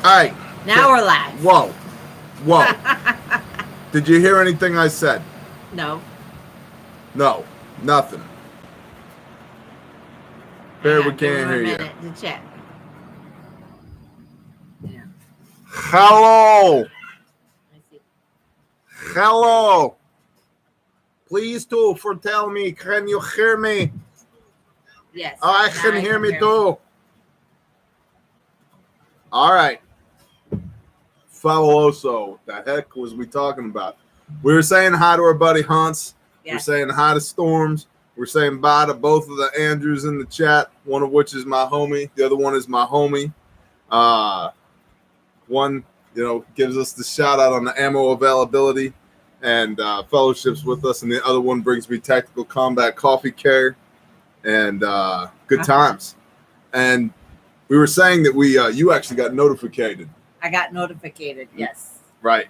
right. Now we're live. Whoa. Did you hear anything I said? No. No. Nothing. Bear, we can't hear you. To check. Yeah. Hello. Hello. Please do tell me. Can you hear me? Yes. Oh, I can hear me too. All right. Fabuloso. What the heck was we talking about? We were saying hi to our buddy Hans. Yes. We're saying hi to Storms. We're saying bye to both of the Andrews in the chat, one of which is my homie. The other one is my homie. One, gives us the shout out on the ammo availability and fellowships with us. And the other one brings me tactical combat coffee care and good times. And we were saying that you actually got notificated. I got notificated, yes. Right.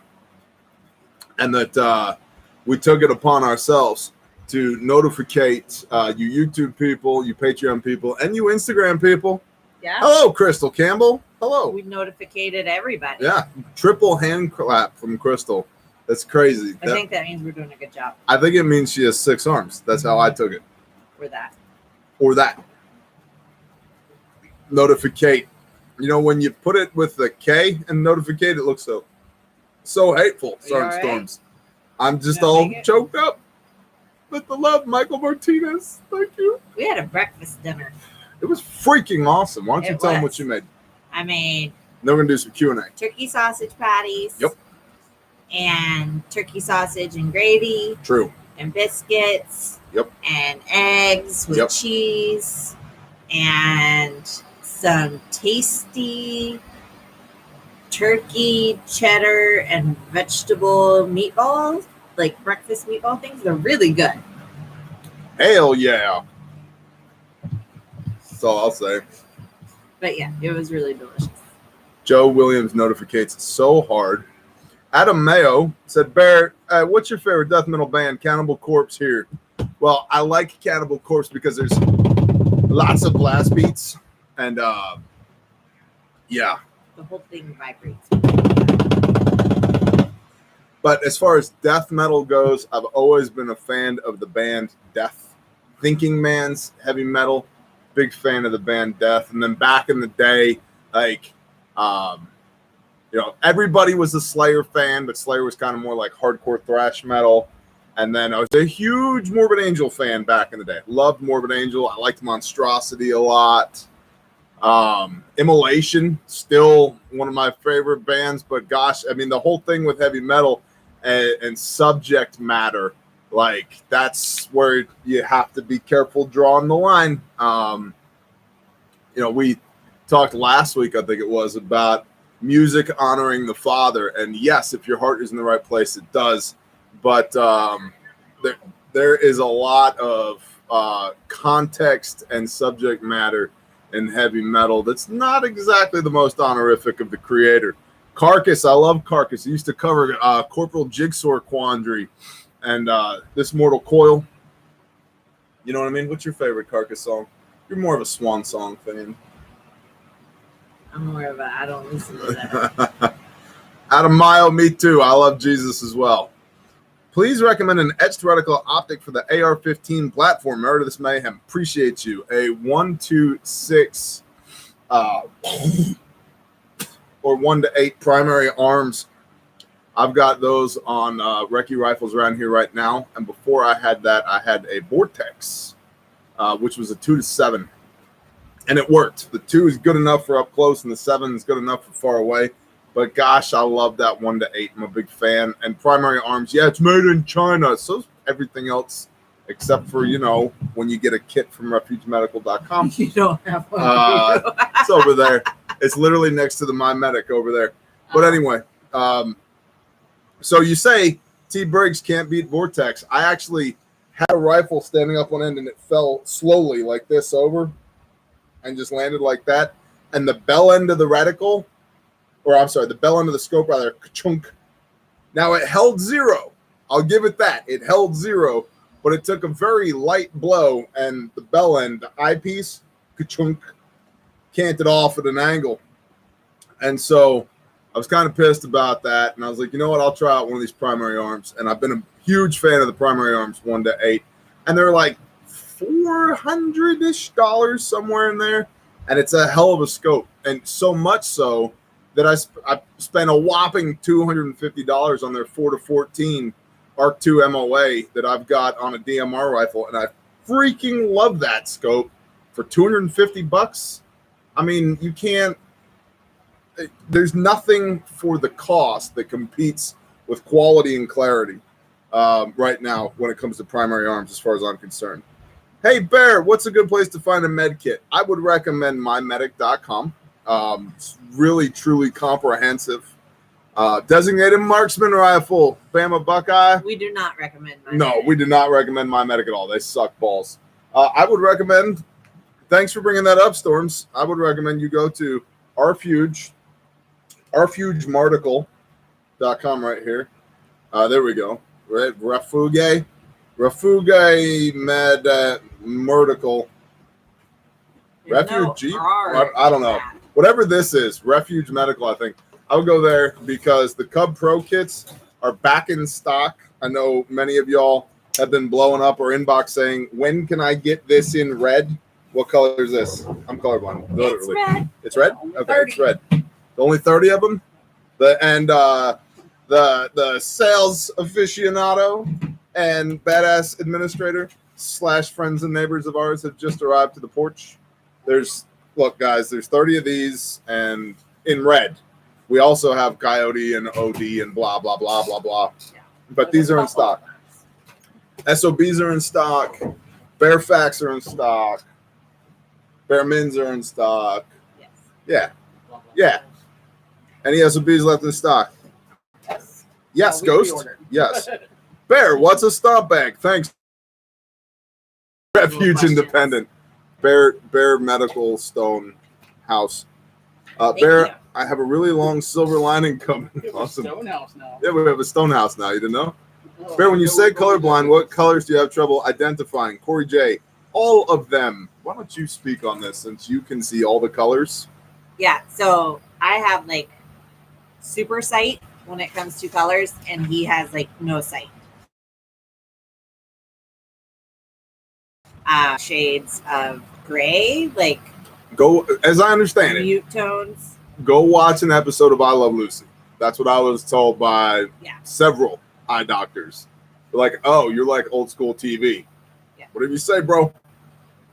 And that we took it upon ourselves to notificate you YouTube people, you Patreon people, and you Instagram people. Yeah. Hello, Crystal Campbell. Hello. We notificated everybody. Yeah. Triple hand clap from Crystal. That's crazy. I think that means we're doing a good job. I think it means she has 6 arms. That's how I took it. Or that. Notificate. When you put it with the K and notificate, it looks so hateful. Sorry, Storms. I'm just all choked up with the love, Michael Martinez. Thank you. We had a breakfast dinner. It was freaking awesome. Why don't you tell them what you made? I made. Then we're gonna do some Q&A. Turkey sausage patties. Yep. And turkey sausage and gravy. True. And biscuits. Yep. And eggs with cheese. And some tasty turkey, cheddar, and vegetable meatballs, like breakfast meatball things. They're really good. Hell yeah. That's all I'll say. But yeah, it was really delicious. Joe Williams notificates so hard. Adam Mayo said, Bear, what's your favorite death metal band? Cannibal Corpse here. Well, I like Cannibal Corpse because there's lots of blast beats. And yeah, the whole thing vibrates. But as far as death metal goes, I've always been a fan of the band Death. Thinking Man's heavy metal, big fan of the band Death. And then back in the day, everybody was a Slayer fan, but Slayer was kind of more like hardcore thrash metal. And then I was a huge Morbid Angel fan back in the day. Loved Morbid Angel. I liked Monstrosity a lot. Immolation, still one of my favorite bands, but gosh, I mean, the whole thing with heavy metal and subject matter, like that's where you have to be careful drawing the line. We talked last week, I think it was, about music honoring the Father, and yes, if your heart is in the right place, it does, but there is a lot of context and subject matter in heavy metal that's not exactly the most honorific of the creator. Carcass, I love Carcass. He used to cover Corporal Jigsaw Quandary and This Mortal Coil. You know what I mean? What's your favorite Carcass song? You're more of a Swan Song fan. I'm more of I don't listen to that. Adam Mayo, me too. I love Jesus as well. Please recommend an etched reticle optic for the AR-15 platform. Meredith Mayhem, appreciate you. A 1-6 or 1-8 primary arms. I've got those on recce rifles around here right now. And before I had that, I had a Vortex, which was a 2-7. And it worked. The 2 is good enough for up close, and the 7 is good enough for far away. But gosh, I love that 1-8. I'm a big fan. And primary arms, yeah, it's made in China. So is everything else, except for, when you get a kit from refugemedical.com. You don't have one. It's over there. It's literally next to the My Medic over there. But anyway, so you say T. Briggs can't beat Vortex. I actually had a rifle standing up one end, and it fell slowly like this over and just landed like that. And the bell end of the reticle, the bell end of the scope, rather, ka-chunk. Now, it held 0. I'll give it that. It held 0, but it took a very light blow, and the bell end, the eyepiece, ka-chunk, canted off at an angle. And so I was kind of pissed about that. And I was like, you know what? I'll try out one of these primary arms. And I've been a huge fan of the primary arms 1 to 8. And they're like $400-ish somewhere in there. And it's a hell of a scope. And so much so that I spent a whopping $250 on their 4 to 14 Arc 2 MOA that I've got on a DMR rifle. And I freaking love that scope for $250. I mean, you can't, there's nothing for the cost that competes with quality and clarity right now when it comes to primary arms, as far as I'm concerned. Hey, Bear, what's a good place to find a med kit? I would recommend mymedic.com. It's really, truly comprehensive. Designated marksman rifle, Bama Buckeye. We do not recommend No, we do not recommend MyMedic at all. They suck balls. I would recommend, thanks for bringing that up, Storms. I would recommend you go to refugemarticle.com right here. There we go. Right, Refuge Med Merticle. Refugee? I don't know. Whatever this is, Refuge Medical, I think. I would go there because the Cub Pro kits are back in stock. I know many of y'all have been blowing up our inbox saying, when can I get this in red? What color is this? I'm colorblind. It's red. It's red? Okay, it's red. Only 30 of them? The sales aficionado and badass administrator / friends and neighbors of ours have just arrived to the porch. Look, guys, there's 30 of these and in red. We also have Coyote and OD and blah, blah, blah, blah, blah. Yeah. But these are in stock. SOBs are in stock. Bear Facts are in stock. Bear Mins are in stock. Yes. Yeah. Yeah. Any SOBs left in stock? Yes. Yes, Ghost. Yes. Bear, what's a stomp bag? Thanks. Refuge Independent. Bear Medical Stone House. Bear, I have a really long silver lining coming. Awesome. Stone house now. Yeah, we have a stone house now. You didn't know? Bear, when you say colorblind, what colors do you have trouble identifying? Corey J. All of them. Why don't you speak on this since you can see all the colors? Yeah, so I have like super sight when it comes to colors, and he has like no sight. Shades of gray, like go as I understand mute tones. Go watch an episode of I Love Lucy. That's what I was told by several eye doctors. They're like, oh, you're like old school TV. Yeah. Whatever you say, bro.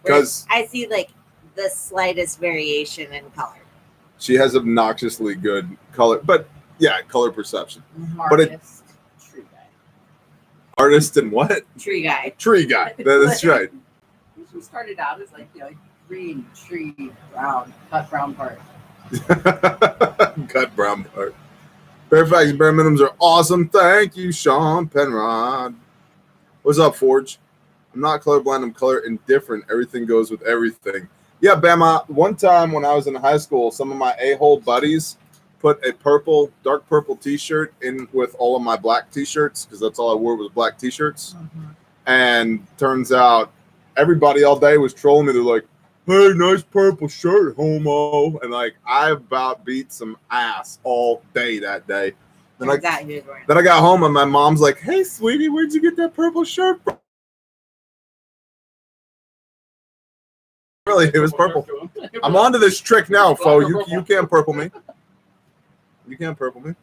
Because I see like the slightest variation in color. She has obnoxiously good color, but yeah, color perception. Artist, tree guy. Artist and what? Tree guy. Tree guy. That's right. She started out as like green tree brown, cut brown part. Cut brown part. Bear Facts and Bare Minimums are awesome. Thank you, Sean Penrod. What's up, Forge? I'm not colorblind. I'm color indifferent. Everything goes with everything. Yeah, Bama. One time when I was in high school, some of my a-hole buddies put a dark purple T-shirt in with all of my black T-shirts because that's all I wore was black T-shirts. Mm-hmm. And turns out everybody all day was trolling me. They're like, hey, nice purple shirt, homo. And like, I about beat some ass all day that day. Then I got home and my mom's like, hey, sweetie, where'd you get that purple shirt from? Really, it was purple. I'm onto this trick now, foe. You can't purple me. You can't purple me.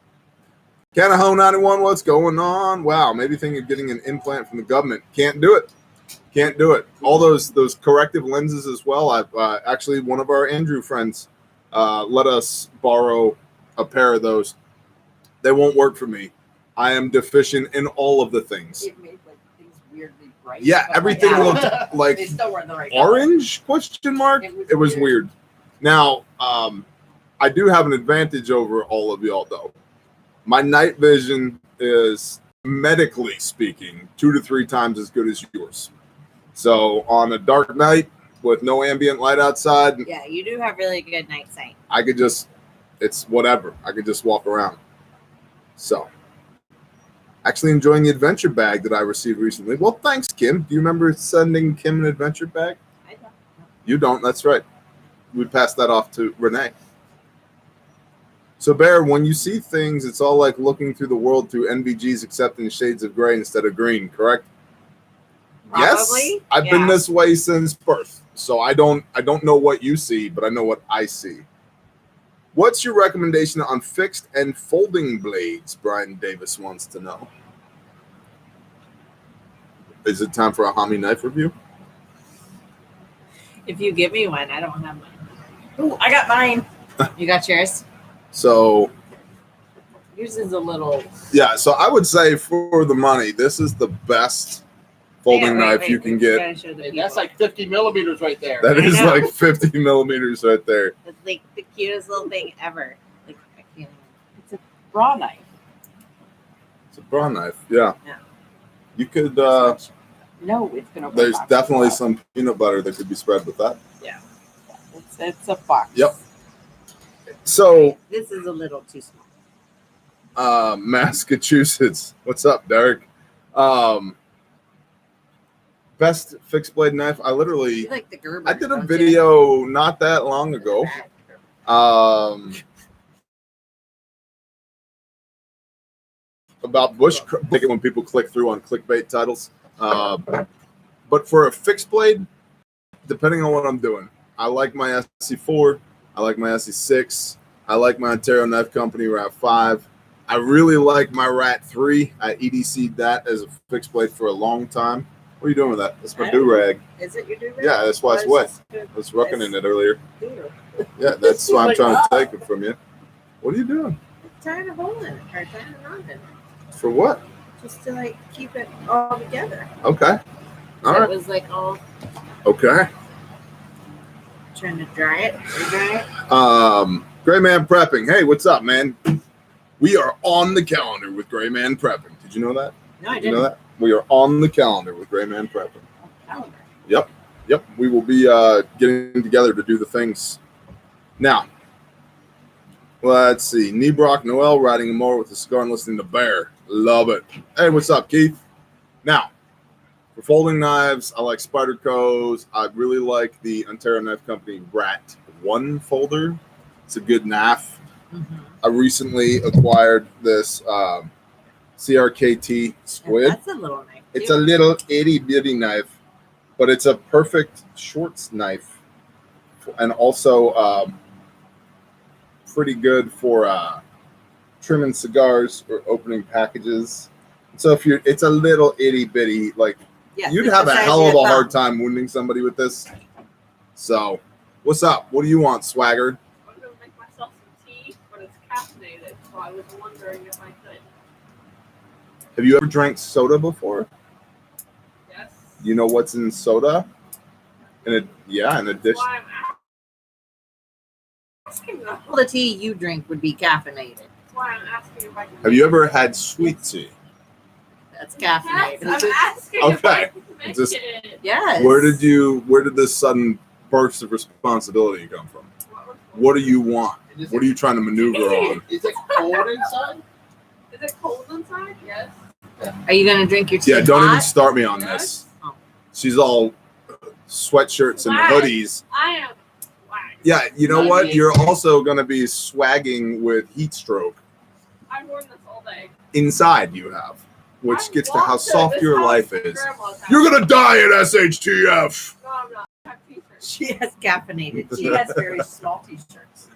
Canaho 91, what's going on? Wow, maybe thinking of getting an implant from the government. Can't do it. Can't do it. All those corrective lenses as well. I've actually, one of our Andrew friends let us borrow a pair of those. They won't work for me. I am deficient in all of the things. It made like things weirdly bright. Yeah, everything looked like they still weren't the right orange question mark. It was weird. Now, I do have an advantage over all of y'all though. My night vision is, medically speaking, 2 to 3 times as good as yours. So on a dark night with no ambient light outside, yeah, you do have really good night sight. I could just, it's whatever. I could just walk around. So, actually enjoying the adventure bag that I received recently. Well, thanks, Kim. Do you remember sending Kim an adventure bag? I don't. You don't. That's right. We passed that off to Renee. So, Bear, when you see things, it's all like looking through the world through NVGs, accepting shades of gray instead of green, correct? Yes, Probably, I've yeah. been this way since birth, so I don't know what you see, but I know what I see. What's your recommendation on fixed and folding blades? Brian Davis wants to know. Is it time for a Hommy knife review? If you give me one, I don't have mine. Oh, I got mine. You got yours? So, Yours is a little. yeah, so I would say for the money, this is the best folding knife you can get. Hey, that's like 50 millimeters right there. That is know. like 50 millimeters right there. It's like the cutest little thing ever. Like, I can't. It's a raw knife. It's a bra knife, yeah. Yeah. You could, No, it's gonna. there's definitely some peanut butter that could be spread with that. Yeah. It's a box. Yep. So, This is a little too small. Massachusetts. What's up, Derek? Best fixed blade knife. I literally, You like the Gerber. I did a don't you? video not that long ago. About bush. I think when people click through on clickbait titles. But for a fixed blade, depending on what I'm doing, I like my SC4. I like my SC6. I like my Ontario Knife Company Rat 5. I really like my Rat 3. I EDC'd that as a fixed blade for a long time. What are you doing with that? That's my do-rag. Is it your do-rag? Yeah, that's why it's wet. I was rucking in it earlier. Yeah, that's why I'm trying to take it from you. What are you doing? Tying a hole in it, or tying a knot in it. For what? Just to like keep it all together. Okay. All It right. was like all Okay. trying to dry it, re-dry it. Gray Man Prepping. Hey, what's up, man? We are on the calendar with Gray Man Prepping. Did you know that? No, I Did you didn't. know that? We are on the calendar with Gray Man Prepping. Calendar. Yep. We will be getting together to do the things. Now, let's see. Nebrock Noel riding a mower with a cigar and listening to Bear. Love it. Hey, what's up, Keith? Now, for folding knives, I like Spyderco's. I really like the Ontario Knife Company Rat 1 folder. It's a good knife. Mm-hmm. I recently acquired this CRKT squid. That's a little knife. It's a little itty bitty knife, but it's a perfect shorts knife, and also pretty good for trimming cigars or opening packages. So if you're, it's a little itty bitty, like you'd have a hell of a hard time wounding somebody with this. So, what's up? What do you want, Swagger? I'm going to make myself some tea, but it's caffeinated, so I was wondering if I could. Have you ever drank soda before? Yes. You know what's in soda? In a dish. That's why I'm asking them. Well, the tea you drink would be caffeinated. That's why I'm asking if I can. Have you ever had sweet tea? That's Yes, caffeinated. I'm asking if I Okay. can make Just- it. Yes. Where did this sudden burst of responsibility come from? What do you want? What are you trying to maneuver on? Is it cold inside? Is it cold inside? Yes. Are you gonna drink your tea? Yeah, don't hot? even start me on this. Oh. She's all sweatshirts and Why? hoodies. I am. Why? Yeah, you know what? You're also going to be swagging with heat stroke. I've worn this all day. Inside you have, which I'm gets to how lost it. soft This your house life my is. grandma's house. You're going to die at SHTF. No, I'm not. I have t-shirts. She has caffeinated She tea. has very small t-shirts.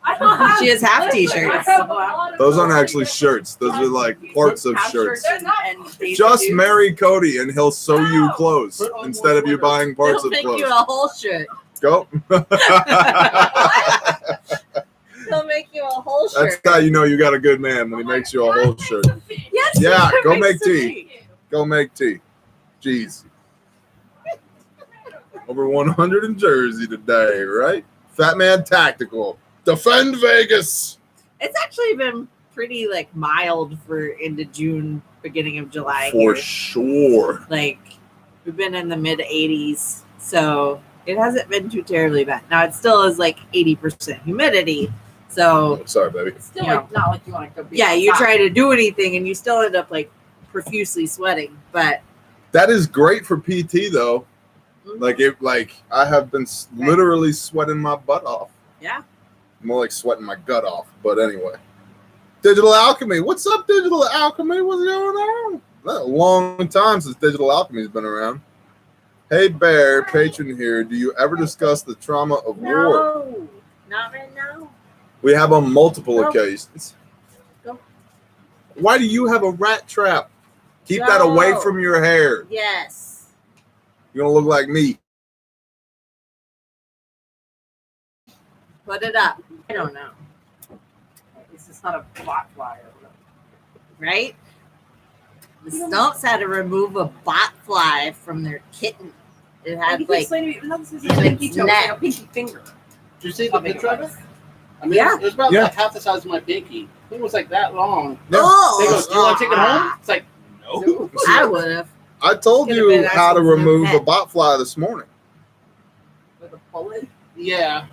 I don't have. She has half listen, t-shirts. I have a lot of Those aren't different actually t-shirts. shirts. Those are like parts of Half shirts. They're not. and Daisy Just Dukes. marry Cody and he'll sew you No. clothes Put on instead more of you sweaters. buying parts He'll of make clothes. you a whole shirt. Go. He'll make you a whole shirt. That's how you know you got a good man when he makes you a whole shirt. Yes. Yeah, he go makes make some tea. Go make tea. Jeez. Over 100 in Jersey today, right? Fat Man Tactical. Defend Vegas. It's actually been pretty like mild for into June, beginning of July. For here. sure. Like we've been in the mid 80s, so it hasn't been too terribly bad. Now it still is like 80% humidity. So Oh, sorry, baby. It's still like, not like you want to go. Be yeah, you outside. try to do anything and you still end up like profusely sweating. But That is great for PT though. Like I have been literally sweating my butt off. Yeah. More like sweating my gut off. But anyway. Digital Alchemy. What's up, Digital Alchemy? What's going on? That's a long time since Digital Alchemy's been around. Hey, Bear, patron here. Do you ever discuss the trauma of war? No, not right now. We have on multiple Go. occasions. Go. Why do you have a rat trap? Keep Go. that away from your hair. Yes. You're going to look like me. Put it up. I don't know. This is not a bot flyer. Right? The stumps had to remove a bot fly from their kitten. It had You like explain to me, no, this is a its pinky toe, it's neck. like a pinky finger. Did you see the picture of it? I mean, Yeah. it was about Yeah. like half the size of my pinky. I think it was like that long. oh, They go, "Do you want to take it home?" It's like, no. I would have. I told Could've you been how to actually remove pet. a bot fly this morning. With a bullet. Yeah.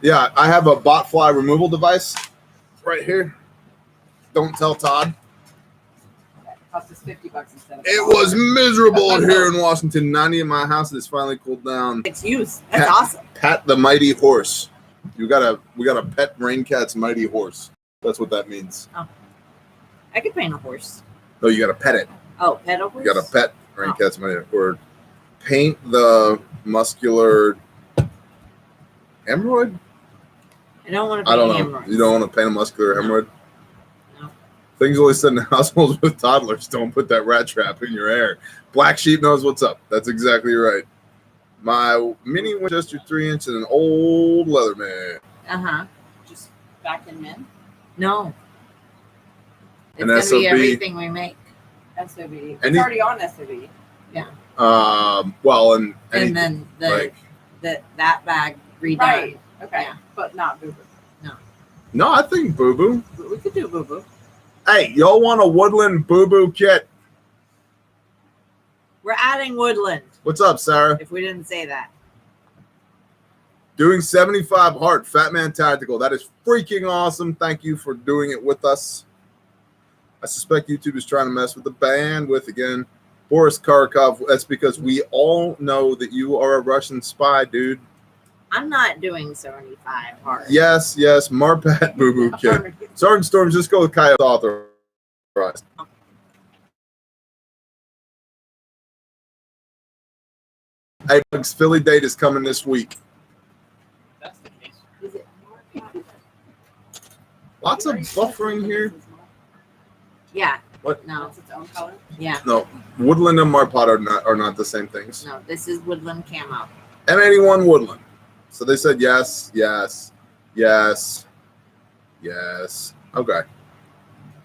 Yeah, I have a bot fly removal device right here. Don't tell Todd. Cost us $50 instead of It $1. was miserable here in Washington. 90 in my house. It's finally cooled down. It's used. That's Pat- awesome. Pat the mighty horse. We got a pet Rain Cat's mighty horse. That's what that means. I could paint a horse. No, you got to pet it. Oh, pet a horse? You got to pet Rain Oh. Cat's mighty, or paint the muscular hemorrhoid. I don't want to I paint don't know. hemorrhoids. You don't want to paint a muscular hemorrhoid. No. Things always said in households with toddlers: don't put that rat trap in your hair. Black Sheep knows what's up. That's exactly right. My mini Winchester 3-inch and an old Leatherman. Uh-huh. Just back in men. No. It's An going to be SOB. everything we make. SOB. It's Any- already on SOB. Well, and And then like that bag redone. Right. Okay. Yeah. But not boo boo. no, I think Boo Boo. But we could do boo-boo. Hey, y'all want a woodland Boo Boo kit? We're adding woodland, What's up, Sarah? if we didn't say that. Doing 75 Heart, Fat Man Tactical. That is freaking awesome. Thank you for doing it with us. I suspect YouTube is trying to mess with the bandwidth again. Boris Karkov, that's because we all know that you are a Russian spy, dude. I'm not doing 75 hard. Yes, Marpat Boo Boo kit. Sergeant Storms, just go with Coyote authorized. Hey, Bugs, Philly date is coming this week. That's the case. Is it? Lots of buffering here. Yeah. What? No. It's its own color. Yeah. No, Woodland and Marpat are not the same things. No, this is woodland camo. M81 Woodland. So they said yes. Okay.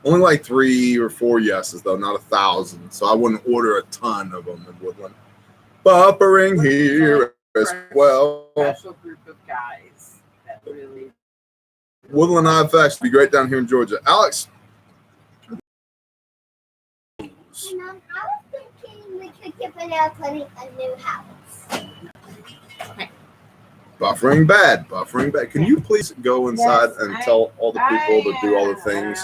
Only like 3 or 4 yeses though, not 1,000. So I wouldn't order a ton of them in Woodland. Buffering here as well. Special group of guys that really. Woodland IFX would be great down here in Georgia. Alex. And I was thinking we could give it out putting a new house. Buffering bad. Can you please go inside Yes, and tell all the people to do all the things?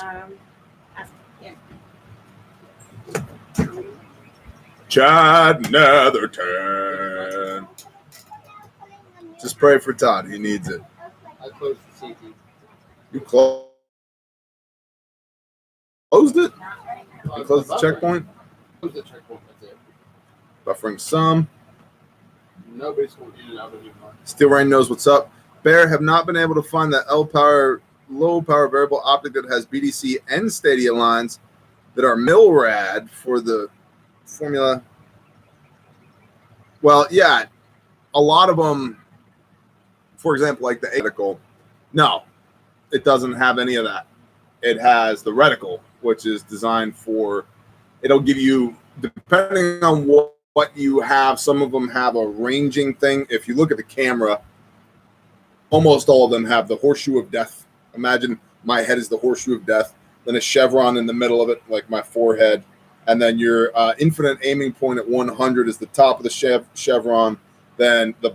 Chad Netherton. Just pray for Todd. He needs it. I closed the CT. You closed it? You closed the checkpoint? Closed the checkpoint. That's it. Buffering some. Nobody's going in and out anymore. Steel Rain knows what's up. Bear have not been able to find the low power variable optic that has BDC and Stadia lines that are MILRAD for the formula. Well, yeah, a lot of them, for example, like the reticle, no, it doesn't have any of that. It has the reticle, which is designed for, it'll give you, depending on what you have, some of them have a ranging thing. If you look at the camera, almost all of them have the horseshoe of death. Imagine my head is the horseshoe of death, then a chevron in the middle of it, like my forehead, and then your infinite aiming point at 100 is the top of the chevron. Then the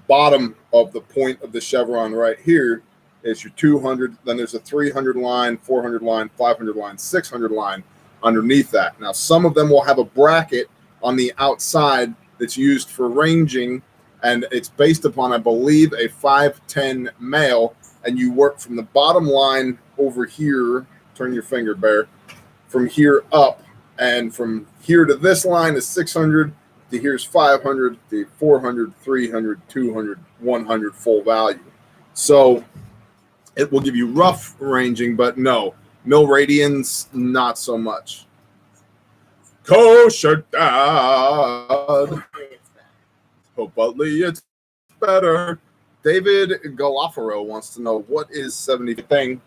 bottom of the point of the chevron right here is your 200. Then there's a 300 line, 400 line, 500 line, 600 line underneath that. Now, some of them will have a bracket on the outside that's used for ranging, and it's based upon, I believe, a 5'10" male and you work from the bottom line over here. Turn your finger, Bear. From here up, and from here to this line is 600. To here's 500. To 400, 300, 200, 100 full value. So it will give you rough ranging, but no mil radians, not so much. Kosher dad. Hopefully it's better. David Galafaro wants to know what is 70 thing.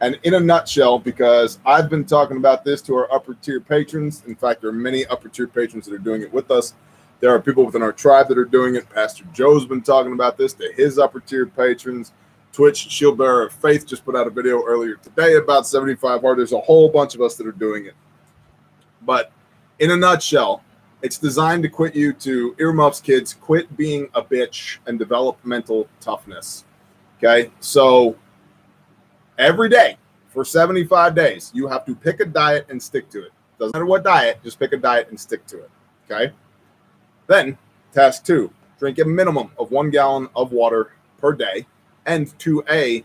And in a nutshell, because I've been talking about this to our upper tier patrons. In fact, there are many upper tier patrons that are doing it with us. There are people within our tribe that are doing it. Pastor Joe's been talking about this to his upper tier patrons. Twitch Shield Bearer of Faith just put out a video earlier today about 75 hard. There's a whole bunch of us that are doing it. But in a nutshell, it's designed to quit you to earmuffs, kids, quit being a bitch and develop mental toughness. Okay, so every day for 75 days, you have to pick a diet and stick to it. Doesn't matter what diet, just pick a diet and stick to it. Okay, then task 2, drink a minimum of 1 gallon of water per day, and 2A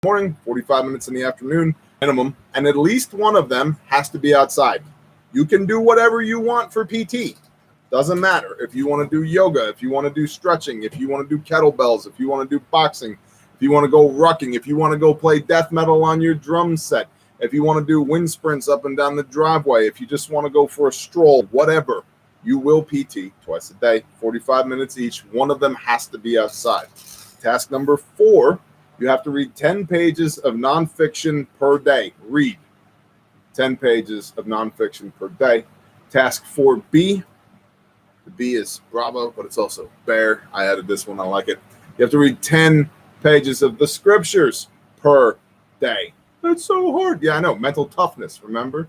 morning, 45 minutes in the afternoon minimum, and at least one of them has to be outside. You can do whatever you want for PT. Doesn't matter. If you want to do yoga, if you want to do stretching, if you want to do kettlebells, if you want to do boxing, if you want to go rucking, if you want to go play death metal on your drum set, if you want to do wind sprints up and down the driveway, if you just want to go for a stroll, whatever, you will PT twice a day, 45 minutes each. One of them has to be outside. Task number 4, you have to read 10 pages of nonfiction per day. Read 10 pages of nonfiction per day. Task 4B, the B is Bravo, but it's also Bear. I added this one. I like it. You have to read 10 pages of the scriptures per day. That's so hard. Yeah, I know. Mental toughness, remember?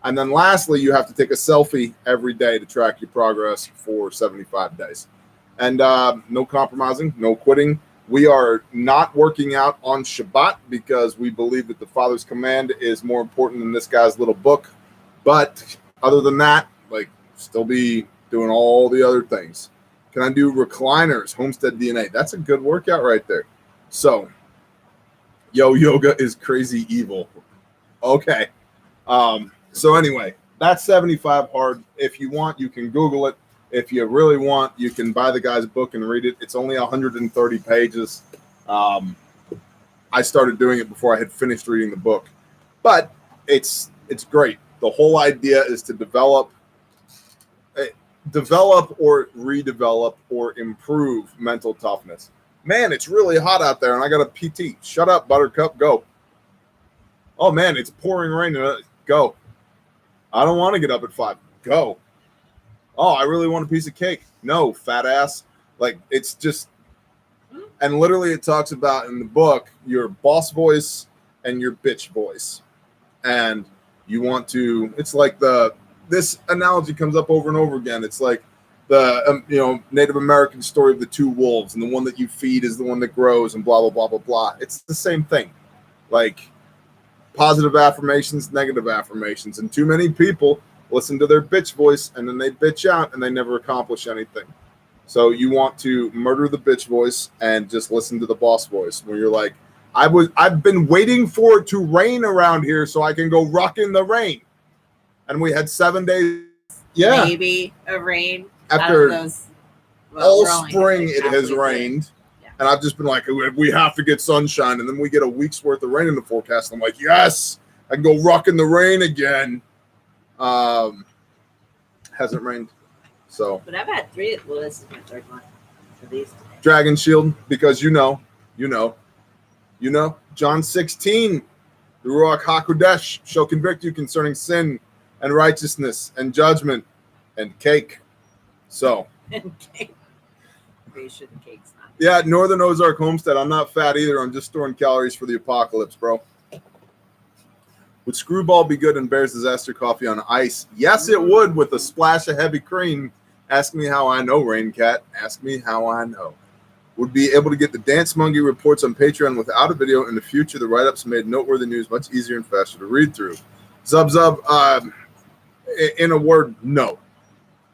And then lastly, you have to take a selfie every day to track your progress for 75 days. And no compromising, no quitting. We are not working out on Shabbat because we believe that the Father's command is more important than this guy's little book. But other than that, like, still be doing all the other things. Can I do recliners, homestead DNA? That's a good workout right there. So, yoga is crazy evil. Okay. So anyway, that's 75 hard. If you want, you can Google it. If you really want, you can buy the guy's book and read it. It's only 130 pages. I started doing it before I had finished reading the book, but it's great. The whole idea is to develop or redevelop or improve mental toughness. Man, it's really hot out there, and I got a PT. Shut up, Buttercup. Go. Oh man, it's pouring rain. Go. I don't want to get up at 5. Go. Oh, I really want a piece of cake. No, fat ass. Like, it's just, and literally it talks about in the book your boss voice and your bitch voice. And you want to, it's like this analogy comes up over and over again. It's like the, Native American story of the 2 wolves, and the one that you feed is the one that grows, and blah, blah, blah, blah, blah. It's the same thing. Like, positive affirmations, negative affirmations. And too many people listen to their bitch voice, and then they bitch out, and they never accomplish anything. So you want to murder the bitch voice and just listen to the boss voice, where you're like, I've been waiting for it to rain around here so I can go rock in the rain. And we had 7 days. Yeah. Maybe a rain. After those, all spring, it has halfway rained. Yeah. And I've just been like, we have to get sunshine. And then we get a week's worth of rain in the forecast. I'm like, yes, I can go rock in the rain again. Hasn't rained. So. But I've had 3. Well, this is my 3rd one for these today. Dragon Shield, because you know, John 16, the Ruach HaKodesh shall convict you concerning sin and righteousness and judgment and cake. So. And cake. Maybe shouldn't cake's not. Yeah, Northern Ozark Homestead. I'm not fat either. I'm just storing calories for the apocalypse, bro. Would Screwball be good in Bear's Disaster Coffee on ice? Yes, it would, with a splash of heavy cream. Ask me how I know, Raincat. Ask me how I know. Would be able to get the Dance Monkey reports on Patreon without a video in the future. The write-ups made noteworthy news much easier and faster to read through. Zub, in a word, no.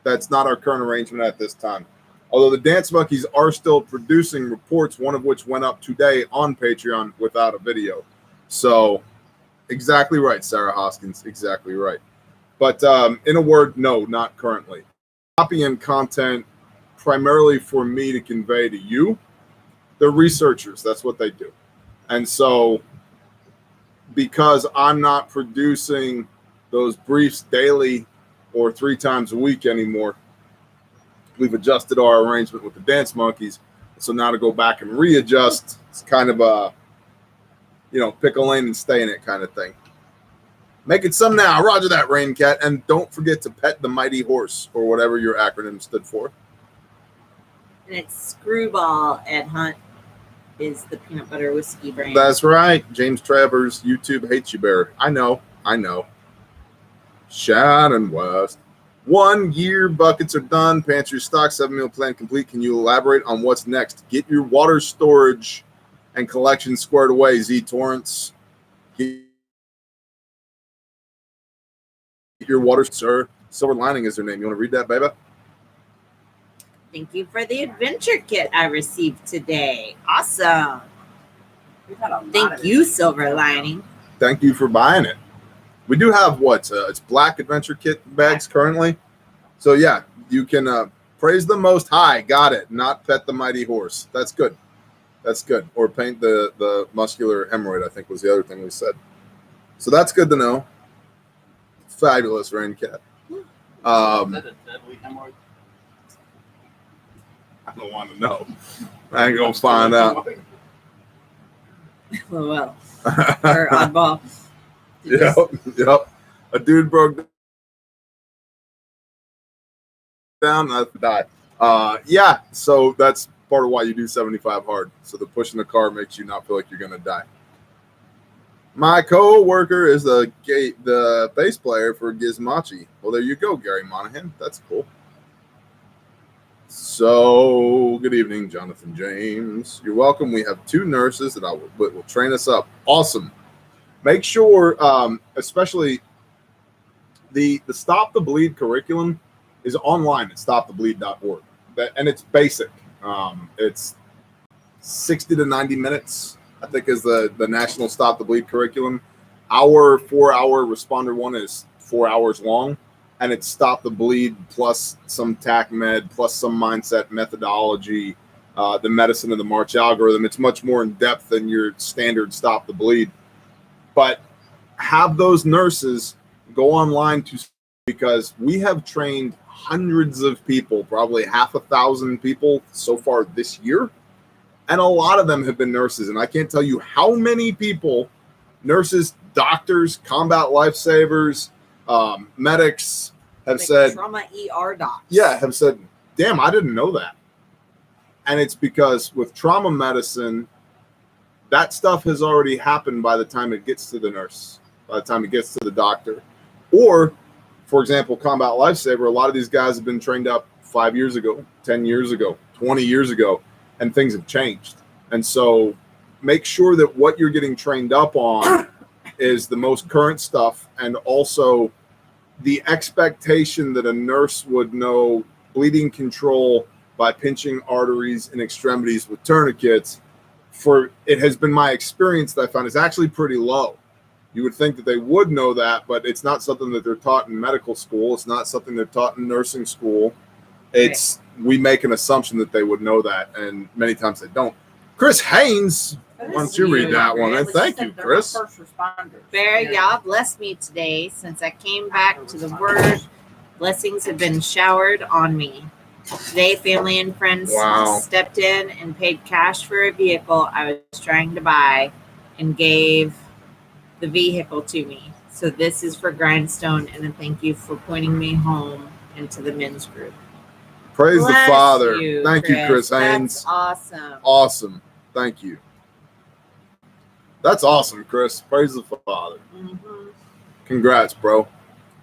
That's not our current arrangement at this time. Although the Dance Monkeys are still producing reports, one of which went up today on Patreon without a video. So exactly right, Sarah Hoskins, exactly right. But in a word, no, not currently. Copying content primarily for me to convey to you. They're researchers. That's what they do. And so because I'm not producing those briefs daily or 3 times a week anymore, we've adjusted our arrangement with the Dance Monkeys. So now to go back and readjust, it's kind of a, pick a lane and stay in it kind of thing. Make it some now. Roger that, Rain Cat. And don't forget to pet the mighty horse, or whatever your acronym stood for. And it's Screwball Ed Hunt is the peanut butter whiskey brand. That's right. James Travers, YouTube hates you, Bear. I know. Shannon West. 1 year buckets are done. Pantry stock, 7-meal plan complete. Can you elaborate on what's next? Get your water storage and collection squared away, Z Torrance. Get your water, sir. Silver Lining is their name. You want to read that, baby? Thank you for the adventure kit I received today. Awesome. We've had a lot Thank of you, it. Silver Lining. Thank you for buying it. We do have it's black adventure kit bags currently. So yeah, you can praise the Most High. Got it. Not pet the mighty horse. That's good. That's good. Or paint the muscular hemorrhoid, I think was the other thing we said. So that's good to know. Fabulous, Rain Cat. Is that a deadly hemorrhoid? I don't want to know. I ain't gonna find out. Well, or oddball. Yep. A dude broke down and I died. Yeah, so that's part of why you do 75 hard. So the pushing the car makes you not feel like you're gonna die. My co-worker is the bass player for Gizmachi. Well, there you go, Gary Monahan. That's cool. So, good evening, Jonathan James. You're welcome. We have 2 nurses that will train us up. Awesome. Make sure, especially the Stop the Bleed curriculum is online at stopthebleed.org. And it's basic. It's 60 to 90 minutes, I think, is the National Stop the Bleed curriculum. Our 4-hour responder one is 4 hours long. And it's Stop the Bleed plus some TAC med plus some mindset methodology, the medicine of the March algorithm. It's much more in depth than your standard Stop the Bleed. But have those nurses go online because we have trained hundreds of people, probably 1,000 people so far this year. And a lot of them have been nurses. And I can't tell you how many people, nurses, doctors, combat lifesavers, medics, have said trauma ER docs. Yeah, have said, damn, I didn't know that. And it's because with trauma medicine, that stuff has already happened by the time it gets to the nurse, by the time it gets to the doctor. Or, for example, combat lifesaver, a lot of these guys have been trained up 5 years ago, 10 years ago, 20 years ago, and things have changed. And so make sure that what you're getting trained up on is the most current stuff, and also the expectation that a nurse would know bleeding control by pinching arteries and extremities with tourniquets. It has been my experience that I found is actually pretty low. You would think that they would know that, but it's not something that they're taught in medical school. It's not something they're taught in nursing school. We make an assumption that they would know that, and many times they don't. Chris Haynes, why don't you read that one? And thank you, Chris. First responders. Bear, y'all blessed me today. Since I came back to the Word, blessings have been showered on me. Today, family and friends stepped in and paid cash for a vehicle I was trying to buy and gave the vehicle to me. So this is for Grindstone, and a thank you for pointing me home into the men's group. Praise the Father. You, thank you, Chris Haynes. That's awesome. Awesome. Thank you. That's awesome, Chris. Praise the Father. Mm-hmm. Congrats, bro.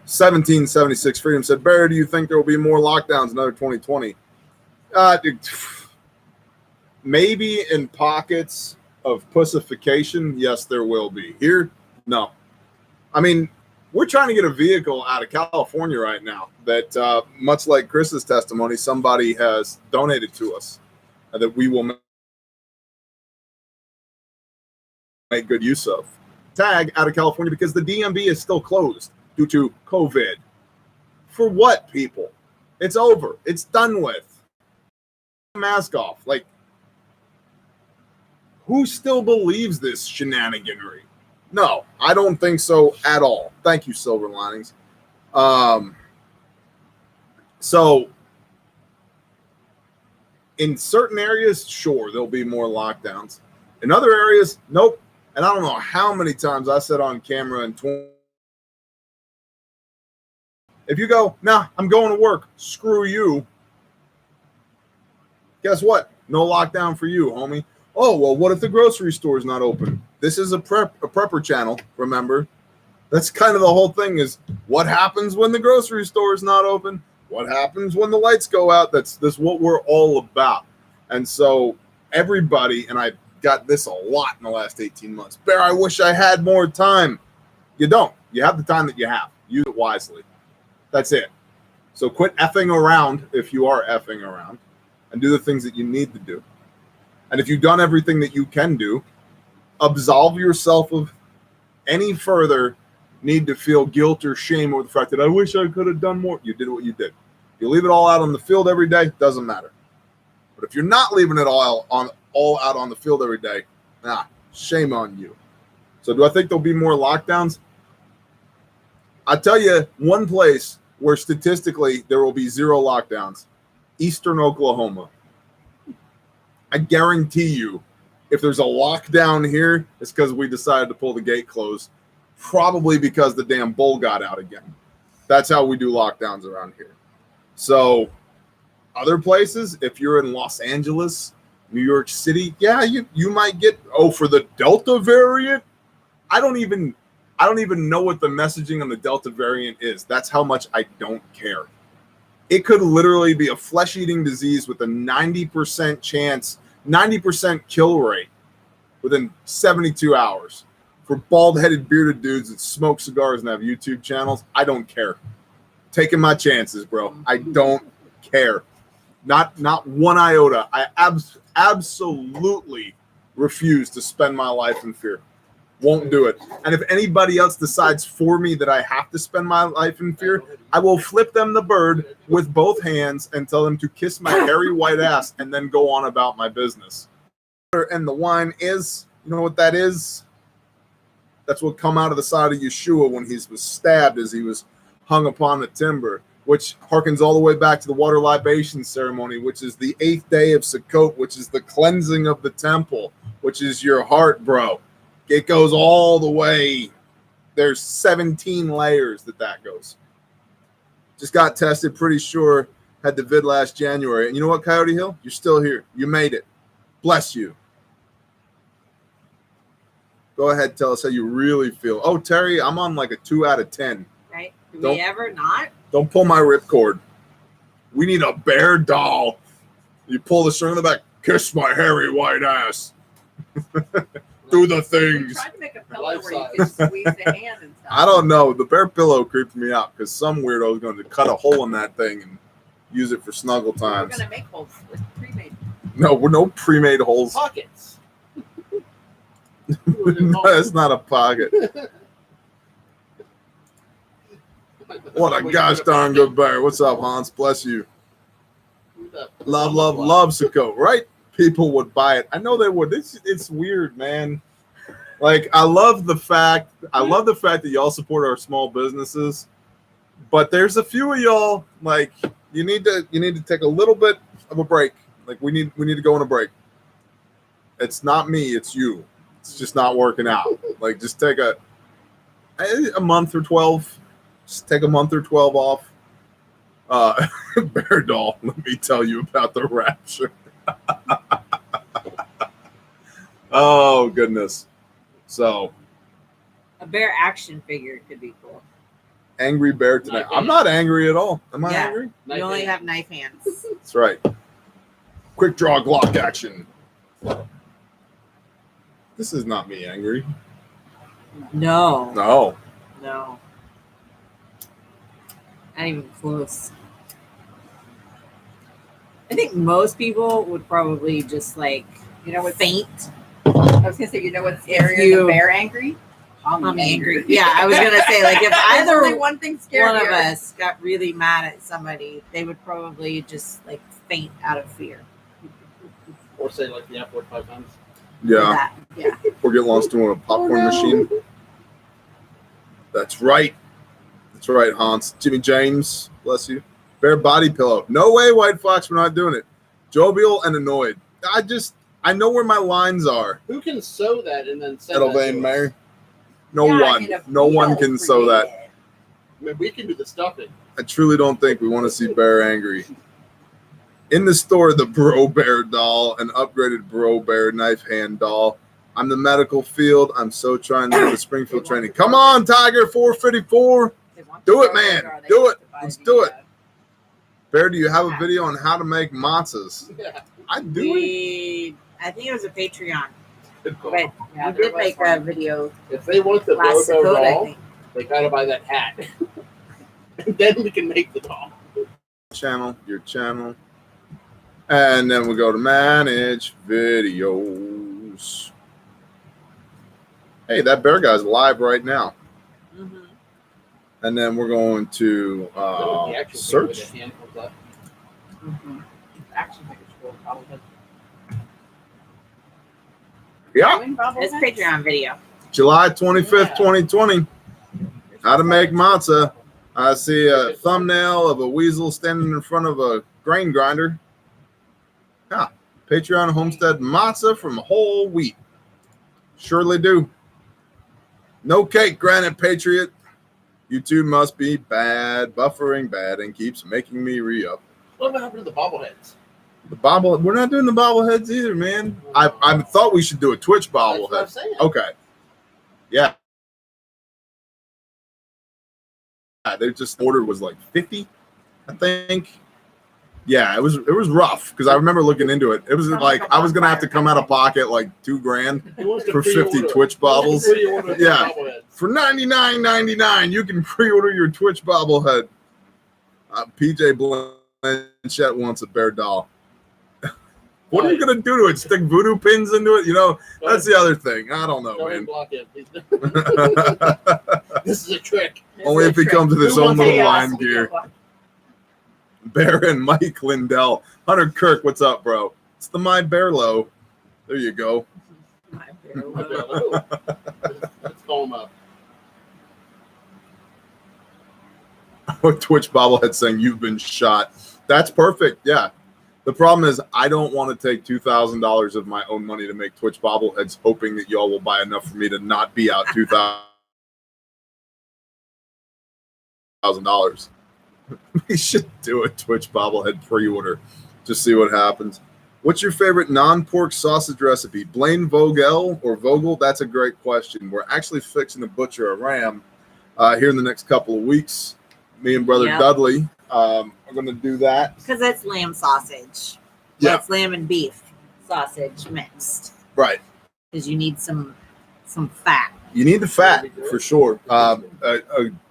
1776 Freedom said, Bear, do you think there will be more lockdowns another 2020? Maybe in pockets of pussification, yes, there will be. Here, no. I mean, we're trying to get a vehicle out of California right now that, much like Chris's testimony, somebody has donated to us that we will make good use of. Tag out of California because the DMV is still closed due to COVID. For what, people? It's over. It's done with. Mask off. Like, who still believes this shenaniganry? No, I don't think so at all. Thank you, Silver Linings. So, in certain areas, sure, there'll be more lockdowns. In other areas, nope. And I don't know how many times I said on camera in 20. If you go, nah, I'm going to work, screw you. Guess what? No lockdown for you, homie. Oh, well, what if the grocery store is not open? This is a prepper channel, remember? That's kind of the whole thing is what happens when the grocery store is not open? What happens when the lights go out? That's what we're all about. And so everybody, and I got this a lot in the last 18 months. Bear, I wish I had more time. You don't. You have the time that you have. Use it wisely. That's it. So quit effing around if you are effing around and do the things that you need to do. And if you've done everything that you can do, absolve yourself of any further need to feel guilt or shame over the fact that I wish I could have done more. You did what you did. You leave it all out on the field every day, doesn't matter. But if you're not leaving it all out on the field every day, nah, shame on you. So do I think there'll be more lockdowns? I tell you one place where statistically there will be 0 lockdowns, Eastern Oklahoma. I guarantee you, if there's a lockdown here, it's because we decided to pull the gate closed, probably because the damn bull got out again. That's how we do lockdowns around here. So other places, if you're in Los Angeles, New York City, yeah, you might get, for the Delta variant. I don't even know what the messaging on the Delta variant is. That's how much I don't care. It could literally be a flesh-eating disease with a 90% chance, 90% kill rate within 72 hours. For bald-headed, bearded dudes that smoke cigars and have YouTube channels, I don't care. Taking my chances, bro. I don't care. Not one iota. I absolutely refuse to spend my life in fear. Won't do it. And if anybody else decides for me that I have to spend my life in fear, I will flip them the bird with both hands and tell them to kiss my hairy white ass and then go on about my business. And the wine is, you know what that is? That's what come out of the side of Yeshua when he was stabbed as he was hung upon the timber, which harkens all the way back to the water libation ceremony, which is the 8th day of Sukkot, which is the cleansing of the temple, which is your heart, bro. It goes all the way. There's 17 layers that goes. Just got tested, pretty sure. Had the vid last January. And you know what, Coyote Hill? You're still here. You made it. Bless you. Go ahead, tell us how you really feel. Oh, Terry, I'm on like a 2 out of 10. Right? Do we ever not? Don't pull my ripcord. We need a bear doll. You pull the string in the back. Kiss my hairy white ass. Do the We things. tried to make a pillow where you could squeeze the hand and stuff. I don't know. The bear pillow creeps me out because some weirdo is going to cut a hole in that thing and use it for snuggle We're times. gonna make holes with pre-made. No, we're no pre-made holes. Pockets. It's not a pocket. What a gosh darn good bear. What's up, Hans? Bless you. Love Sukkot, right? People would buy it. I know they would. It's weird, man. Like, I love the fact that y'all support our small businesses, but there's a few of y'all, like, you need to take a little bit of a break. Like, we need to go on a break. It's not me, it's you. It's just not working out. Like, just take a month or 12. Just take a month or 12 off. Bear doll, let me tell you about the rapture. Oh, goodness. So, A bear action figure could be cool. angry bear tonight. I'm not angry at all. Am I Yeah. angry? You only have knife hands. That's right. Quick draw Glock action. This is not me angry. No. No. Not even close. I think most people would probably just like, You know what? faint. I was gonna say, you know what's scarier than bear angry? I'm angry. Yeah, I was gonna say, like, if There's only either one thing scarier. one of us got really mad at somebody, they would probably just like faint out of fear. Or say like the F word 5 times. Yeah. That. Yeah. Or get lost in a popcorn machine. That's right. That's right, Hans. Jimmy James, bless you. Bear body pillow. No way, White Fox, we're not doing it. Jovial and annoyed. I know where my lines are. Who can sew that and then send Edel that Van to us? Mayer. No Yeah, I one. mean, if No we one don't can sew that. create it. I mean, we can do the stuffing. I truly don't think we want to see Bear angry. In the store, the Bro Bear doll, an upgraded Bro Bear knife hand doll. I'm the medical field. I'm so trying to do the Springfield training. Come on, Tiger 454. They want Do to it, go man. there, or they Do have it. to buy Let's the, do it. Bear, do you have a video on how to make matzahs? Yeah. I do it. I think it was a Patreon, but Yeah, we there did was make one. a video If they want the last Bobo Dakota, I doll, think. they gotta buy that hat. And then we can make the doll. Channel, your channel. And then we go to manage videos. Hey, that bear guy's live right now. Mhm. And then we're going to The action figure search. with the hand comes up. Mhm. Action figure scroll, probably. Yeah, Doing bobbleheads? It's a Patreon video. July 25th, Yeah. 2020. How to make matzah. I see a thumbnail of a weasel standing in front of a grain grinder. Yeah, Patreon homestead matzah from whole wheat. Surely do. No cake, Granite Patriot. YouTube must be bad, buffering bad, and keeps making me re-up. What happened to the bobbleheads? The bobble, we're not doing the bobbleheads either, man. I thought we should do a Twitch That's what I'm bobblehead. saying. Okay. Yeah. They just ordered was like 50, I think. Yeah, it was rough because I remember looking into it. It was like I was gonna have to come out of pocket like $2,000 Who wants to for 50 pre-order? Twitch Who wants bobbles. to pre-order the Yeah. bobbleheads? For $99.99, you can pre-order your Twitch bobblehead. PJ Blanchett wants a bear doll. What are you gonna do to it? Stick voodoo pins into it? You know, that's the other thing. I don't know, Go ahead man. and block it. This is a trick. Only if he comes with his Who own wants little chaos? line gear. Bear and Mike Lindell. Hunter Kirk, what's up, bro? It's the My Bear Low. There you go. My bear logo. Let's call him up. Twitch bobblehead saying you've been shot. That's perfect. Yeah. The problem is I don't want to take $2,000 of my own money to make Twitch bobbleheads, hoping that y'all will buy enough for me to not be out $2,000. We should do a Twitch bobblehead pre-order. Just see what happens. What's your favorite non-pork sausage recipe? Blaine Vogel or Vogel? That's a great question. We're actually fixing to butcher a ram here in the next couple of weeks. Me and brother Yep. Dudley are going to do that. Because it's lamb sausage. Yeah. It's lamb and beef sausage mixed. Right. Because you need some fat. You need the fat for sure. A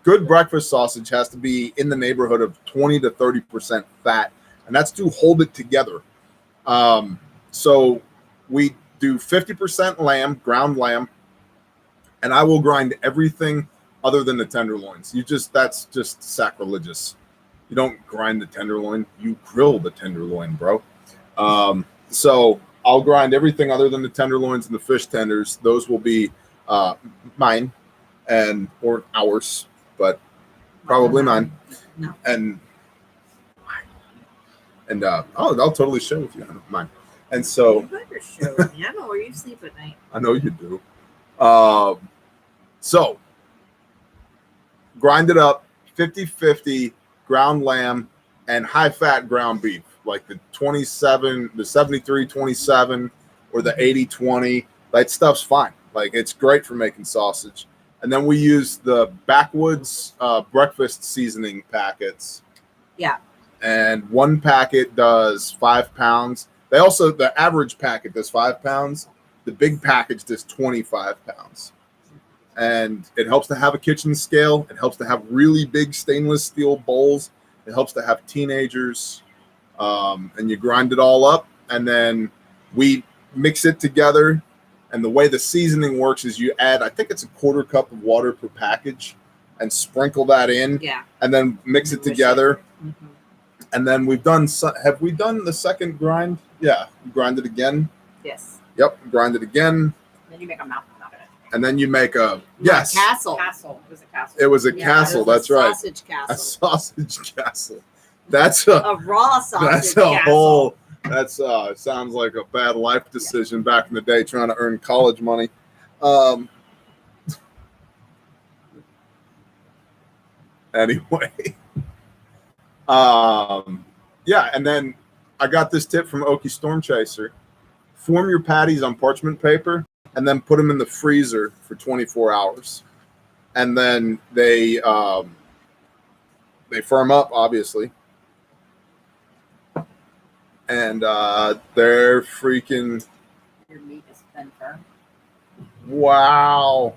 good breakfast sausage has to be in the neighborhood of 20 to 30% fat, and that's to hold it together. So we do 50% lamb, ground lamb, and I will grind everything other than the tenderloins. That's just sacrilegious. You don't grind the tenderloin, you grill the tenderloin, bro. So I'll grind everything other than the tenderloins and the fish tenders. Those will be mine or ours, but probably mine. No. And I'll totally share with you mine. And so You better show me. I know where you sleep at night. I know you do. So grind it up 50-50 ground lamb and high fat ground beef, like the 73-27 or the 80-20. That stuff's fine. Like it's great for making sausage. And then we use the Backwoods breakfast seasoning packets. Yeah. And one packet does 5 pounds. The average packet does 5 pounds. The big package does 25 pounds. And it helps to have a kitchen scale. It helps to have really big stainless steel bowls. It helps to have teenagers. And you grind it all up, and then we mix it together. And the way the seasoning works is you add, I think it's a 1/4 cup of water per package, and sprinkle that in. Yeah. And then mix it together. Mm-hmm. And then have we done the second grind? Yeah, grind it again. Yes. Yep, grind it again. Then you make a mountain out of it. And then you make a, yes, Castle. Castle. It was a castle. it was a Yeah, castle. it was That's a right. Sausage A castle. sausage castle. That's A raw sausage that's a castle. whole, that's sounds like a bad life decision back in the day trying to earn college money. Anyway. Yeah, and then I got this tip from Okie Storm Chaser. Form your patties on parchment paper and then put them in the freezer for 24 hours. And then they firm up, obviously. And they're freaking, Your meat is thin firm. wow.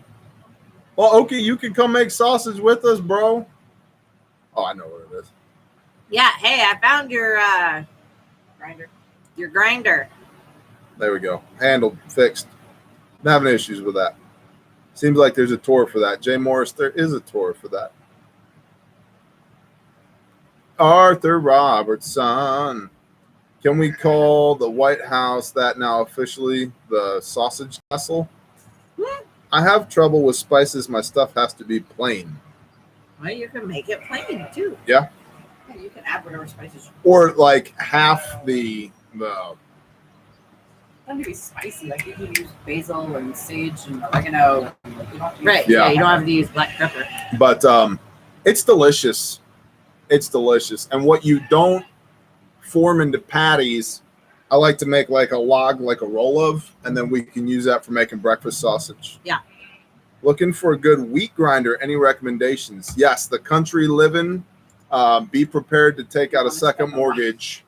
Well, Okie, you can come make sausage with us, bro. Oh, I know what it is. Yeah. Hey, I found your Grinder. your grinder. There we go. Handled, fixed. Not having issues with that. Seems like there's a Torah for that. Jay Morris, there is a Torah for that. Arthur Robertson. Can we call the White House that now officially the sausage castle? I have trouble with spices. My stuff has to be plain. Well, you can make it plain too. Yeah, you can add whatever spices. Or like half the It doesn't be spicy. Like you can use basil and sage and oregano. You don't have to use- Right. Yeah. Yeah. You don't have to use black pepper. but it's delicious. It's delicious. And what you don't form into patties, I like to make like a log, like a roll of, and then we can use that for making breakfast sausage. Yeah. Looking for a good wheat grinder. Any recommendations? Yes, the country living. Be prepared to take out a second mortgage.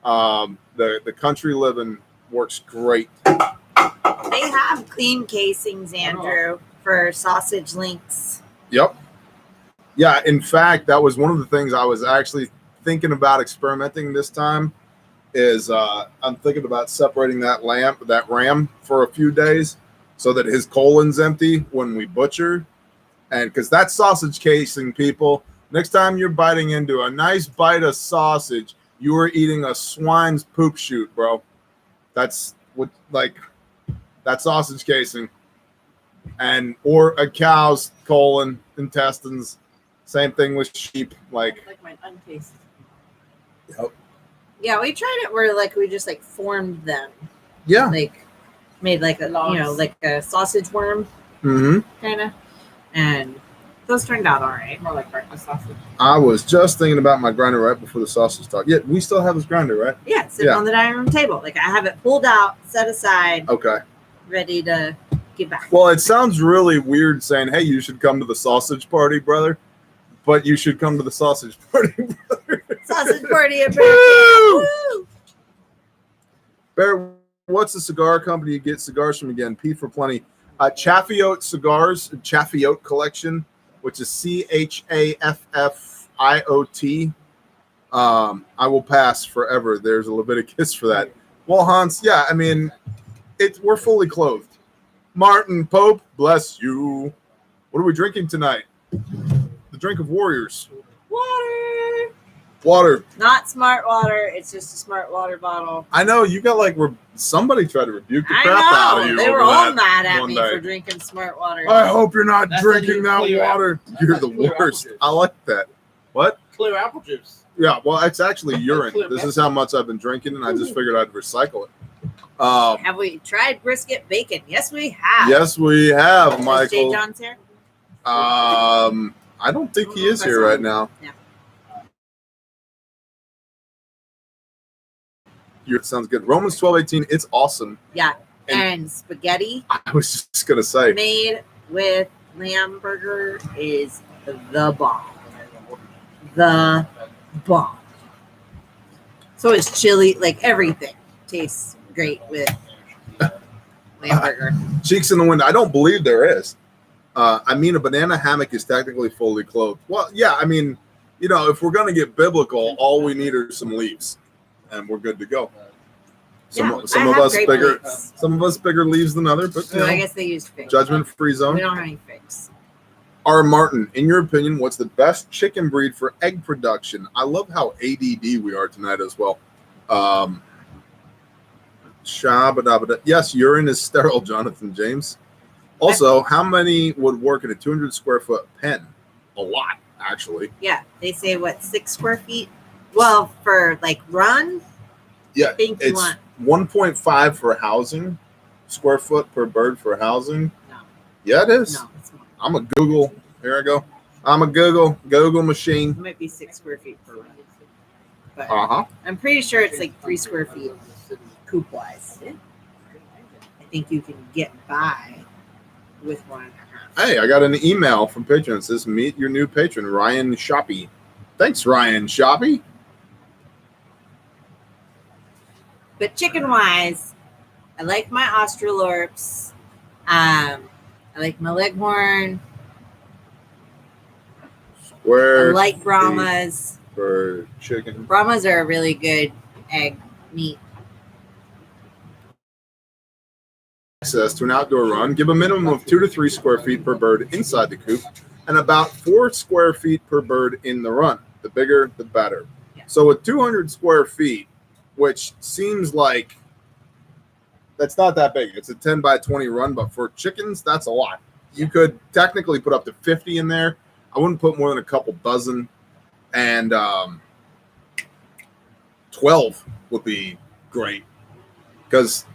The country living works great. They have clean casings, Andrew, for sausage links. Yep. Yeah, in fact, that was one of the things I was actually thinking about experimenting this time. Is I'm thinking about separating that ram for a few days so that his colon's empty when we butcher. And because that's sausage casing, people. Next time you're biting into a nice bite of sausage, you are eating a swine's poop chute, bro. That's what, like, that's sausage casing. And or a cow's colon, intestines. Same thing with sheep. Like mine untasted. Yep. Yeah, we tried it where like we just like formed them, Yeah. like made like a Logs. like a sausage worm Mm-hmm. kind of, and those turned out all right. More like breakfast sausage. I was just thinking about my grinder right before the sausage talk. Yeah, we still have this grinder, right? Yeah, sitting Yeah. on the dining room table. Like I have it pulled out, set aside, Okay. ready to get back. Well, it sounds really weird saying, hey, you should come to the sausage party, brother. But you should come to the sausage party, brother. Sausage party at Woo! Woo! Bear, what's the cigar company you get cigars from again? P for plenty. Chaffiote Cigars, Chaffiote Collection, which is Chafffiot. I will pass forever. There's a Leviticus for that. Well, Hans, yeah, I mean, we're fully clothed. Martin Pope, bless you. What are we drinking tonight? The drink of warriors. Water. Not smart water. It's just a smart water bottle. I know you got like somebody tried to rebuke the I crap out of know. you. They were over all that mad at one me day. for drinking smart water. I hope you're not That's drinking the that new clear water. apple. You're That's the like clear worst. apple juice. I like that. What? Clear apple juice. Yeah, well, it's actually urine. clear This is how much I've been drinking, and I just figured I'd recycle it. Have we tried brisket bacon? Yes, we have. Yes, we have, Is Jay Michael. John's here? I don't think he is here right now. Yeah. It sounds good. Romans 12:18. It's awesome. Yeah. And- And spaghetti I was just gonna say. made with lamb burger is the bomb. The bomb. So is chili, like everything tastes great with lamb burger. Cheeks in the wind. I don't believe there is. I mean, a banana hammock is technically fully clothed. Well, yeah, I mean, you know, if we're going to get biblical, all we need are some leaves, and we're good to go. Some I of have us grape bigger, leaves. some of us bigger leaves than other, but you Well, know, I guess they use figs. judgment-free zone. We don't have any figs. R. Martin, in your opinion, what's the best chicken breed for egg production? I love how ADD we are tonight as well. Yes, urine is sterile, Jonathan James. Also, how many would work in a 200 square foot pen? A lot, actually. Yeah, they say what, 6 square feet? Well, for like run, Yeah, I think you it's want 1.5 for housing, square foot per bird for housing. no, Yeah, it is. no, it's more. I'm a Google. Here I go. I'm a Google machine. It might be 6 square feet per run, but Uh-huh. I'm pretty sure it's like 3 square feet coop wise. I think you can get by with 1.5. Hey, I got an email from patron that says, meet your new patron, Ryan Shoppy. Thanks, Ryan Shoppy. But chicken wise, I like my Australorps. I like my Leghorn. Square I like Brahmas. for chicken. Brahmas are a really good egg meat. Access to an outdoor run. Give a minimum of 2 to 3 square feet per bird inside the coop and about 4 square feet per bird in the run. The bigger, the better. Yeah. So with 200 square feet, which seems like that's not that big. It's a 10 by 20 run, but for chickens, that's a lot. You could technically put up to 50 in there. I wouldn't put more than a couple dozen. And 12 would be great. Because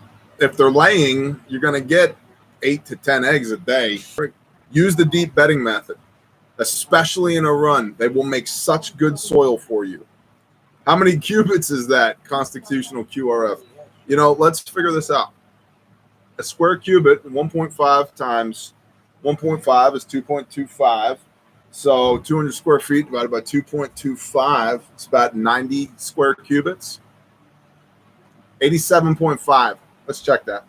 if they're laying, you're going to get 8 to 10 eggs a day. Use the deep bedding method, especially in a run. They will make such good soil for you. How many cubits is that? Constitutional QRF. You know, let's figure this out. A square cubit, 1.5 times 1.5 is 2.25. So 200 square feet divided by 2.25, it's about 90 square cubits. 87.5. Let's check that.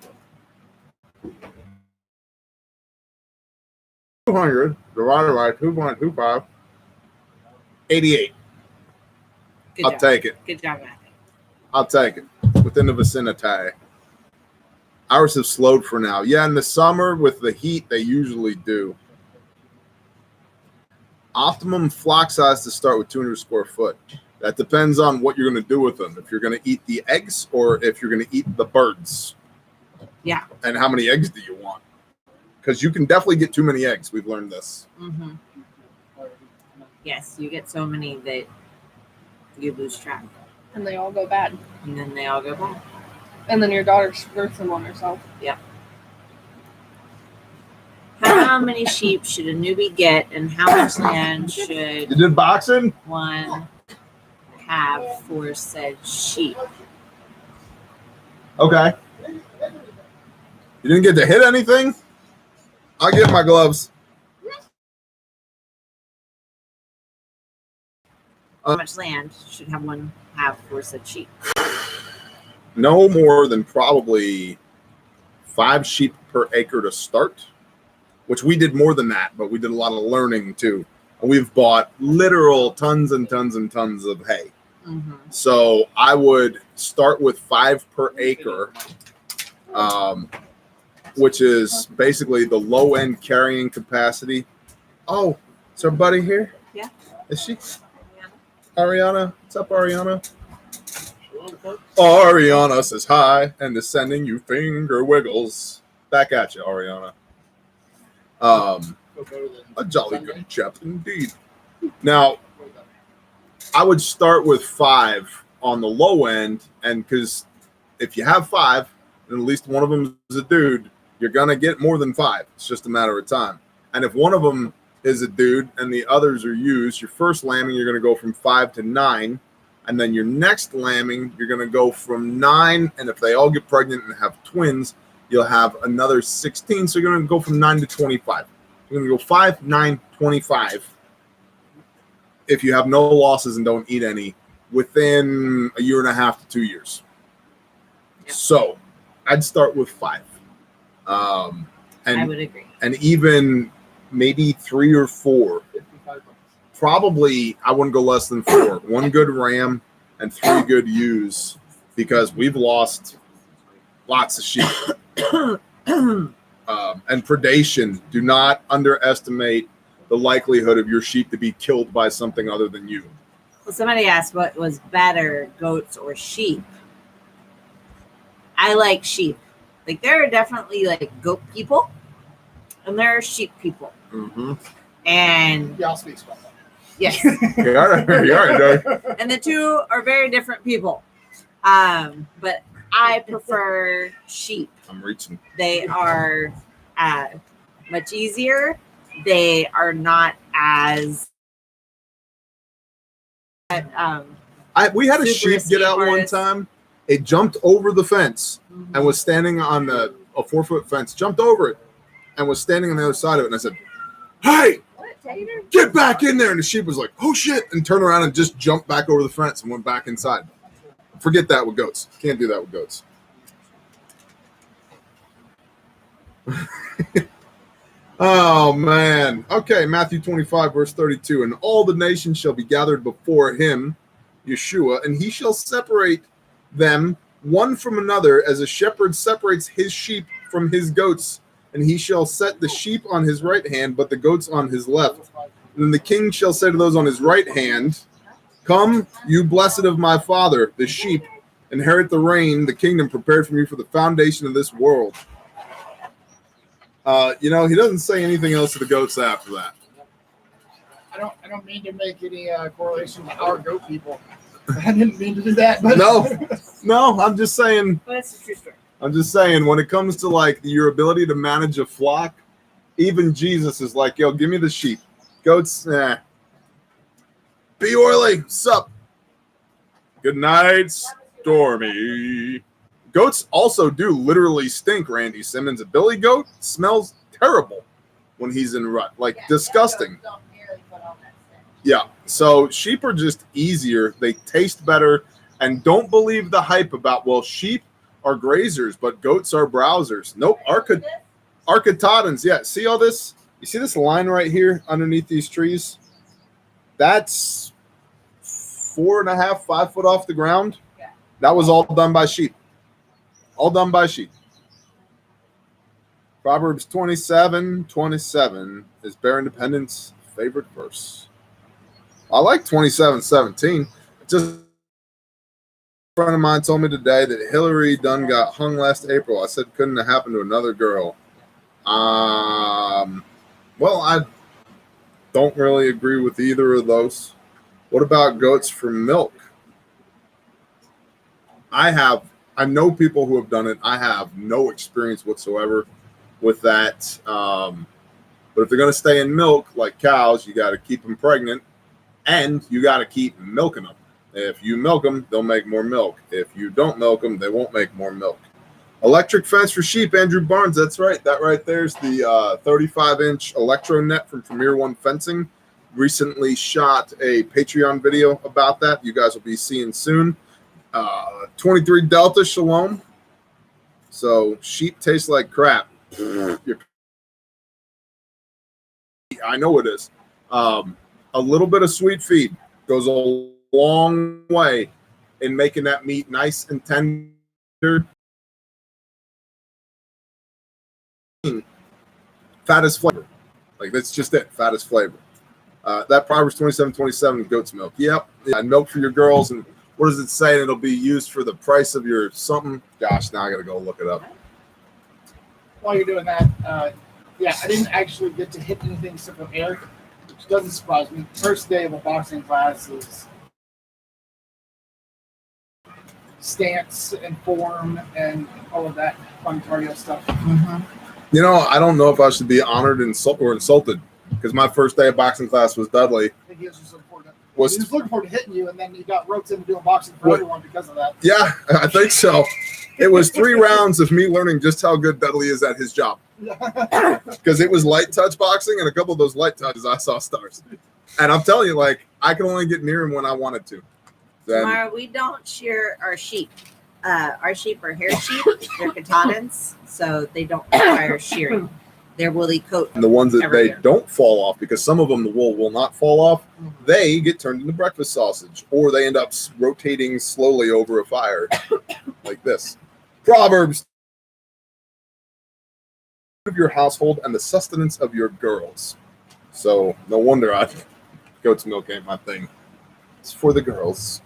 200 divided by 2.25, 88. Good I'll job. take it. Good job, Matthew. I'll take it. Within the vicinity. Ours have slowed for now. Yeah, in the summer with the heat, they usually do. Optimum flock size to start with 200 square foot. That depends on what you're going to do with them. If you're going to eat the eggs or if you're going to eat the birds. Yeah. And how many eggs do you want? Because you can definitely get too many eggs. We've learned this. Mm-hmm. Yes, you get so many that you lose track. And they all go bad. And then they all go bad. And then your daughter squirts them on herself. How many sheep should a newbie get, and how much land should You did boxing? one have for said sheep? Okay. You didn't get to hit anything? I'll get my gloves. How much land should have one have for said sheep? No more than probably 5 sheep per acre to start, which we did more than that, but we did a lot of learning too. And we've bought literal tons and tons and tons of hay. Mm-hmm. So I would start with 5 per acre, which is basically the low end carrying capacity. Oh, is our buddy here? Yeah. Is she? Ariana? What's up, Ariana? Ariana says hi and is sending you finger wiggles. Back at you, Ariana. A jolly good chap indeed. Now, I would start with 5 on the low end, and because if you have 5, and at least one of them is a dude, you're gonna get more than 5. It's just a matter of time. And if one of them is a dude and the others are used, your first lambing you're gonna go from 5 to 9, and then your next lambing you're gonna go from 9, and if they all get pregnant and have twins, you'll have another 16. So you're gonna go from 9 to 25. You're gonna go 5, 9, 25. If you have no losses and don't eat any within a year and a half to 2 years. Yep. So I'd start with 5. I would agree. And even maybe 3 or 4. 55 bucks. Probably, I wouldn't go less than 4. 1 good ram and 3 good ewes, because we've lost lots of sheep. And predation. Do not underestimate the likelihood of your sheep to be killed by something other than you. Well, somebody asked what was better, goats or sheep. I like sheep. Like, there are definitely like goat people, and there are sheep people. Mm-hmm. And Yeah, I'll speak about that. yes, You are, Doug. and the two are very different people. But I prefer sheep. I'm reaching. They are much easier. They are not as We had a super sheep get out one artist. time. It jumped over the fence and was standing on a 4-foot fence, jumped over it and was standing on the other side of it. And I said, "Hey, What, Tater? get back in there." And the sheep was like, "Oh shit," and turned around and just jumped back over the fence and went back inside. Forget that with goats. Can't do that with goats. Oh man. Okay, Matthew 25, verse 32. And all the nations shall be gathered before him, Yeshua, and he shall separate them one from another, as a shepherd separates his sheep from his goats. And he shall set the sheep on his right hand, but the goats on his left. And then the king shall say to those on his right hand, "Come, you blessed of my father, the sheep, inherit the reign, the kingdom prepared for you for the foundation of this world." He doesn't say anything else to the goats after that. I don't mean to make any correlation to our goat people. I didn't mean to do that. But No, I'm just saying. Well, that's a true story. I'm just saying, when it comes to like your ability to manage a flock, even Jesus is like, "Yo, give me the sheep. Goats, Be oily, sup. Good night, Stormy." Goats also do literally stink, Randy Simmons. A billy goat smells terrible when he's in rut, like disgusting. Yeah, so sheep are just easier. They taste better, and don't believe the hype about, well, sheep are grazers, but goats are browsers. Nope, architodons. Yeah, see all this? You see this line right here underneath these trees? That's 4.5, 5 foot off the ground. That was all done by sheep. All done by sheep. Proverbs 27:27 is Bear and Homy's favorite verse. I like 27:17. Just a friend of mine told me today that Hillary Dunn got hung last April. I said, couldn't have happened to another girl. Well, I don't really agree with either of those. What about goats for milk? I know people who have done it. I have no experience whatsoever with that. But if they're going to stay in milk like cows, you got to keep them pregnant, and you got to keep milking them. If you milk them, they'll make more milk. If you don't milk them, they won't make more milk. Electric fence for sheep, Andrew Barnes. That's right. That right there's the 35-inch electro net from Premier One Fencing. Recently shot a Patreon video about that. You guys will be seeing soon. 23 Delta Shalom. So sheep taste like crap. I know it is. A little bit of sweet feed goes a long way in making that meat nice and tender. Fat is flavor. Like, that's just it. Fat is flavor. That Proverbs 27:27, goat's milk. Yep. Yeah, milk for your girls. And what does it say? It'll be used for the price of your something. Gosh, now I got to go look it up. while you're doing that, I didn't actually get to hit anything except for air, which doesn't surprise me. First day of a boxing class is stance and form and all of that fun cardio stuff. Mm-hmm. You know, I don't know if I should be honored or insulted, because my first day of boxing class was Dudley. I think he was just looking forward to he was looking forward to hitting you, and then he got roped into doing boxing for everyone because of that. Yeah, I think so. It was 3 rounds of me learning just how good Dudley is at his job. Because it was light touch boxing, and a couple of those light touches, I saw stars. And I'm telling you, like, I could only get near him when I wanted to. Then, Tamara, we don't shear our sheep. Our sheep are hair sheep. They're Katahdins, so they don't require shearing. their woolly coat. And the ones that Every they year. don't fall off, because some of them the wool will not fall off, Mhm. they get turned into breakfast sausage, or they end up rotating slowly over a fire like this. Proverbs of your household and the sustenance of your girls. So no wonder goat's milk ain't my thing. It's for the girls.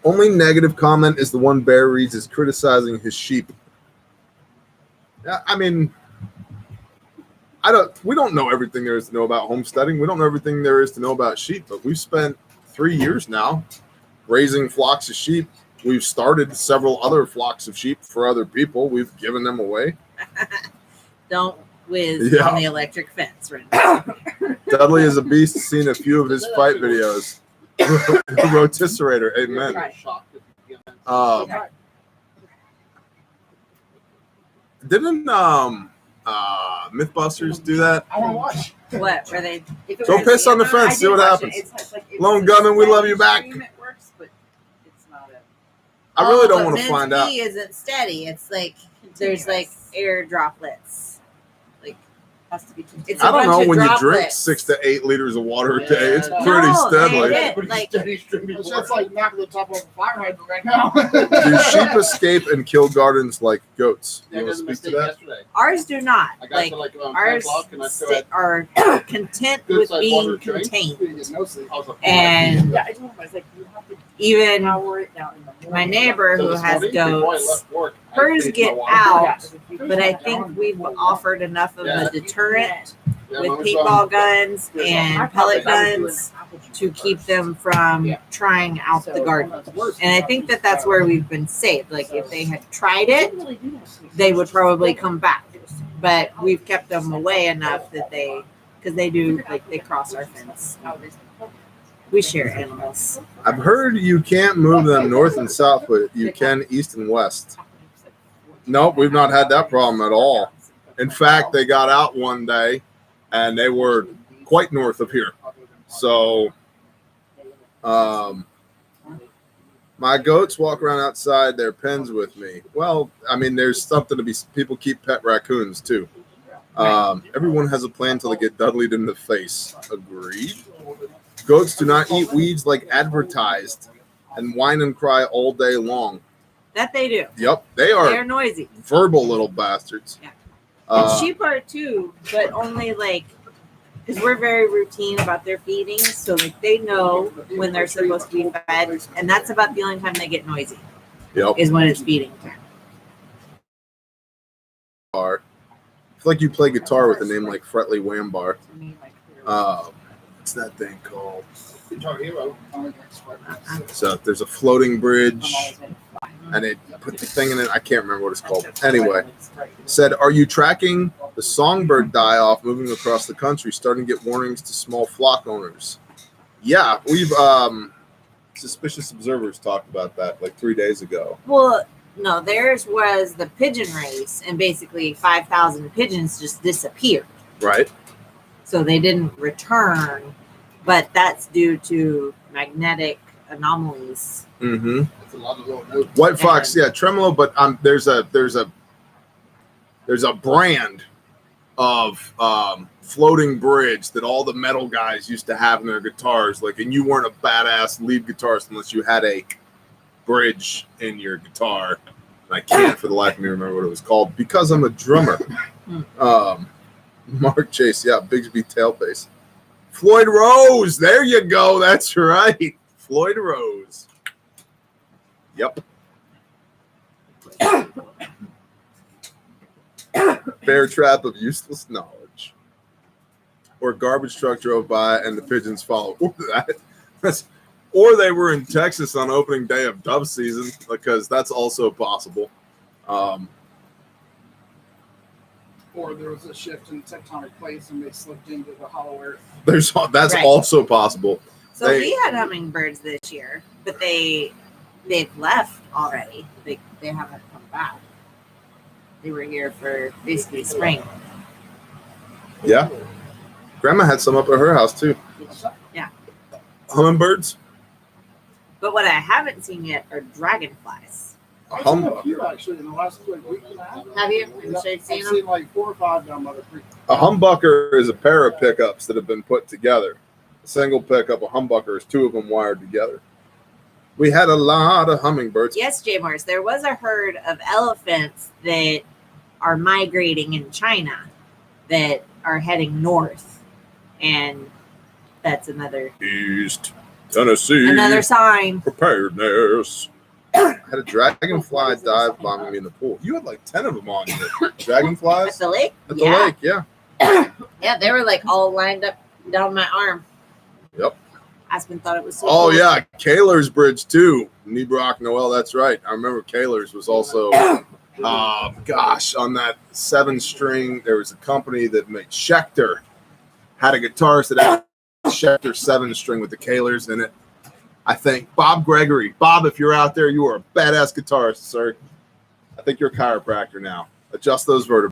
Only negative comment is the one Bear reads is criticizing his sheep. Yeah, I mean, we don't know everything there is to know about homesteading. We don't know everything there is to know about sheep, but we've spent 3 years now raising flocks of sheep. We've started several other flocks of sheep for other people. We've given them away. Don't whiz Yeah. on the electric fence right now. Dudley is a beast. Seen a few of his fight videos. Rotisseраtor, amen. Didn't Mythbusters do that? I want to watch. What? Were they? Go piss on the fence, see what happens. Lone Gunman, we love you back. It works, but it's not a. I really don't but want to Vince find out. V isn't steady. It's like there's like air droplets. Like Has to be it's a I don't bunch know, of when you droplets. drink 6 to 8 liters of water a day, it's Yeah. pretty No, steadily. they did. Like That's like knocking the top of a fire hydrant right now. Do sheep escape and kill gardens like goats? Yeah, You I want to got a speak to mistake that? yesterday. ours do not. I got Like to like 10 ours o'clock and I still had are content good with sized being water drink. contained. You get no sleep. I was like, And Yeah, I told him, I was like, you have to even power it down in the morning. my neighbor so who this has morning, before I goats, left work, I hers changed get my water. out, Yeah. but I think we've offered enough of Yeah. a deterrent Yeah, with mine was paintball guns My and problem pellet is I was doing guns apple juice to keep first. them from Yeah. trying out So, the garden. worse, And I think that that's where we've been saved. Like if they had tried it, really do that. they would probably come back. But we've kept them away enough that because they do, like they cross our fence. We share animals. I've heard you can't move them north and south, but you can east and west. Nope, we've not had that problem at all. In fact, they got out one day and they were quite north of here. So my goats walk around outside their pens with me. Well, I mean, there's something to be. People keep pet raccoons too. Everyone has a plan till they get Dudleyed in the face. Agreed. Goats do not eat weeds like advertised and whine and cry all day long. That they do. Yep, they They're are noisy. verbal little bastards. Yeah. And Uh, sheep are too, but only like because we're very routine about their feeding, so like they know when they're supposed to be fed, and that's about the only time they get noisy yep. is when it's feeding time. I feel like you play guitar with a name like Fretley Wambar. What's that thing called? Guitar Hero. So there's a floating bridge, and it put the thing in it. I can't remember what it's called. Anyway, said, are you tracking the songbird die-off moving across the country, starting to get warnings to small flock owners? Yeah, we've Suspicious Observers talked about that like 3 days ago. Well, no, theirs was the pigeon race, and basically 5,000 pigeons just disappeared. Right? So they didn't return, but that's due to magnetic anomalies. Mm-hmm. That's a lot of little notes. White fox, yeah, tremolo, but there's a brand of floating bridge that all the metal guys used to have in their guitars, like, and you weren't a badass lead guitarist unless you had a bridge in your guitar. And I can't for the life of me remember what it was called because I'm a drummer. Mark Chase, yeah, Bigsby Tailface. Floyd Rose, there you go. That's right. Floyd Rose. Yep. Bear trap of useless knowledge. Or garbage truck drove by and the pigeons followed. Or they were in Texas on opening day of dove season, because that's also possible. Or there was a shift in tectonic plates and they slipped into the hollow earth. That's Right. also possible. So we had hummingbirds this year, but they've left already. They haven't come back. They were here for basically spring. Yeah. Grandma had some up at her house too. Yeah. Hummingbirds. But what I haven't seen yet are dragonflies. I've seen a few actually in the last week and a half. Have you? Yeah, I've I've seen them. seen like 4 or 5 down Mother Creek. A humbucker is a pair of pickups that have been put together. A single pickup, a humbucker is 2 of them wired together. We had a lot of hummingbirds. Yes, J. Mars, there was a herd of elephants that are migrating in China that are heading north. And that's another East Tennessee. sign. Preparedness. Had a dragonfly dive bombing me in the pool. You had like 10 of them on you. At Dragonflies? the lake? At the lake, yeah. Yeah, they were like all lined up down my arm. Yep. Aspen thought it was so Oh, cool. yeah. Kaler's Bridge, too. Nebrock Noel, that's right. I remember Kaler's was also, gosh, on that 7-string, there was a company that made Schecter, had a guitarist that had a Schecter 7-string with the Kaler's in it. I think Bob Gregory. Bob, if you're out there, you are a badass guitarist, sir. I think you're a chiropractor now. Adjust those vertebrae.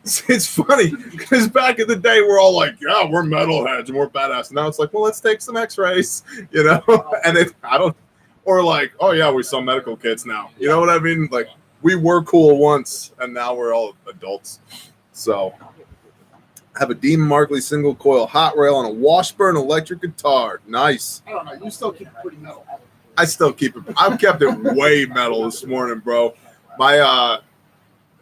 It's funny because back in the day, we're all like, yeah, we're metalheads and we're badass. Now it's like, well, let's take some x-rays, you know? And or like, oh, yeah, we sell medical kits now. You know what I mean? Like, we were cool once and now we're all adults. So I have a Dean Markley single coil hot rail and a Washburn electric guitar. Nice. I don't know. You still keep it pretty metal. I still keep it. I've kept it way metal this morning, bro. My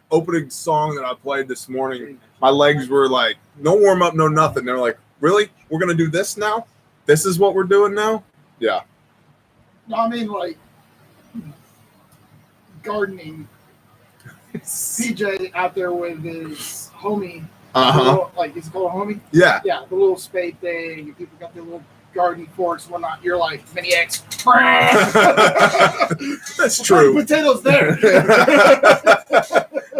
opening song that I played this morning, my legs were like, no warm up, no nothing. They're like, really? We're going to do this now? This is what we're doing now? Yeah. No, I mean like gardening. PJ out there with his homie. Uh-huh. Like, is it called a homie? Yeah. Yeah, the little spade thing. And people got their little garden forks and whatnot. You're like, mini X. That's true. Potatoes there.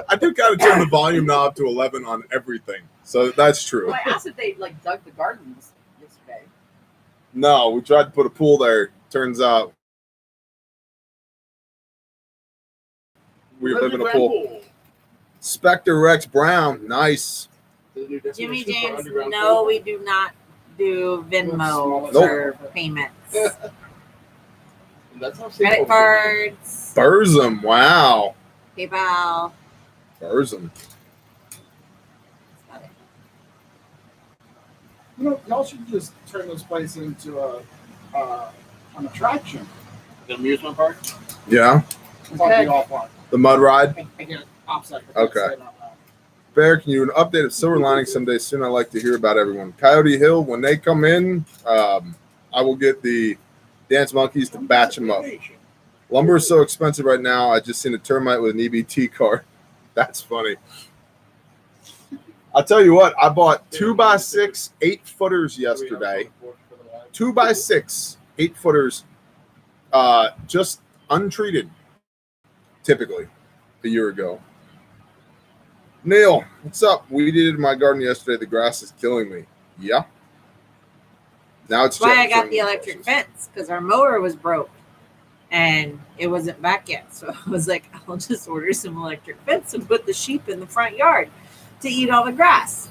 I do kind of turn the volume knob to 11 on everything. So that's true. Well, I asked if they like dug the gardens yesterday. No, we tried to put a pool there. Turns out we live in a pool. Spectre Rex Brown. Nice. Jimmy James, no, we do not do Venmo Nope. for payments. That's how Credit cards, Burzum. Wow. PayPal. Burzum. You know, y'all should just turn this place into an attraction. The amusement park? Yeah. Talk to you offline. The mud ride. I get it. Opposite. Okay. Bear, can you an update of Silver Lining someday soon? I'd like to hear about everyone. Coyote Hill, when they come in, I will get the dance monkeys to batch them up. Lumber is so expensive right now. I just seen a termite with an EBT card. That's funny. I'll tell you what, I bought 2x6 8-footers yesterday. 2x6 8-footers, just untreated, typically, a year ago. Neil, what's up? Weeded in my garden yesterday. The grass is killing me. Yeah. Now it's That's why I got the electric fence, because our mower was broke and it wasn't back yet. So I was like, I'll just order some electric fence and put the sheep in the front yard to eat all the grass.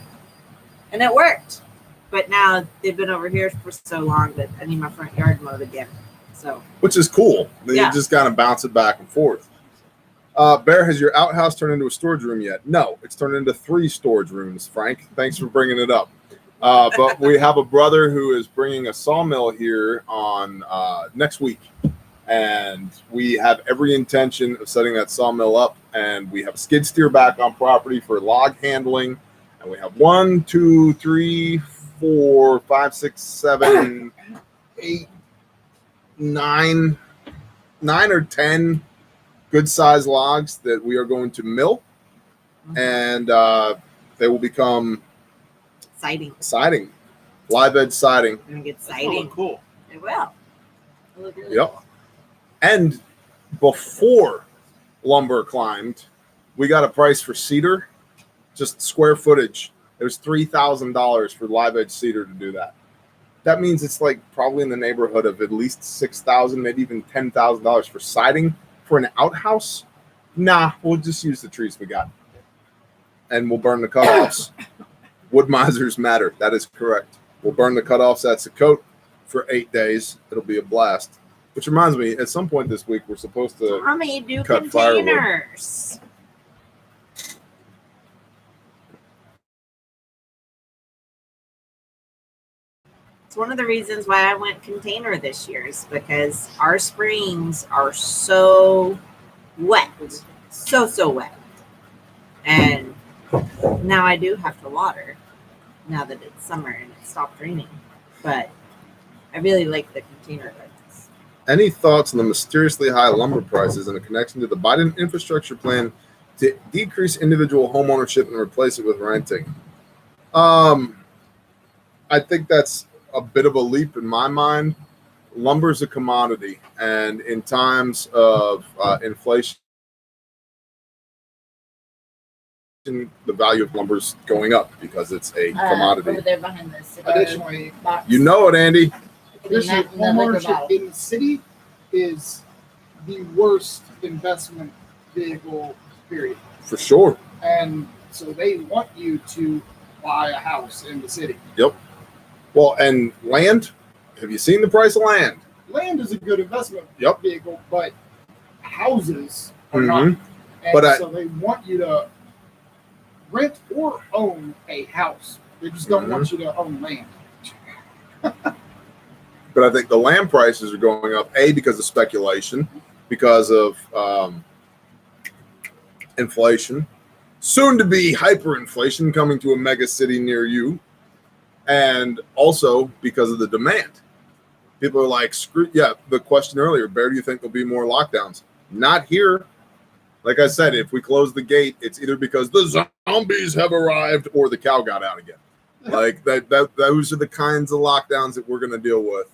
And it worked. But now they've been over here for so long that I need my front yard mowed again. So, which is cool. Then Yeah. you just kind of bounce it back and forth. Bear, has your outhouse turned into a storage room yet? No, it's turned into 3 storage rooms, Frank. Thanks for bringing it up. But we have a brother who is bringing a sawmill here on next week. And we have every intention of setting that sawmill up. And we have a skid steer back on property for log handling. And we have 1, 2, 3, 4, 5, 6, 7, 8, 9 or 10 good sized logs that we are going to mill, and they will become siding, live edge siding. I'm going to get That's siding. cool. It will. It'll look really Yep. cool. And before lumber climbed, we got a price for cedar, just square footage. It was $3,000 for live edge cedar to do that. That means it's like probably in the neighborhood of at least $6,000, maybe even $10,000 for siding for an outhouse. Nah, we'll just use the trees we got, and we'll burn the cutoffs. Wood misers matter. That is correct. We'll burn the cutoffs. That's a coat for 8 days. It'll be a blast. Which reminds me, at some point this week, we're supposed to Mommy, do cut firewood. containers. It's one of the reasons why I went container this year is because our springs are so wet. So wet. And now I do have to water now that it's summer and it stopped raining. But I really like the container gardens. Any thoughts on the mysteriously high lumber prices and a connection to the Biden infrastructure plan to decrease individual home ownership and replace it with renting? I think that's a bit of a leap in my mind. Lumber is a commodity, and in times of inflation, the value of lumber is going up because it's a commodity. Over there behind the cigar Additionally, box. You know it, Andy. additionally, In that liquor homeownership bottle. in the city is the worst investment vehicle, period. For sure. And so they want you to buy a house in the city. Yep. Well, and land. Have you seen the price of land? Land is a good investment Yep. vehicle, but houses are Mhm. not. And But so they want you to rent or own a house. They just don't want you to own land. But I think the land prices are going up, A, because of speculation, because of inflation, soon to be hyperinflation coming to a mega city near you, and also because of the demand. People are like, screw, yeah, the question earlier, Bear, do you think there'll be more lockdowns? Not here. Like I said, if we close the gate, it's either because the zombies have arrived or the cow got out again. Like those are the kinds of lockdowns that we're going to deal with,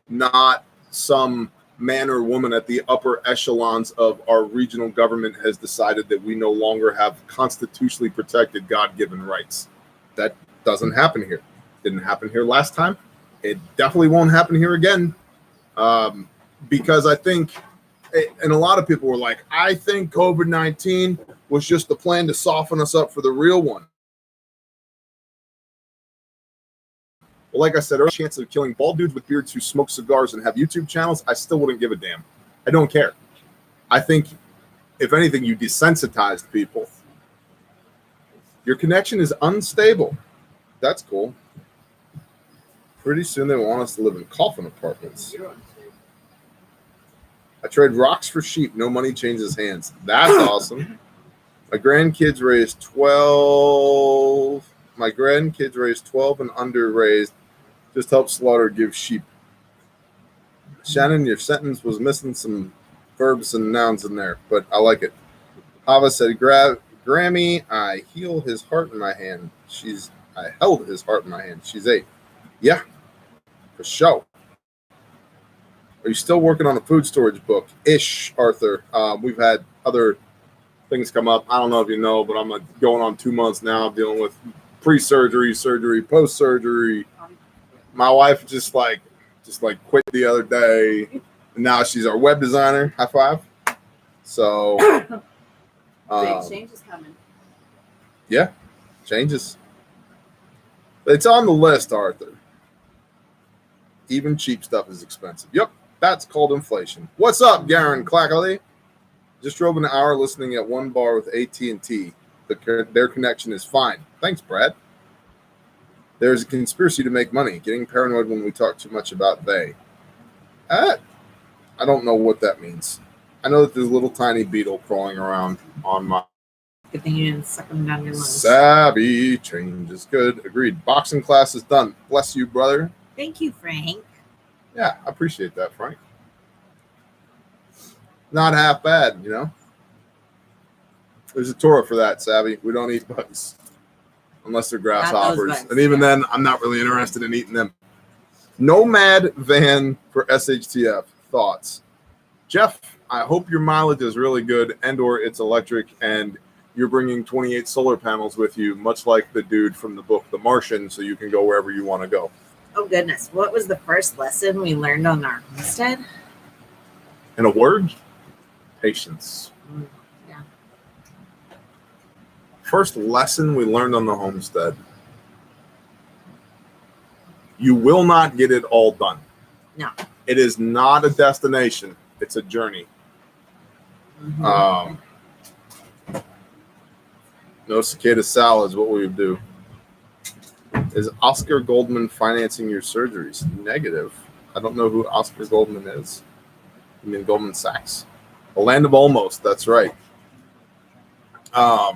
not some man or woman at the upper echelons of our regional government has decided that we no longer have constitutionally protected God-given rights. That doesn't happen here. Didn't happen here last time. It definitely won't happen here again, because I think, and a lot of people were like, I think COVID-19 was just the plan to soften us up for the real one. Well, like I said, our chance of killing bald dudes with beards who smoke cigars and have YouTube channels, I still wouldn't give a damn. I don't care. I think, if anything, you desensitized people. Your connection is unstable. That's cool. Pretty soon they want us to live in coffin apartments. I trade rocks for sheep. No money changes hands. That's awesome. My grandkids raised 12. My grandkids raised 12 and under raised. Just help slaughter, give sheep. Shannon, your sentence was missing some verbs and nouns in there, but I like it. Hava said, Grammy, I held his heart in my hand. I held his heart in my hand. She's 8. Yeah, for sure. Are you still working on a food storage book? Ish, Arthur. We've had other things come up. I don't know if you know, but I'm going on 2 months now dealing with pre-surgery, surgery, post-surgery. My wife just quit the other day. And now she's our web designer. High five. So Big change is coming. yeah, changes. It's on the list, Arthur. Even cheap stuff is expensive. Yep, that's called inflation. What's up, Garen Clackley? Just drove an hour listening at one bar with AT&T. Their connection is fine. Thanks, Brad. There's a conspiracy to make money. Getting paranoid when we talk too much about they. I don't know what that means. I know that there's a little tiny beetle crawling around on my... Good thing you didn't suck them down your lungs. Savvy. Change is good. Agreed. Boxing class is done. Bless you, brother. Thank you, Frank. Yeah, I appreciate that, Frank. Not half bad, you know. There's a Torah for that, Savvy. We don't eat bugs unless they're grasshoppers. bugs, And even yeah. then, I'm not really interested in eating them. Nomad van for SHTF. Thoughts? Jeff, I hope your mileage is really good and or it's electric and you're bringing 28 solar panels with you, much like the dude from the book The Martian, so you can go wherever you want to go. Oh, goodness. What was the first lesson we learned on our homestead? In a word, patience. Yeah. First lesson we learned on the homestead. You will not get it all done. No. It is not a destination. It's a journey. No cicada salads. What will you do? Is Oscar Goldman financing your surgeries? Negative. I don't know who Oscar Goldman is. I mean Goldman Sachs. The land of almost. That's right. I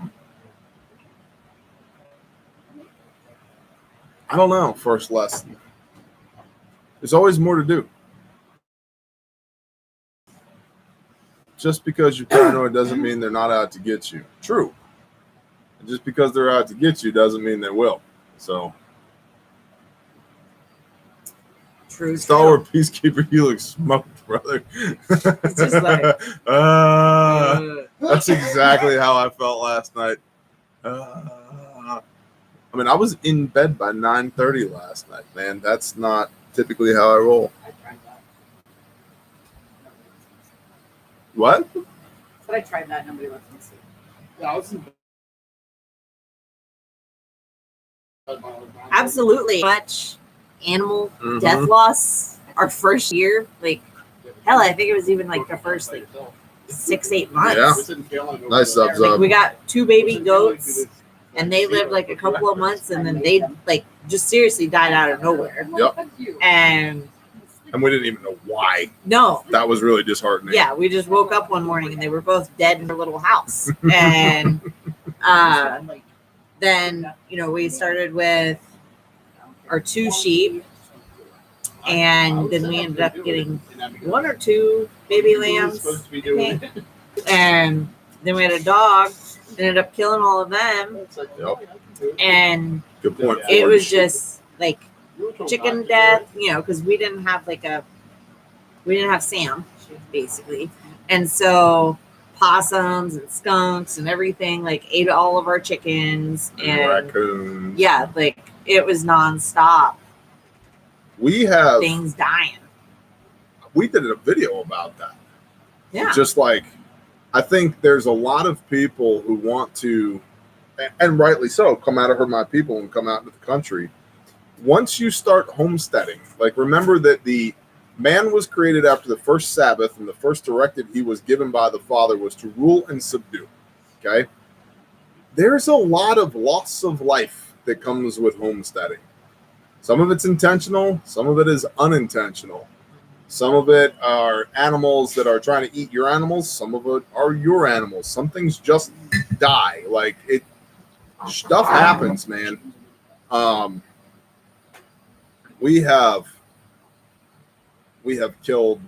don't know. First lesson. There's always more to do. Just because you're paranoid doesn't mean they're not out to get you. True. And just because they're out to get you doesn't mean they will. So, True. Stalwart Peacekeeper, you look smoked, brother. It's just like, that's exactly how I felt last night. I mean, I was in bed by 9:30 last night, man. That's not typically how I roll. I tried that. What? But I tried that. Nobody lets me see. Yeah, I was in bed. absolutely. Much animal Mhm. death loss our first year. Like, hell, I think it was even like the first like 6-8 months. Yeah. Nice subs Like, up. we got 2 baby goats, and they lived like a couple of months, and then they like just seriously died out of nowhere. Yep. And And we didn't even know why. no, That was really disheartening. yeah, we just woke up one morning and they were both dead in their little house. And then, you know, we started with our 2 sheep, and then we ended up getting 1 or 2 baby lambs, I think. And then we had a dog, ended up killing all of them. Yep. And Good point. it was just like chicken death, you know, because we didn't have Sam, basically. And so possums and skunks and everything like ate all of our chickens, and raccoons. yeah, like it was nonstop. We have. Things dying. We did a video about that. Yeah. Just like, I think there's a lot of people who want to, and rightly so, come out of Herd My People and come out into the country. Once you start homesteading, like, remember that the man was created after the first Sabbath, and the first directive he was given by the Father was to rule and subdue. Okay? There's a lot of loss of life that comes with homesteading. Some of it's intentional, some of it is unintentional. Some of it are animals that are trying to eat your animals, some of it are your animals. Some things just die. Like, it stuff happens, man. We have killed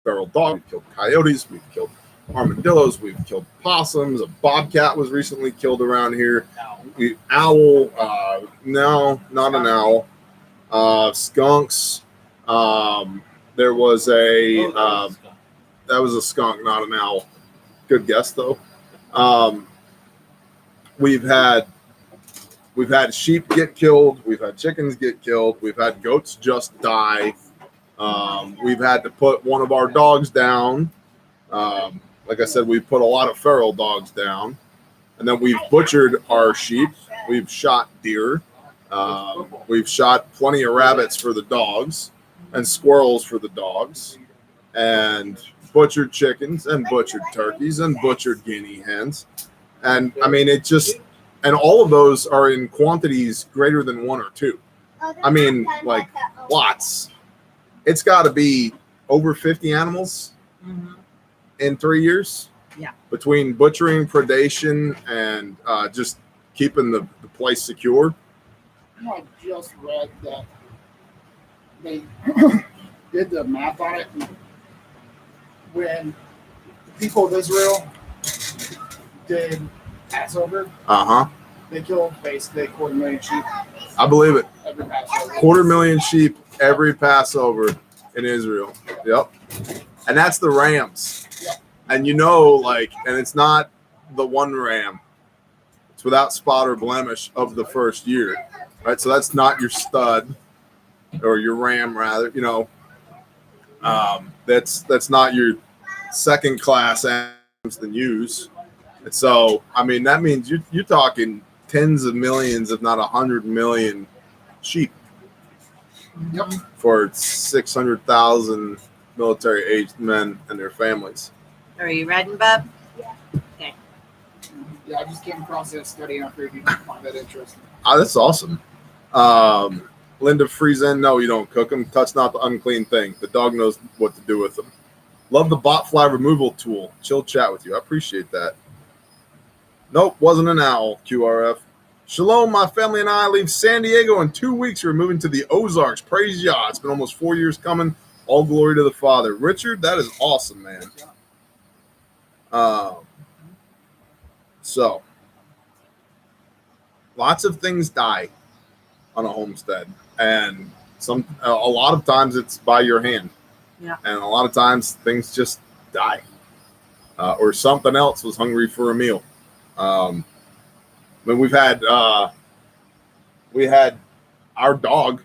feral dogs, we've killed coyotes, we've killed armadillos, we've killed possums. A bobcat was recently killed around here. Owl, no, not an owl. Skunks. There was that was a skunk, not an owl. Good guess though. We've had sheep get killed. We've had chickens get killed. We've had goats just die. We've had to put one of our dogs down. Like I said, we've put a lot of feral dogs down. And then we've butchered our sheep. We've shot deer. We've shot plenty of rabbits for the dogs and squirrels for the dogs. And butchered chickens and butchered turkeys and butchered guinea hens. And I mean, it just... And all of those are in quantities greater than 1 or 2. I mean, like, lots. It's got to be over 50 animals in 3 years. Yeah. Between butchering, predation, and just keeping the place secure. I just read that they did the math on it. When the people of Israel did Passover, they killed basically 250,000 sheep I believe it. every Passover. 250,000 sheep every Passover in Israel. Yep. And that's the rams. Yep. And you know, like, and it's not the one ram. It's without spot or blemish of the first year. Right? So that's not your stud or your ram, rather. You know, that's not your second class animals than use. And so, I mean, that means you're talking tens of millions, if not 100 million sheep. Yep. for 600,000 military-aged men and their families. Are you reading, bub? Yeah, I just came across that study and I figured you'd find that interesting. That's awesome. Linda Friesen, no, you don't cook them. Touch not the unclean thing. The dog knows what to do with them. Love the bot fly removal tool. Chill chat with you. I appreciate that. Nope, wasn't an owl, QRF. Shalom, my family and I leave San Diego in 2 weeks. We're moving to the Ozarks. Praise Yah. It's been almost 4 years coming. All glory to the Father. Richard, that is awesome, man. So, lots of things die on a homestead, and a lot of times it's by your hand. Yeah. And a lot of times things just die, or something else was hungry for a meal. But we had our dog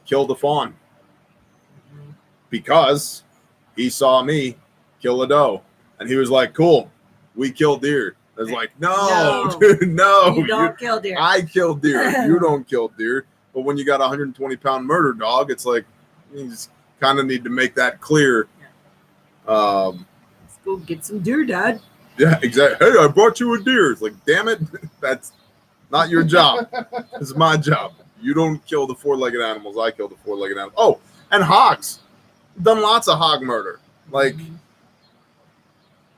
kill the fawn because he saw me kill a doe, and he was like, "Cool, we kill deer." I was like, "No, dude, no, You don't kill deer. I kill deer. You don't kill deer." But when you got a 120-pound murder dog, it's like you just kind of need to make that clear. Let's go get some deer, Dad. Yeah, exactly. Hey, I brought you a deer. It's like, damn it, that's not your job. It's my job. You don't kill the four-legged animals. I kill the four-legged animals. Oh, and hogs. Done lots of hog murder. Like,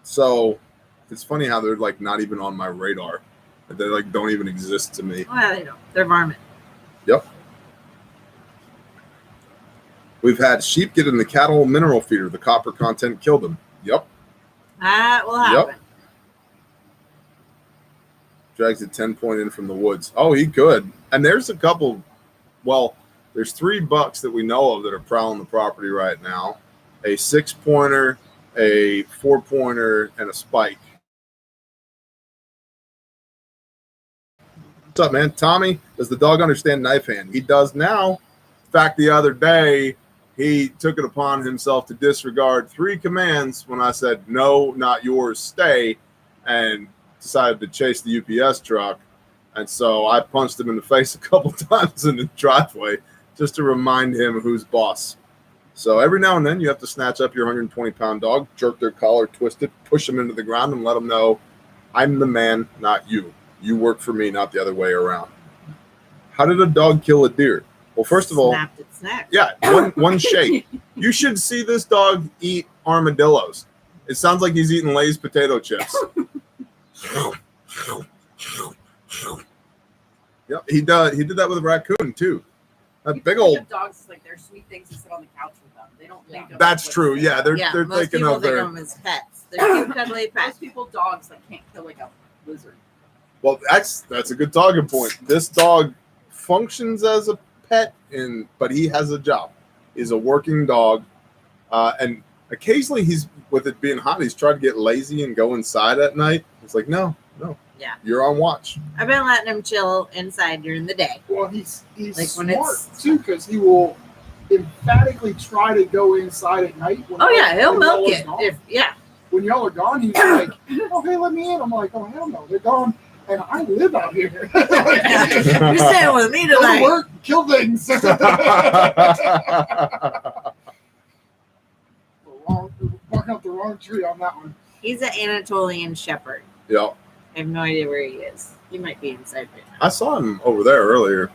so it's funny how they're like not even on my radar. They like don't even exist to me. Well, they don't. They're varmint. Yep. We've had sheep get in the cattle mineral feeder. The copper content killed them. Yep. That will happen. Drags a 10-point in from the woods. Oh, he could. And there's a couple. Well, there's 3 bucks that we know of that are prowling the property right now. A 6-pointer, a 4-pointer, and a spike. What's up, man? Tommy, does the dog understand knife hand? He does now. In fact, the other day, he took it upon himself to disregard 3 commands when I said, "No, not yours, stay," and decided to chase the UPS truck. And so I punched him in the face a couple times in the driveway just to remind him who's boss. So every now and then you have to snatch up your 120-pound dog, jerk their collar, twist it, push them into the ground, and let them know, I'm the man, not you. You work for me, not the other way around. How did a dog kill a deer? Well, first of all, Snapped its neck. yeah, one shake. You should see this dog eat armadillos. It sounds like he's eating Lay's potato chips. Yep, he does. He did that with a raccoon too. A big old. Dogs like they're sweet things to sit on the couch with them. They don't think of That's them as true. like- Yeah, they're most thinking people of think their. of them as pets. They're cute, cuddly Most pets. people, dogs like can't kill like a lizard. Well, that's a good talking point. This dog functions as a pet, but he has a job. He's a working dog, and occasionally he's, with it being hot, he's tried to get lazy and go inside at night. It's like, no, Yeah. you're on watch. I've been letting him chill inside during the day. Well, he's Like when smart it's- too, because he will emphatically try to go inside at night. When Oh yeah, he'll when milk y'all are it. gone. Yeah. When y'all are gone, he's like, "Oh, hey, let me in." I'm like, "Oh, hell no, they're gone, and I live out here." You're staying with me Go to tonight. work, kill things. Barking up the wrong tree on that one. He's an Anatolian Shepherd. Yeah, I have no idea where he is. He might be inside right now. I saw him over there earlier,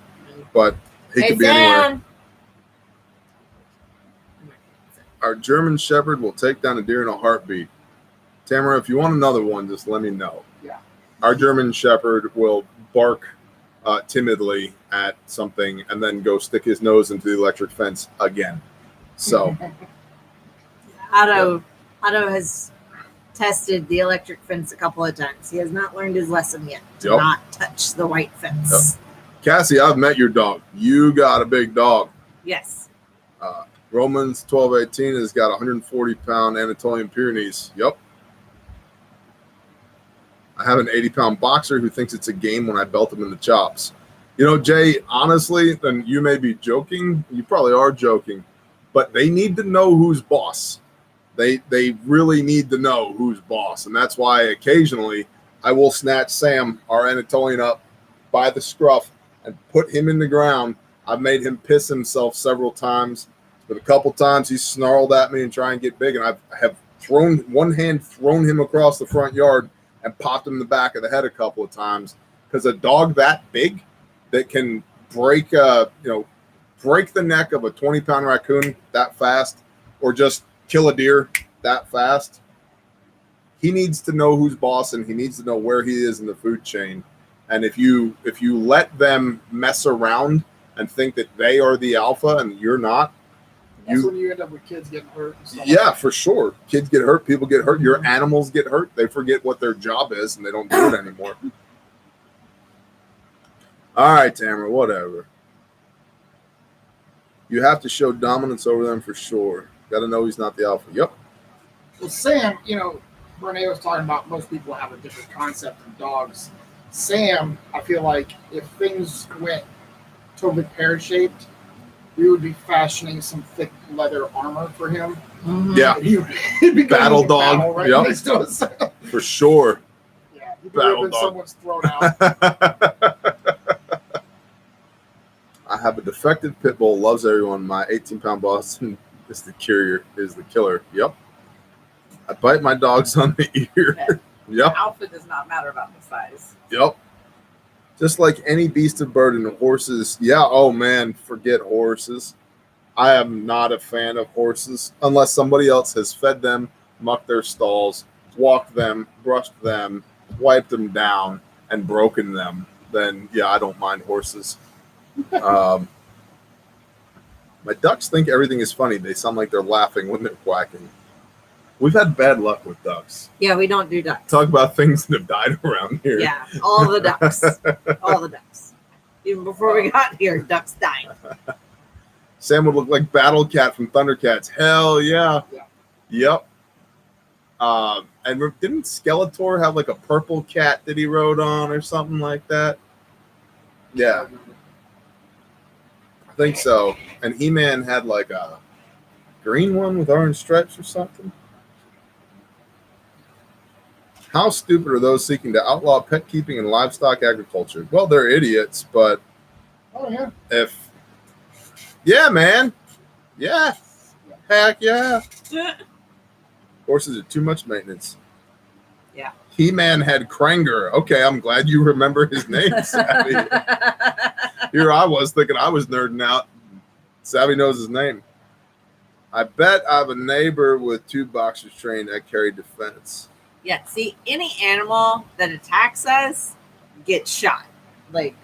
but he could be anywhere. Sam! Our German Shepherd will take down a deer in a heartbeat. Tamara, if you want another one, just let me know. Yeah. Our German Shepherd will bark timidly at something and then go stick his nose into the electric fence again. So, Otto has tested the electric fence a couple of times. He has not learned his lesson yet to Yep. not touch the white fence. Cassie, I've met your dog. You got a big dog. Yes. Romans 12:18 has got 140-pound Anatolian Pyrenees. Yep. I have an 80-pound boxer who thinks it's a game when I belt him in the chops. You know, Jay, honestly, and you may be joking. You probably are joking. But they need to know who's boss. They really need to know who's boss. And that's why occasionally I will snatch Sam, our Anatolian, up by the scruff and put him in the ground. I've made him piss himself several times, but a couple times he's snarled at me and try and get big, and I have thrown him across the front yard and popped him in the back of the head a couple of times, because a dog that big that can break break the neck of a 20-pound raccoon that fast, or just kill a deer that fast, he needs to know who's boss, and he needs to know where he is in the food chain. And if you let them mess around and think that they are the alpha and you're not, That's when you end up with kids getting hurt. And stuff yeah, like that. for sure. Kids get hurt, people get hurt, your animals get hurt. They forget what their job is and they don't do it anymore. All right, Tamara, whatever. You have to show dominance over them for sure. Got to know he's not the alpha. Yep. Well, Sam, Renee was talking about most people have a different concept of dogs. Sam, I feel like if things went totally pear-shaped, we would be fashioning some thick leather armor for him. Yeah. And he'd be going Battle into dog. battle right Yep. next to us. For sure. Yeah, he'd be Battle ripping dog. someone's throat out. I have a defective pit bull, loves everyone. My 18-pound Boston is the killer. Yep. I bite my dogs on the ear. Okay. Yep. Alpha does not matter about the size. Yep. Just like any beast of burden, horses. Yeah. Oh man, forget horses. I am not a fan of horses unless somebody else has fed them, mucked their stalls, walked them, brushed them, wiped them down, and broken them. Then yeah, I don't mind horses. My ducks think everything is funny. They sound like they're laughing when they're quacking. We've had bad luck with ducks. Yeah, we don't do ducks. Talk about things that have died around here. Yeah, all the ducks. All the ducks. Even before we got here, ducks died. Sam would look like Battle Cat from Thundercats. Hell yeah. Yeah. Yep. And didn't Skeletor have like a purple cat that he rode on or something like that? Yeah, I think so. And He-Man had like a green one with orange stripes or something. How stupid are those seeking to outlaw pet keeping and livestock agriculture? Well, they're idiots, but Oh, yeah. yeah, man. Yeah. Heck yeah. Horses are too much maintenance. Yeah. He-Man had Kranger. Okay, I'm glad you remember his name, Savvy. Here I was thinking I was nerding out. Savvy knows his name. I bet I have a neighbor with 2 boxers trained at carry defense. Yeah, see, any animal that attacks us gets shot. Like,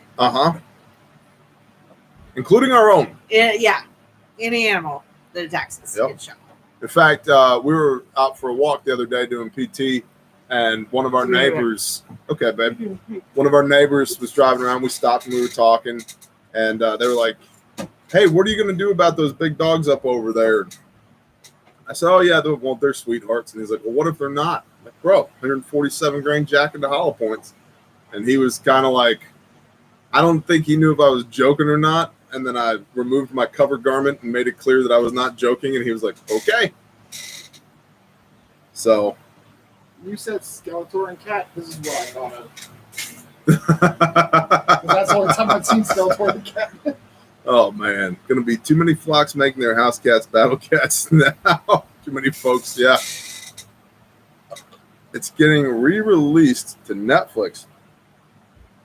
Including our own. yeah, any animal that attacks us Yep. gets shot. In fact, we were out for a walk the other day doing PT, and one of our neighbors, okay, babe, one of our neighbors was driving around. We stopped and we were talking, and they were like, hey, what are you going to do about those big dogs up over there? I said, oh, yeah, they're sweethearts. And he's like, well, what if they're not? I'm like, bro, 147 grain jacket to hollow points. And he was kind of like, I don't think he knew if I was joking or not. And then I removed my cover garment and made it clear that I was not joking. And he was like, okay. So. You said Skeletor and cat. This is what I thought of. 'Cause that's the only time I've seen Skeletor and cat. Oh, man. Going to be too many flocks making their house cats battle cats now. Too many folks, yeah. It's getting re-released to Netflix.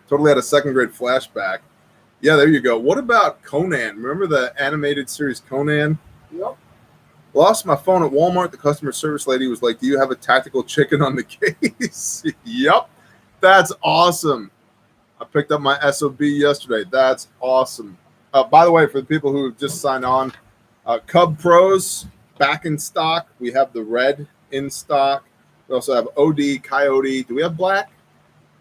Totally had a second grade flashback. Yeah, there you go. What about Conan? Remember the animated series Conan? Yep. Lost my phone at Walmart. The customer service lady was like, do you have a tactical chicken on the case? Yep. That's awesome. I picked up my SOB yesterday. That's awesome. By the way, for the people who have just signed on, Cub Pros back in stock. We have the red in stock. We also have OD, Coyote. Do we have black?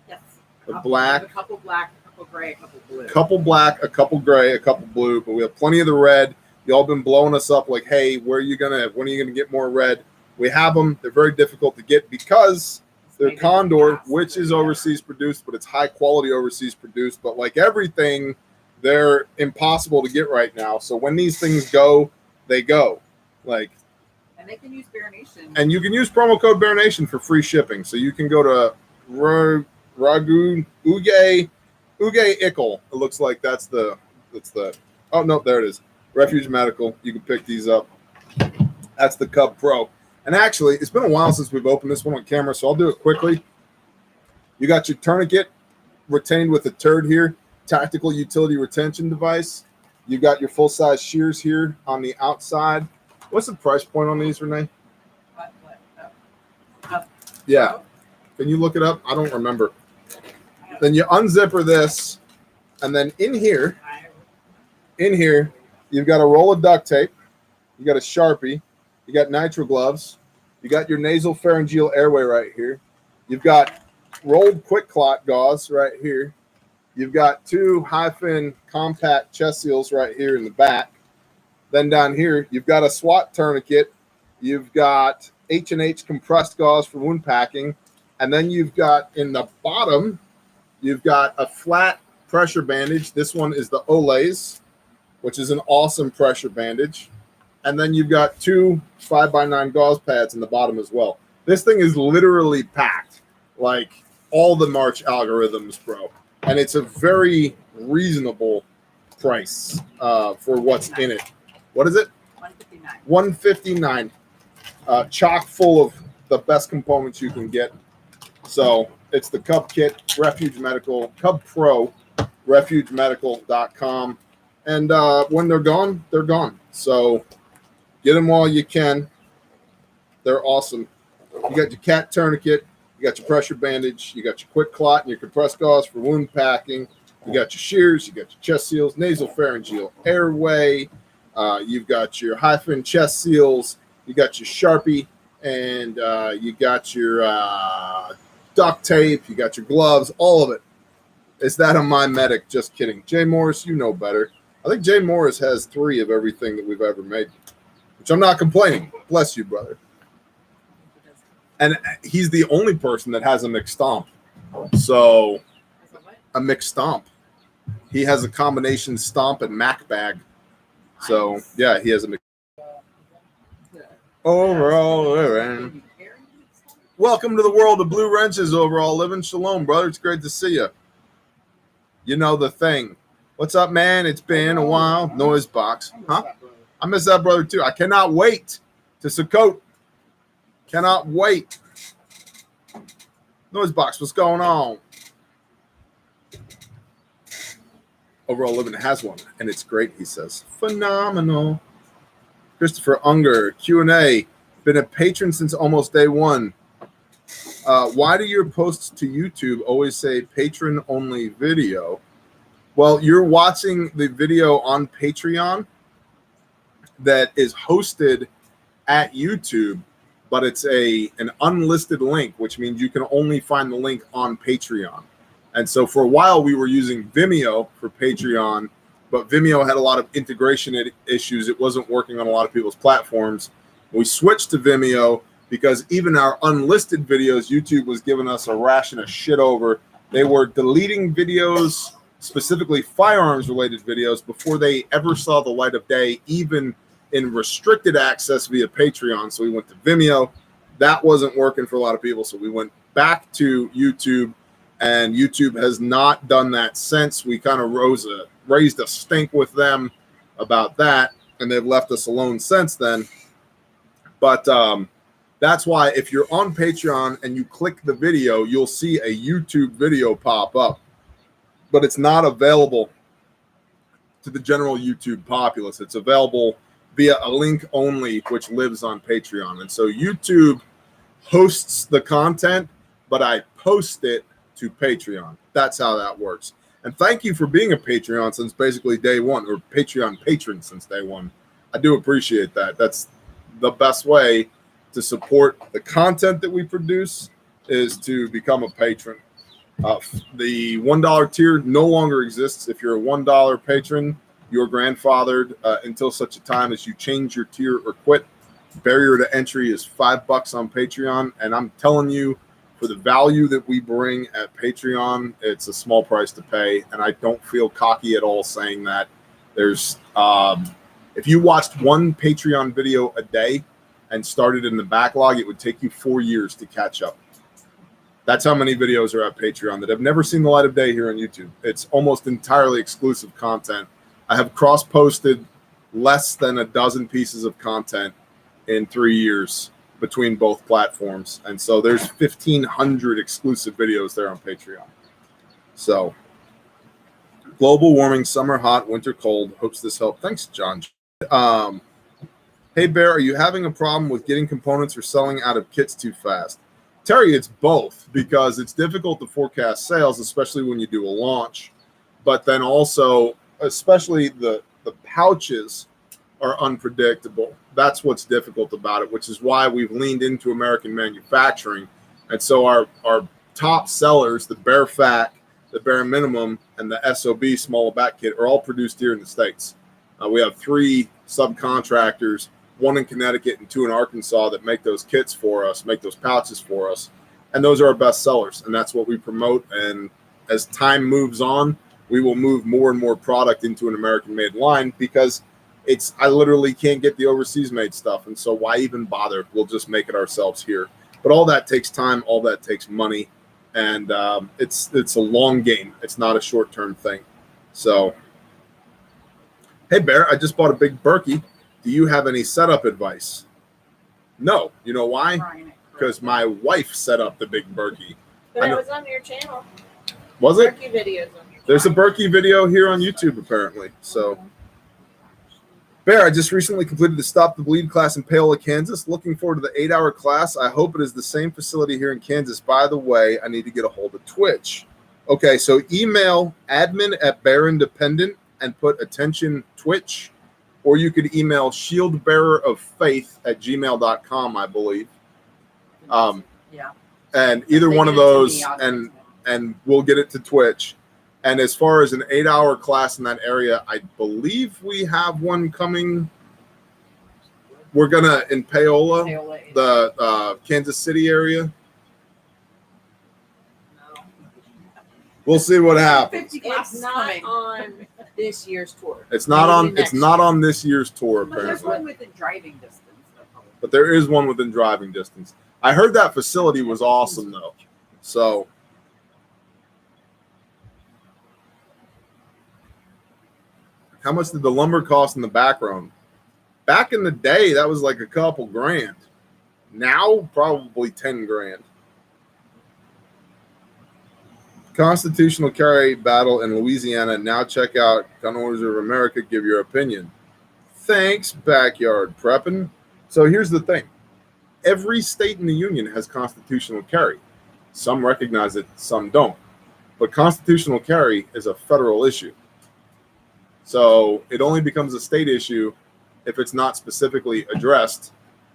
Yes. The black. A couple black, a couple gray, a couple blue. Couple black, a couple gray, a couple blue, but we have plenty of the red. Y'all been blowing us up like, hey, when are you gonna get more red? We have them. They're very difficult to get because they're Condor, which is overseas produced, but it's high quality overseas produced. But like everything, they're impossible to get right now. So when these things go, they go. Like, and they can use Bear Nation. and you can use promo code Bear Nation for free shipping. So you can go to Ragu Uge Ickle. It looks like that's the Oh, no, there it is. Refuge Medical. You can pick these up. That's the Cub Pro. And actually, it's been a while since we've opened this one on camera, so I'll do it quickly. You got your tourniquet retained with a turd here, tactical utility retention device. You got your full-size shears here on the outside. What's the price point on these, Renee? Yeah. Can you look it up? I don't remember. Then you unzipper this, and then in here, you've got a roll of duct tape. You got a Sharpie. You got nitro gloves. You got your nasal pharyngeal airway right here. You've got rolled quick clot gauze right here. You've got 2 hyphen compact chest seals right here in the back. Then down here, you've got a SWAT tourniquet. You've got H&H compressed gauze for wound packing. And then you've got in the bottom, you've got a flat pressure bandage. This one is the Olays, which is an awesome pressure bandage. And then you've got 2 5x9 gauze pads in the bottom as well. This thing is literally packed like all the March algorithms, bro. And it's a very reasonable price for what's in it. What is it? $159. Chock full of the best components you can get. So it's the Cub Kit, Refuge Medical, Cub Pro, refugemedical.com. And when they're gone, they're gone. So get them while you can. They're awesome. You got your cat tourniquet, you got your pressure bandage, you got your quick clot and your compressed gauze for wound packing. You got your shears, you got your chest seals, nasal pharyngeal airway. You've got your hyphen chest seals. You got your Sharpie, and you got your duct tape. You got your gloves, all of it. Is that a My Medic? Just kidding. Jay Morris, you know better. I think Jay Morris has 3 of everything that we've ever made, which I'm not complaining. Bless you, brother. And he's the only person that has a mixed stomp. So, a mixed stomp. He has a combination stomp and Mac bag. So, yeah, he has a mixed. Overall living. Welcome to the world of blue wrenches. Overall living. Shalom, brother. It's great to see you. You know the thing. What's up, man? It's been a while. Noise box. Huh? I miss that brother, too. I cannot wait to Sukkot. Cannot wait. Noise box, what's going on? Overall living has one, and it's great, he says. Phenomenal. Christopher Unger, Q&A. Been a patron since almost day one. Why do your posts to YouTube always say patron-only video? Well, you're watching the video on Patreon that is hosted at YouTube, but it's an unlisted link, which means you can only find the link on Patreon. And so for a while, we were using Vimeo for Patreon, but Vimeo had a lot of integration issues. It wasn't working on a lot of people's platforms. We switched to Vimeo because even our unlisted videos, YouTube was giving us a ration of shit over. They were deleting videos, specifically firearms-related videos, before they ever saw the light of day, even in restricted access via Patreon. So we went to Vimeo. That wasn't working for a lot of people. So we went back to YouTube, and YouTube has not done that since. We kind of raised a stink with them about that, and they've left us alone since then. But that's why if you're on Patreon and you click the video, you'll see a YouTube video pop up, but it's not available to the general YouTube populace. It's available via a link only, which lives on Patreon. And so YouTube hosts the content, but I post it to Patreon. That's how that works. And thank you for being a Patreon since basically day one, or Patreon patron since day one. I do appreciate that. That's the best way to support the content that we produce, is to become a patron. The $1 tier no longer exists. If you're a $1 patron, you're grandfathered until such a time as you change your tier or quit. Barrier to entry is $5 on Patreon, and I'm telling you, for the value that we bring at Patreon, it's a small price to pay, and I don't feel cocky at all saying that. There's if you watched one Patreon video a day and started in the backlog, it would take you 4 years to catch up. That's how many videos are at Patreon that have never seen the light of day here on YouTube. It's almost entirely exclusive content I have cross-posted less than a dozen pieces of content in 3 years between both platforms. And so there's 1,500 exclusive videos there on Patreon. So global warming, summer hot, winter cold. Hopes this helped. Thanks, John. Hey, Bear, are you having a problem with getting components or selling out of kits too fast? Terry, it's both, because it's difficult to forecast sales, especially when you do a launch. But then also, especially the pouches are unpredictable. That's what's difficult about it, which is why we've leaned into American manufacturing. And so our top sellers, the Bear Fat, the Bare Minimum, and the SOB Small Back Kit, are all produced here in the States. We have 3 subcontractors, 1 in Connecticut and 2 in Arkansas, that make those kits for us, make those pouches for us. And those are our best sellers. And that's what we promote. And as time moves on, we will move more and more product into an American-made line, because I literally can't get the overseas-made stuff. And so why even bother? We'll just make it ourselves here. But all that takes time. All that takes money. And it's a long game. It's not a short-term thing. So, hey, Bear, I just bought a big Berkey. Do you have any setup advice? No. You know why? Because my wife set up the big Berkey. But it was on your channel. Was it? Berkey videos on your There's a channel. Berkey video here on YouTube, apparently. So, Bear, I just recently completed the Stop the Bleed class in Paola, Kansas. Looking forward to the 8-hour class. I hope it is the same facility here in Kansas. By the way, I need to get a hold of Twitch. Okay, so email admin@Bear Independent and put attention Twitch, or you could email shieldbeareroffaith@gmail.com, I believe. Yeah. And either They one of get it to those, me on and Facebook. and we'll get it to Twitch. And as far as an 8-hour class in that area, I believe we have one coming. We're gonna in Paola, Paola, the Kansas City area. no. We'll see what happens. 50 It's classes not coming. on this year's tour. It's not Maybe on. It's next not year. on this year's tour, But there's apparently. one within driving distance. But there is one within driving distance. I heard that facility was awesome, though. So. How much did the lumber cost in the background? Back in the day, that was like a couple grand. Now, probably 10 grand. Constitutional carry battle in Louisiana. Now check out Gun Owners of America. Give your opinion. Thanks, Backyard Prepping. So here's the thing. Every state in the union has constitutional carry. Some recognize it, some don't. But constitutional carry is a federal issue. So it only becomes a state issue if it's not specifically addressed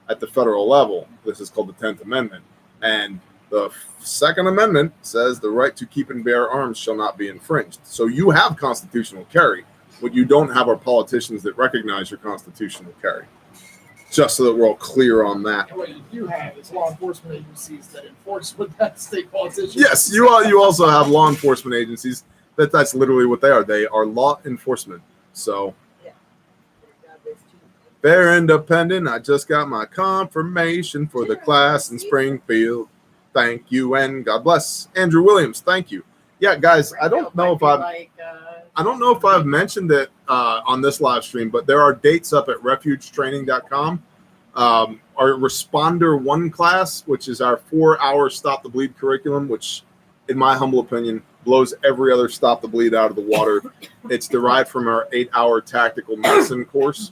at the federal level. This is called the 10th Amendment. And the Second Amendment says the right to keep and bear arms shall not be infringed. So you have constitutional carry. What you don't have are politicians that recognize your constitutional carry. Just so that we're all clear on that. And what you do have is law enforcement agencies that enforce what that state politician. Yes, you also have law enforcement agencies. That's literally what they are. They are law enforcement. So, Bear Independent, I just got my confirmation for the class in Springfield. Thank you and God bless. Andrew Williams, thank you. Yeah, guys, I don't know if I've mentioned it on this live stream, but there are dates up at refugetraining.com. Our Responder 1 class, which is our 4-hour Stop the Bleed curriculum, which, in my humble opinion, blows every other Stop the Bleed out of the water. It's derived from our 8-hour tactical medicine course.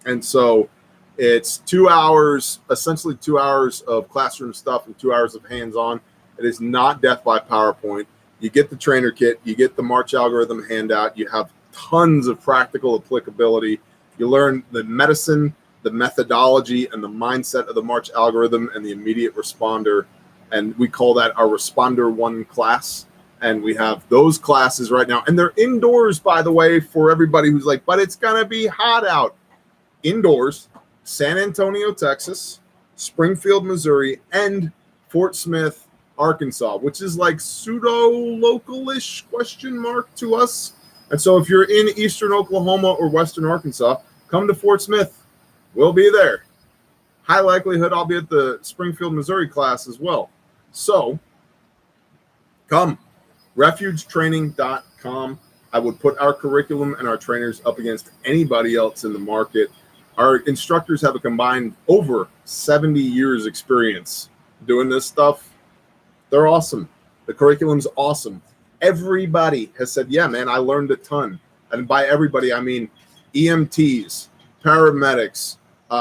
And so it's 2 hours, essentially 2 hours of classroom stuff and 2 hours of hands-on. It is not death by PowerPoint. You get the trainer kit, you get the March algorithm handout, you have tons of practical applicability. You learn the medicine, the methodology, and the mindset of the March algorithm and the immediate responder. And we call that our Responder 1 class. And we have those classes right now. And they're indoors, by the way, for everybody who's like, but it's going to be hot out. Indoors, San Antonio, Texas, Springfield, Missouri, and Fort Smith, Arkansas, which is like pseudo-local-ish ? To us. And so if you're in eastern Oklahoma or western Arkansas, come to Fort Smith. We'll be there. High likelihood I'll be at the Springfield, Missouri class as well. So come. refugetraining.com. I would put our curriculum and our trainers up against anybody else in the market. Our instructors have a combined over 70 years experience doing this stuff. They're awesome. The curriculum's awesome. Everybody has said, yeah, man, I learned a ton. And by everybody, I mean EMTs, paramedics,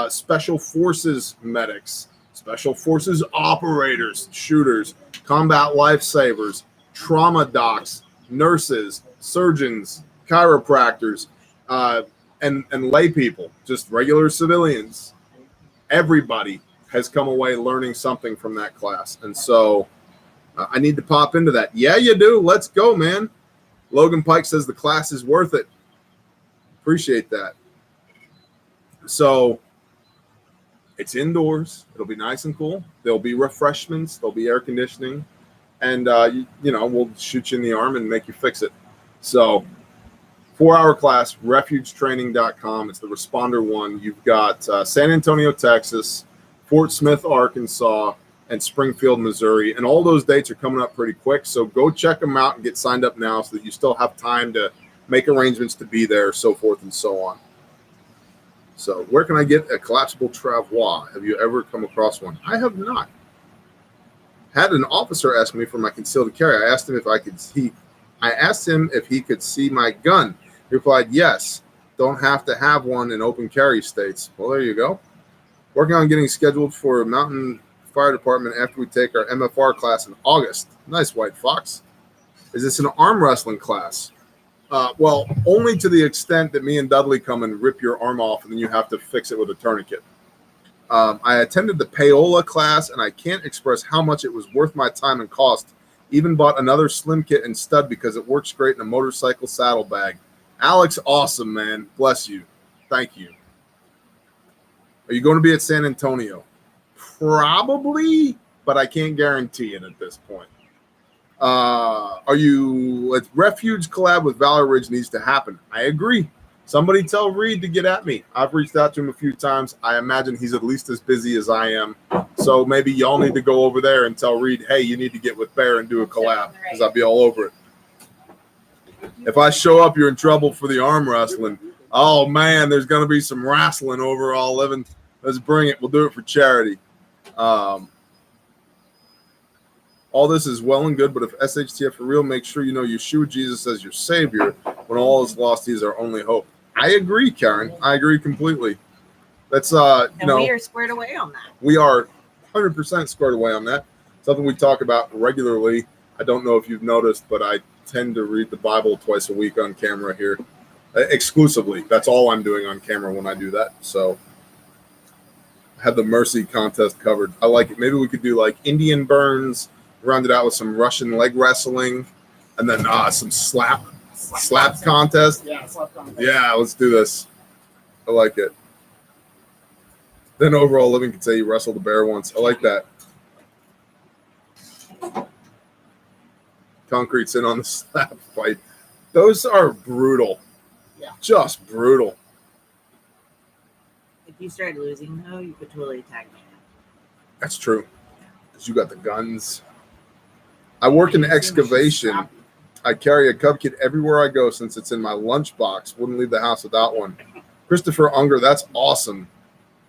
special forces medics, special forces operators, shooters, combat lifesavers, trauma docs, nurses, surgeons, chiropractors, and lay people, just regular civilians. Everybody has come away learning something from that class. And so I need to pop into that. Yeah, you do. Let's go, man. Logan Pike says the class is worth it. Appreciate that. So it's indoors. It'll be nice and cool. There'll be refreshments. There'll be air conditioning. And, you know, we'll shoot you in the arm and make you fix it. So 4-hour class, refugetraining.com. It's the responder one. You've got San Antonio, Texas, Fort Smith, Arkansas, and Springfield, Missouri. And all those dates are coming up pretty quick. So go check them out and get signed up now so that you still have time to make arrangements to be there, so forth and so on. So where can I get a collapsible travois? Have you ever come across one? I have not. Had an officer ask me for my concealed carry. I asked him if he could see my gun. He replied, yes. Don't have to have one in open carry states. Well, there you go. Working on getting scheduled for a mountain fire department after we take our MFR class in August. Nice, White Fox. Is this an arm wrestling class? Well, only to the extent that me and Dudley come and rip your arm off and then you have to fix it with a tourniquet. I attended the payola class and I can't express how much it was worth my time and cost. Even bought another slim kit and stud because it works great in a motorcycle saddlebag. Alex, awesome, man. Bless you. Thank you. Are you going to be at San Antonio? Probably, but I can't guarantee it at this point. Let's Refuge collab with Valor Ridge needs to happen. I agree. Somebody tell Reed to get at me. I've reached out to him a few times. I imagine he's at least as busy as I am. So maybe y'all need to go over there and tell Reed, hey, you need to get with Bear and do a collab because I'll be all over it. If I show up, you're in trouble for the arm wrestling. Oh, man, there's going to be some wrestling over all living. Let's bring it. We'll do it for charity. All this is well and good, but if SHTF for real, make sure you know Yeshua Jesus as your savior. When all is lost, he's our only hope. I agree, Karen. I agree completely. That's we are squared away on that. We are 100% squared away on that. Something we talk about regularly. I don't know if you've noticed, but I tend to read the Bible twice a week on camera here, exclusively. That's all I'm doing on camera when I do that. So I have the Mercy contest covered. I like it. Maybe we could do like Indian burns, round it out with some Russian leg wrestling, and then some slap contest. Yeah, slap contest. Yeah, let's do this. I like it. Then overall living could say you wrestled a bear once. I like that. Concrete's in on the slap fight. Those are brutal. Yeah. Just brutal. If you start losing, though, you could totally tag me. That's true. Because you got the guns. I work in excavation. I carry a cub kit everywhere I go since it's in my lunchbox. Wouldn't leave the house without one. Christopher Unger, that's awesome.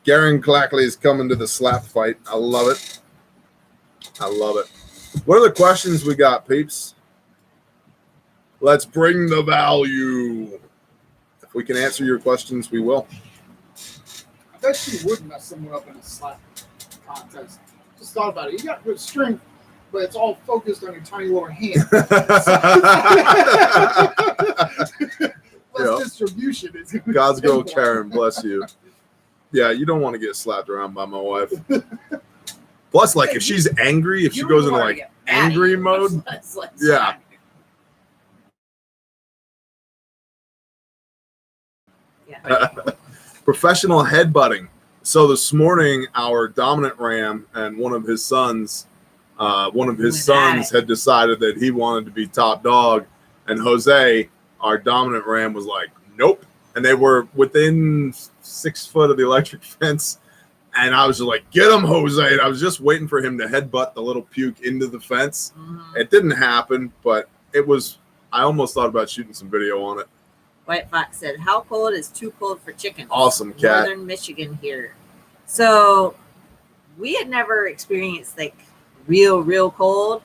Garen Clackley is coming to the slap fight. I love it. I love it. What are the questions we got, peeps? Let's bring the value. If we can answer your questions, we will. I bet you would mess someone up in a slap contest. Just thought about it. You got good strength, but it's all focused on your tiny lower hand. Less distribution. Is God's girl Karen, bless you. Yeah, you don't want to get slapped around by my wife. Plus, like, if she's angry, if she goes into like angry mode, yeah. Professional headbutting. So this morning, our dominant ram and one of his sons had decided that he wanted to be top dog, and Jose, our dominant ram, was like, nope. And they were within 6 foot of the electric fence. And I was just like, get him, Jose. And I was just waiting for him to headbutt the little puke into the fence. Mm-hmm. It didn't happen, but it was I almost thought about shooting some video on it. White Fox said, "How cold is too cold for chickens?" Awesome, cat. Northern Michigan here. So we had never experienced like real cold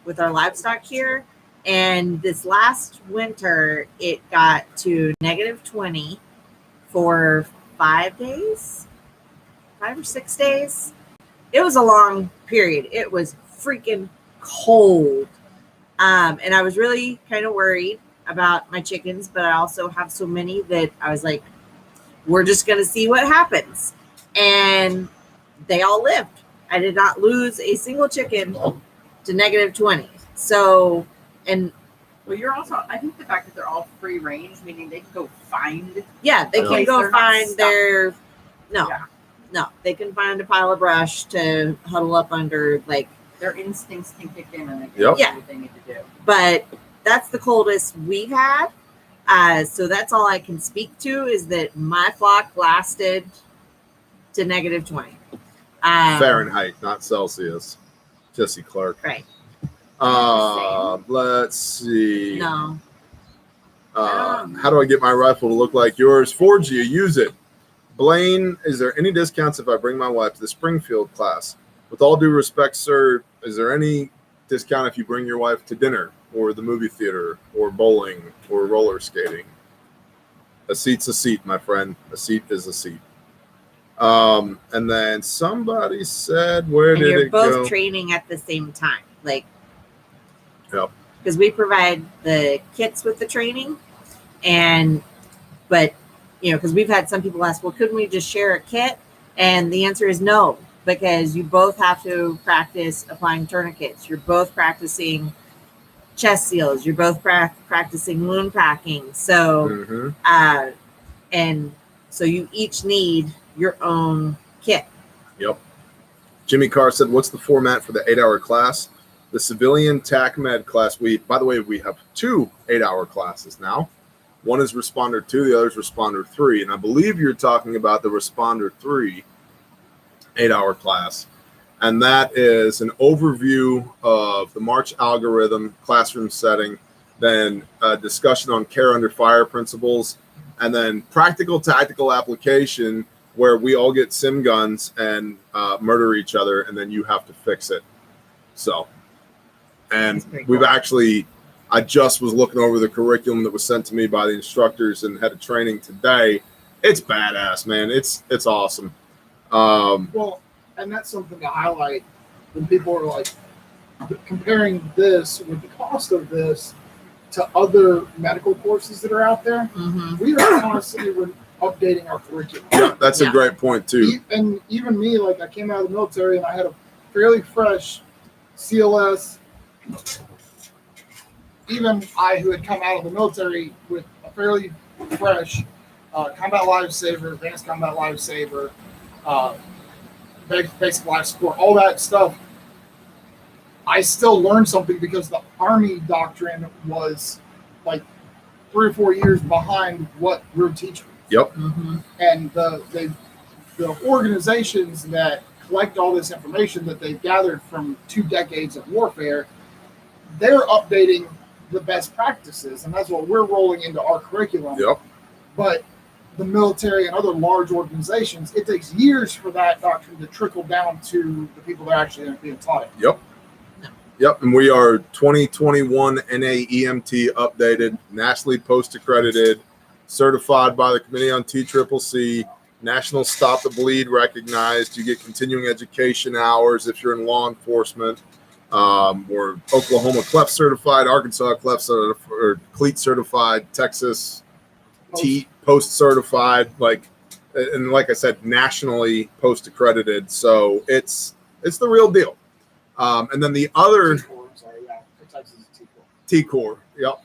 with our livestock here. And this last winter, it got to -20 for 5 days, 5 or 6 days. It was a long period. It was freaking cold. And I was really kind of worried about my chickens, but I also have so many that I was like, we're just going to see what happens. And they all lived. I did not lose a single chicken to -20. So, and Well, you're also, I think the fact that they're all free range, meaning they can go find. yeah, they can go They're not find stuck. their, Yeah. no, they can find a pile of brush to huddle up under, like, Their instincts can kick in and they can Yep. do Yeah. what they need to do. but that's the coldest we've had. So that's all I can speak to is that my flock lasted to -20. Fahrenheit, not Celsius. Jesse Clark. Right. Let's see. No. How do I get my rifle to look like yours? Forge, you use it. Blaine, is there any discounts if I bring my wife to the Springfield class? With all due respect, sir, is there any discount if you bring your wife to dinner or the movie theater or bowling or roller skating? A seat's a seat, my friend. A seat is a seat. And then somebody said, where And did you're it both go? training at the same time. Like, Yep. because we provide the kits with the training. But, you know, because we've had some people ask, well, couldn't we just share a kit? And the answer is no, because you both have to practice applying tourniquets. You're both practicing chest seals. You're both practicing wound packing. So, Mhm. and so you each need your own kit. Yep. Jimmy Carr said, what's the format for the 8-hour class? The civilian TAC med class. By the way, we have 2 8-hour classes now. One is responder 2, the other is responder 3. And I believe you're talking about the responder 3 8-hour class. And that is an overview of the March algorithm, classroom setting, then a discussion on care under fire principles, and then practical tactical application where we all get sim guns and murder each other, and then you have to fix it. So, and That's pretty we've cool. actually, I just was looking over the curriculum that was sent to me by the instructors and head of training today. It's badass, man. It's awesome. Well, and that's something to highlight when people are like comparing this with the cost of this to other medical courses that are out there. Mm-hmm. We are constantly updating our curriculum. Yeah, that's a Yeah. great point too. And even me, like I came out of the military and I had a fairly fresh CLS. Even I, who had come out of the military with a fairly fresh combat lifesaver, advanced combat lifesaver, basic life support, all that stuff, I still learned something because the Army doctrine was like 3 or 4 years behind what we're teaching. Yep. Mm-hmm. And the organizations that collect all this information that they've gathered from 2 decades of warfare, they're updating the best practices, and that's what we're rolling into our curriculum. Yep. But the military and other large organizations, it takes years for that doctrine to trickle down to the people that are actually being taught it. Yep. Yep. And we are 2021 NAEMT updated, nationally post accredited, certified by the Committee on TCCC, National Stop the Bleed recognized. You get continuing education hours if you're in law enforcement. We're Oklahoma CLEP certified, Arkansas CLEP certified, or CLEAT certified, Texas post certified, like I said, nationally post accredited. So it's the real deal. And then the other T-Core, yep.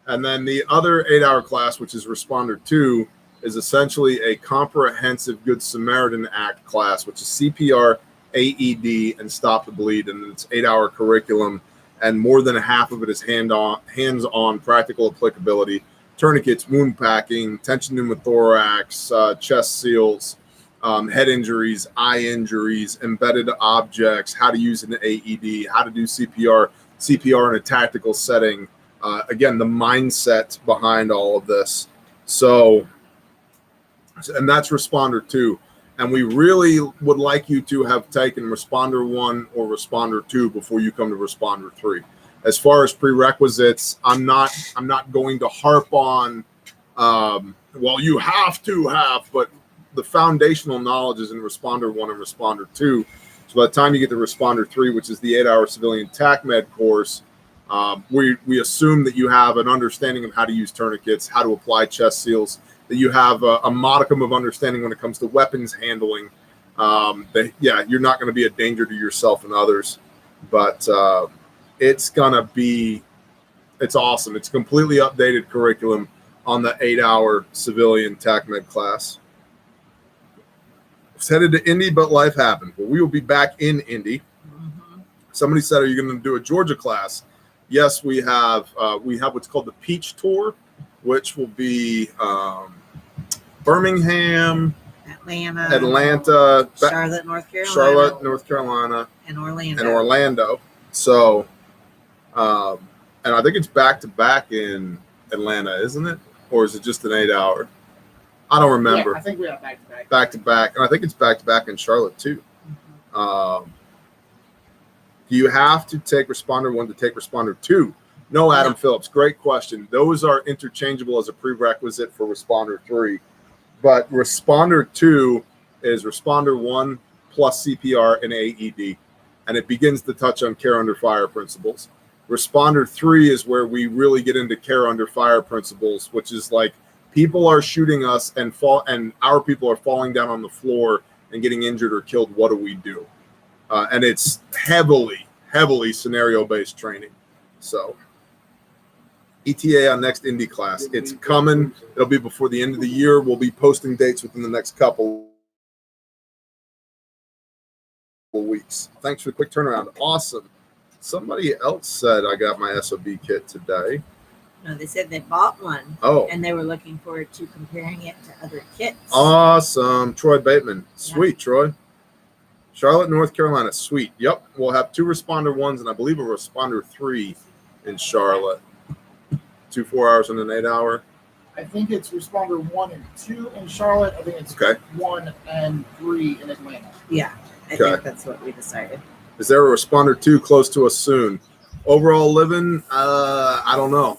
And then the other 8-hour class, which is Responder 2, is essentially a comprehensive Good Samaritan Act class, which is CPR, AED, and Stop the Bleed. And it's 8-hour curriculum, and more than half of it is hands-on practical applicability. Tourniquets, wound packing, tension pneumothorax, chest seals, head injuries, eye injuries, embedded objects, how to use an AED, how to do CPR in a tactical setting, Again, the mindset behind all of this. So, and that's responder 2. And we really would like you to have taken responder 1 or responder 2 before you come to responder 3. As far as prerequisites, I'm not going to harp on, well, you have to have, but the foundational knowledge is in responder 1 and responder 2. So by the time you get to responder 3, which is the 8-hour civilian TAC med course, we assume that you have an understanding of how to use tourniquets, how to apply chest seals, that you have a modicum of understanding when it comes to weapons handling. You're not going to be a danger to yourself and others, but it's awesome. It's a completely updated curriculum on the 8-hour civilian TAC med class. It's headed to Indy, but life happened. Well, we will be back in Indy. Mm-hmm. Somebody said, "Are you going to do a Georgia class?" Yes, we have. We have what's called the Peach Tour, which will be Birmingham, Atlanta, Charlotte, North Carolina, and Orlando. So, and I think it's back to back in Atlanta, isn't it? Or is it just an 8-hour? I don't remember. Yeah, I think we have back to back, and I think it's back to back in Charlotte too. Mm-hmm. Do you have to take responder 1 to take responder 2? No, Adam Phillips. Great question. Those are interchangeable as a prerequisite for responder 3, but responder 2 is responder 1 plus CPR and AED, and it begins to touch on care under fire principles. Responder 3 is where we really get into care under fire principles, which is like people are shooting us and our people are falling down on the floor and getting injured or killed. What do we do? And it's heavily scenario-based training. So ETA on next Indy class. It's coming. It'll be before the end of the year. We'll be posting dates within the next couple of weeks. Thanks for the quick turnaround. Awesome. Somebody else said I got my SOB kit today. No, they said they bought one. Oh. And they were looking forward to comparing it to other kits. Awesome. Troy Bateman. Sweet, yeah. Troy. Charlotte, North Carolina. Sweet. Yep. We'll have 2 responder 1s and I believe a responder 3 in Charlotte. 2 4-hours and an 8-hour. I think it's responder 1 and 2 in Charlotte. I think it's 1 and 3 in Atlanta. Yeah. I think that's what we decided. Is there a responder 2 close to us soon? Overall living, I don't know.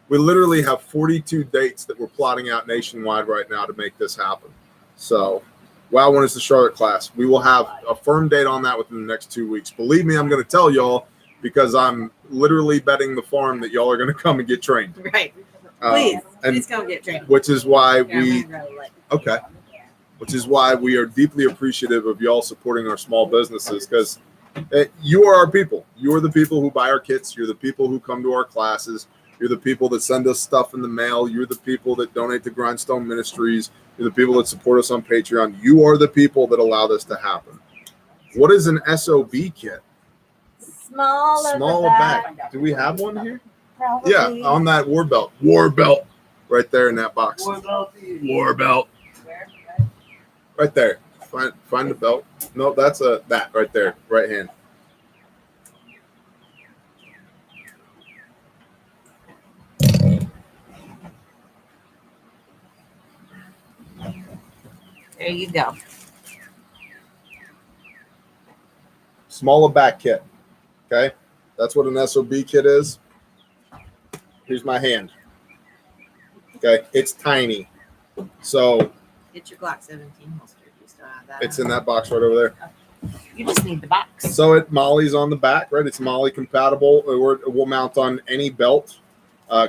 We literally have 42 dates that we're plotting out nationwide right now to make this happen. So, when is the Charlotte class? We will have a firm date on that within the next 2 weeks. Believe me, I'm going to tell y'all because I'm literally betting the farm that y'all are going to come and get trained. Right. Please come get trained. Which is why which is why we are deeply appreciative of y'all supporting our small businesses because you are our people. You are the people who buy our kits. You're the people who come to our classes. You're the people that send us stuff in the mail. You're the people that donate to Grindstone Ministries. You're the people that support us on Patreon. You are the people that allow this to happen. What is an SOB kit? Small back. Do we have one here? Probably. Yeah, on that war belt. War belt. Right there in that box. War belt. Right there. Find the belt. No, that's that right there. Right hand. There you go. Smaller back kit. Okay. That's what an SOB kit is. Here's my hand. Okay. It's tiny. So get your Glock 17 holster. You still have that. It's in that box right over there. You just need the box. So it Molly's on the back, right? It's Molly compatible. It will mount on any belt.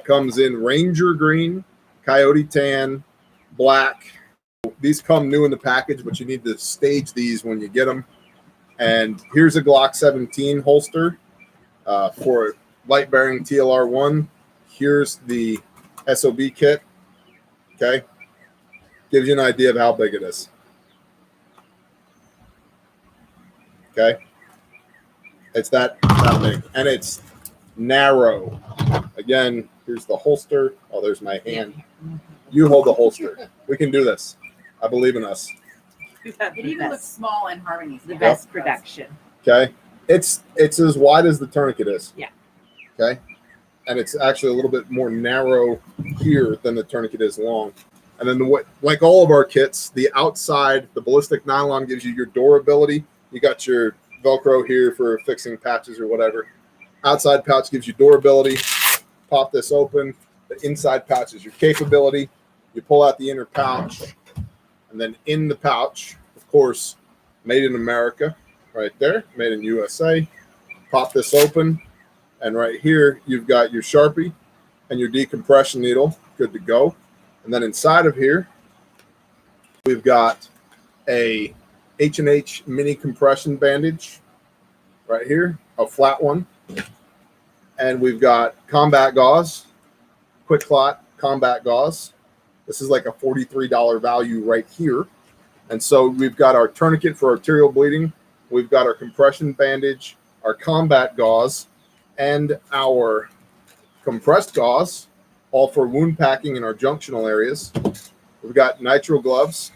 Comes in Ranger green, Coyote tan, black. These come new in the package, but you need to stage these when you get them. And here's a Glock 17 holster for light bearing TLR1. Here's the SOB kit. Okay. Gives you an idea of how big it is. Okay. It's that big. And it's narrow. Again, here's the holster. Oh, there's my hand. You hold the holster. We can do this. I believe in us. It even looks small in Harmony's. The best production. Okay. It's as wide as the tourniquet is. Yeah. Okay. and it's actually a little bit more narrow here than the tourniquet is long. And then like all of our kits, the outside, the ballistic nylon gives you your durability. You got your Velcro here for fixing patches or whatever. Outside pouch gives you durability. Pop this open. The inside pouch is your capability. You pull out the inner pouch, and then in the pouch, of course, made in America, right there, made in USA. Pop this open, and right here you've got your Sharpie and your decompression needle, good to go. And then inside of here, we've got a H&H mini compression bandage right here, a flat one. And we've got combat gauze, quick clot combat gauze. This is like a $43 value right here. And so we've got our tourniquet for arterial bleeding. We've got our compression bandage, our combat gauze, and our compressed gauze, all for wound packing in our junctional areas. We've got nitrile gloves.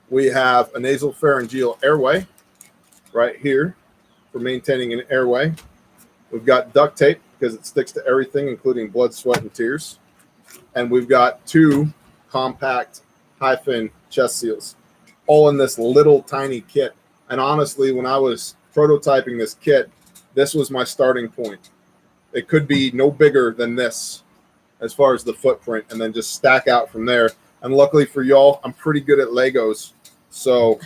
We have a nasal pharyngeal airway right here for maintaining an airway. We've got duct tape because it sticks to everything, including blood, sweat, and tears. And we've got 2 compact high-fin chest seals, all in this little tiny kit. And honestly, when I was prototyping this kit, this was my starting point. It could be no bigger than this as far as the footprint, and then just stack out from there. And luckily for y'all, I'm pretty good at Legos. So,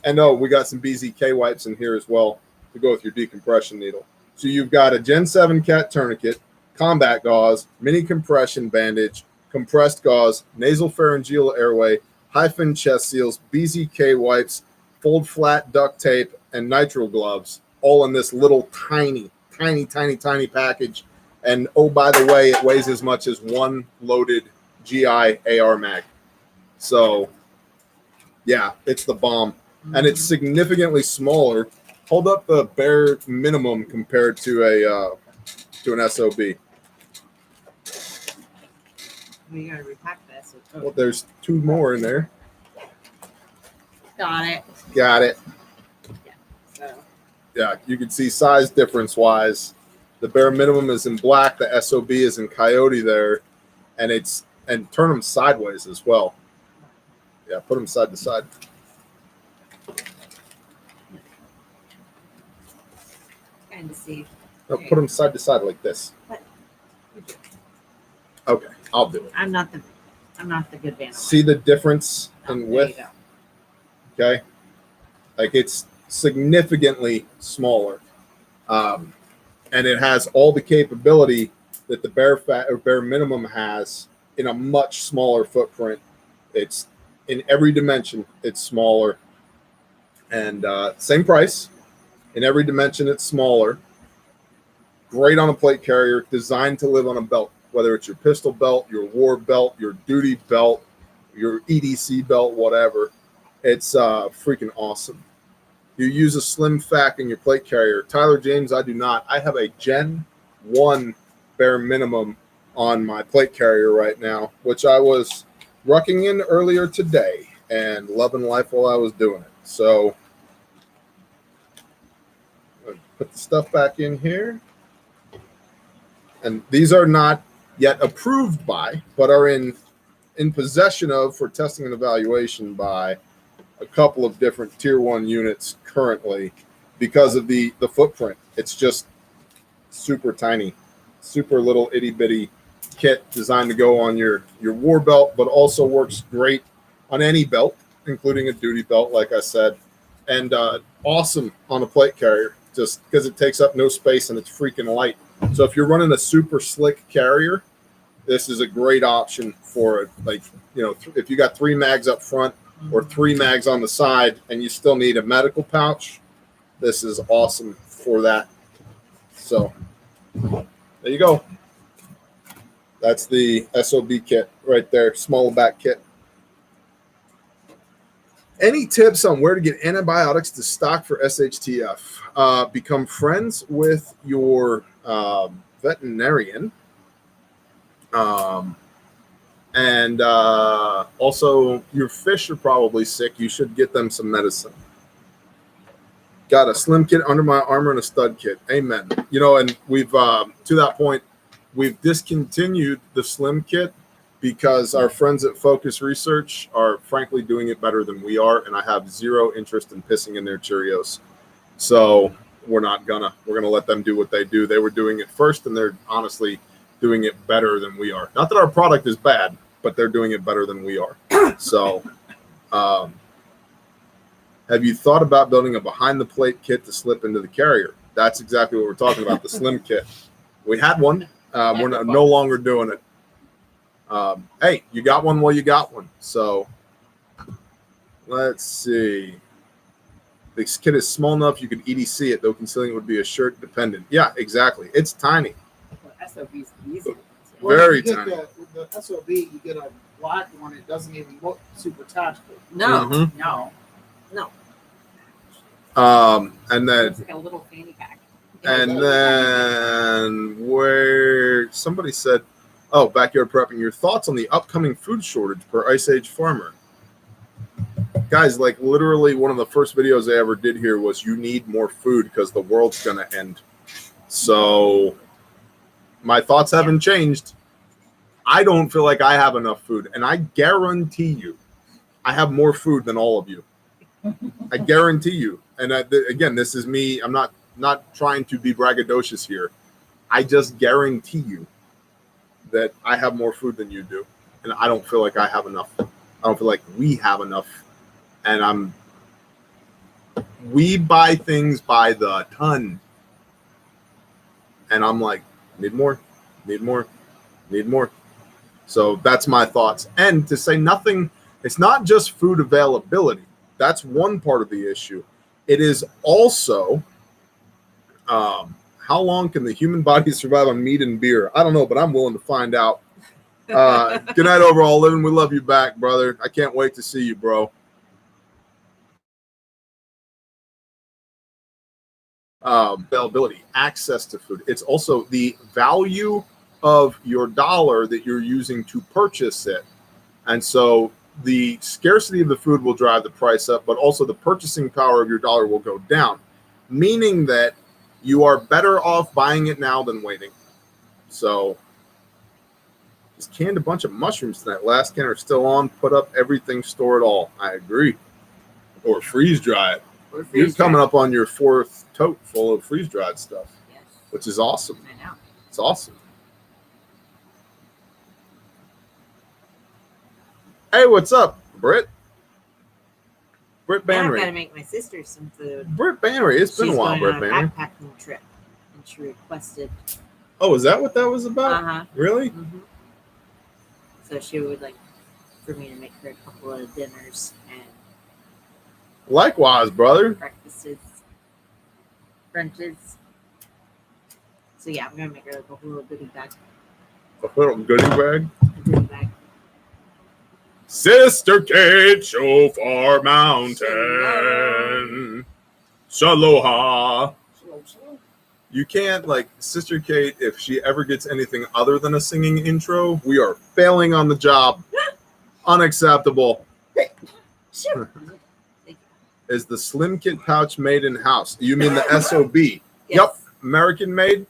and oh, we got some BZK wipes in here as well to go with your decompression needle. So you've got a Gen 7 cat tourniquet, combat gauze, mini compression bandage, compressed gauze, nasal pharyngeal airway, high-fin chest seals, BZK wipes, fold flat duct tape, and nitrile gloves, all in this little tiny package. And oh, by the way, it weighs as much as 1 loaded GI AR mag. So yeah, it's the bomb. And it's significantly smaller. Hold up the bare minimum compared to an SOB. We gotta repack this. Oh. Well, there's 2 more in there. Got it. Got it. So Yeah, you can see size difference wise. The bare minimum is in black. The SOB is in coyote there, and turn them sideways as well. Yeah, put them side to side. kind of see. No, put them side to side like this. What? Okay, I'll do it. I'm not the good vandal. See the difference Oh, in there you width? go. Okay, like it's significantly smaller, and it has all the capability that the bare minimum has in a much smaller footprint. It's in every dimension. It's smaller, and same price. In every dimension, it's smaller. Great on a plate carrier, designed to live on a belt, whether it's your pistol belt, your war belt, your duty belt, your EDC belt, whatever. It's freaking awesome. You use a slim fac in your plate carrier. Tyler James, I do not. I have a Gen 1 bare minimum on my plate carrier right now, which I was rucking in earlier today and loving life while I was doing it. So put the stuff back in here. And these are not yet approved by, but are in possession of for testing and evaluation by a couple of different tier 1 units currently because of the footprint. It's just super tiny, super little itty bitty kit designed to go on your war belt, but also works great on any belt, including a duty belt, like I said, and awesome on a plate carrier just because it takes up no space and it's freaking light. So if you're running a super slick carrier, this is a great option for it. Like, you know, if you got 3 mags up front or 3 mags on the side and you still need a medical pouch, this is awesome for that. So there you go. That's the SOB kit right there, small back kit. Any tips on where to get antibiotics to stock for SHTF? Become friends with your veterinarian. And also your fish are probably sick. You should get them some medicine. Got a slim kit under my armor and a stud kit. Amen. You know, and we've to that point, we've discontinued the slim kit because our friends at Focus Research are frankly doing it better than we are, and I have zero interest in pissing in their Cheerios. So we're gonna let them do what they do. They were doing it first, and they're honestly doing it better than we are. Not that our product is bad, but they're doing it better than we are. So have you thought about building a behind-the-plate kit to slip into the carrier? That's exactly what we're talking about, the slim kit. We had one. We're no longer doing it. Hey, you got one? Well, you got one. So let's see. This kit is small enough you could EDC it, though concealing it would be a shirt dependent. Yeah, exactly. It's tiny. SOB's easy. Very you tiny. With the SOB, you get a black one. It doesn't even look super tactical. No, Mhm. no. And then It's like a little fanny pack. And then where somebody said, oh, backyard prepping, your thoughts on the upcoming food shortage per Ice Age farmer. Guys, like literally one of the first videos I ever did here was you need more food because the world's going to end. So my thoughts haven't changed. I don't feel like I have enough food. And I guarantee you, I have more food than all of you. I guarantee you. And again, this is me. I'm not trying to be braggadocious here. I just guarantee you that I have more food than you do. And I don't feel like I have enough. I don't feel like we have enough. And we buy things by the ton. And I'm like, need more, need more, need more. So that's my thoughts. And to say nothing, it's not just food availability. That's one part of the issue. It is also how long can the human body survive on meat and beer? I don't know, but I'm willing to find out. Good night, overall living. We love you back, brother. I can't wait to see you, bro. Availability, access to food. It's also the value of your dollar that you're using to purchase it. And so the scarcity of the food will drive the price up, but also the purchasing power of your dollar will go down, meaning that you are better off buying it now than waiting. So just canned a bunch of mushrooms tonight. Last can are still on. Put up everything, store it all. I agree. Or freeze dry it. You're coming up on your fourth tote full of freeze dried stuff, Yes. which is awesome. I know. It's awesome. Hey, what's up, Britt? Britt Now I've got to Bannery. make my sister some food. Britt Bannery. It's been She's a while, going Britt on a Bannery. backpacking trip, and she requested. Oh, is that what that was about? Uh-huh. Really? Mm-hmm. So she would like for me to make her a couple of dinners and Likewise, brother. breakfasts, brunches. So yeah, I'm gonna make her like a little goodie bag. A little goodie bag. A goodie bag. Sister Kate, Shofar Mountain. Shaloha. You can't, like, Sister Kate, if she ever gets anything other than a singing intro, we are failing on the job. Unacceptable. Sure. Is the Slim Kit pouch made in-house? You mean the SOB? Yes. Yep, American made.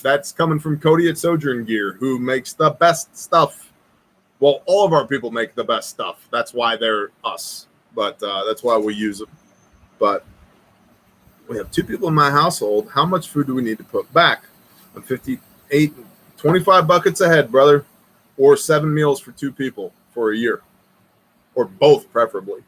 That's coming from Cody at Sojourn Gear, who makes the best stuff. Well, all of our people make the best stuff. That's why they're us. But that's why we use them. But we have 2 people in my household. How much food do we need to put back? I'm 58, 25 buckets a head, brother. Or 7 meals for 2 people for a year. Or both, preferably.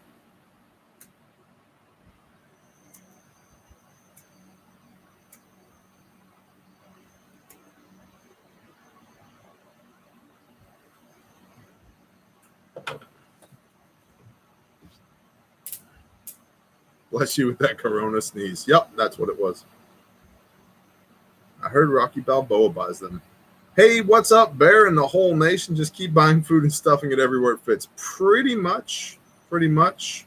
Bless you with that Corona sneeze. Yep, that's what it was. I heard Rocky Balboa buys them. Hey, what's up, Bear and the whole nation? Just keep buying food and stuffing it everywhere it fits. Pretty much. Pretty much.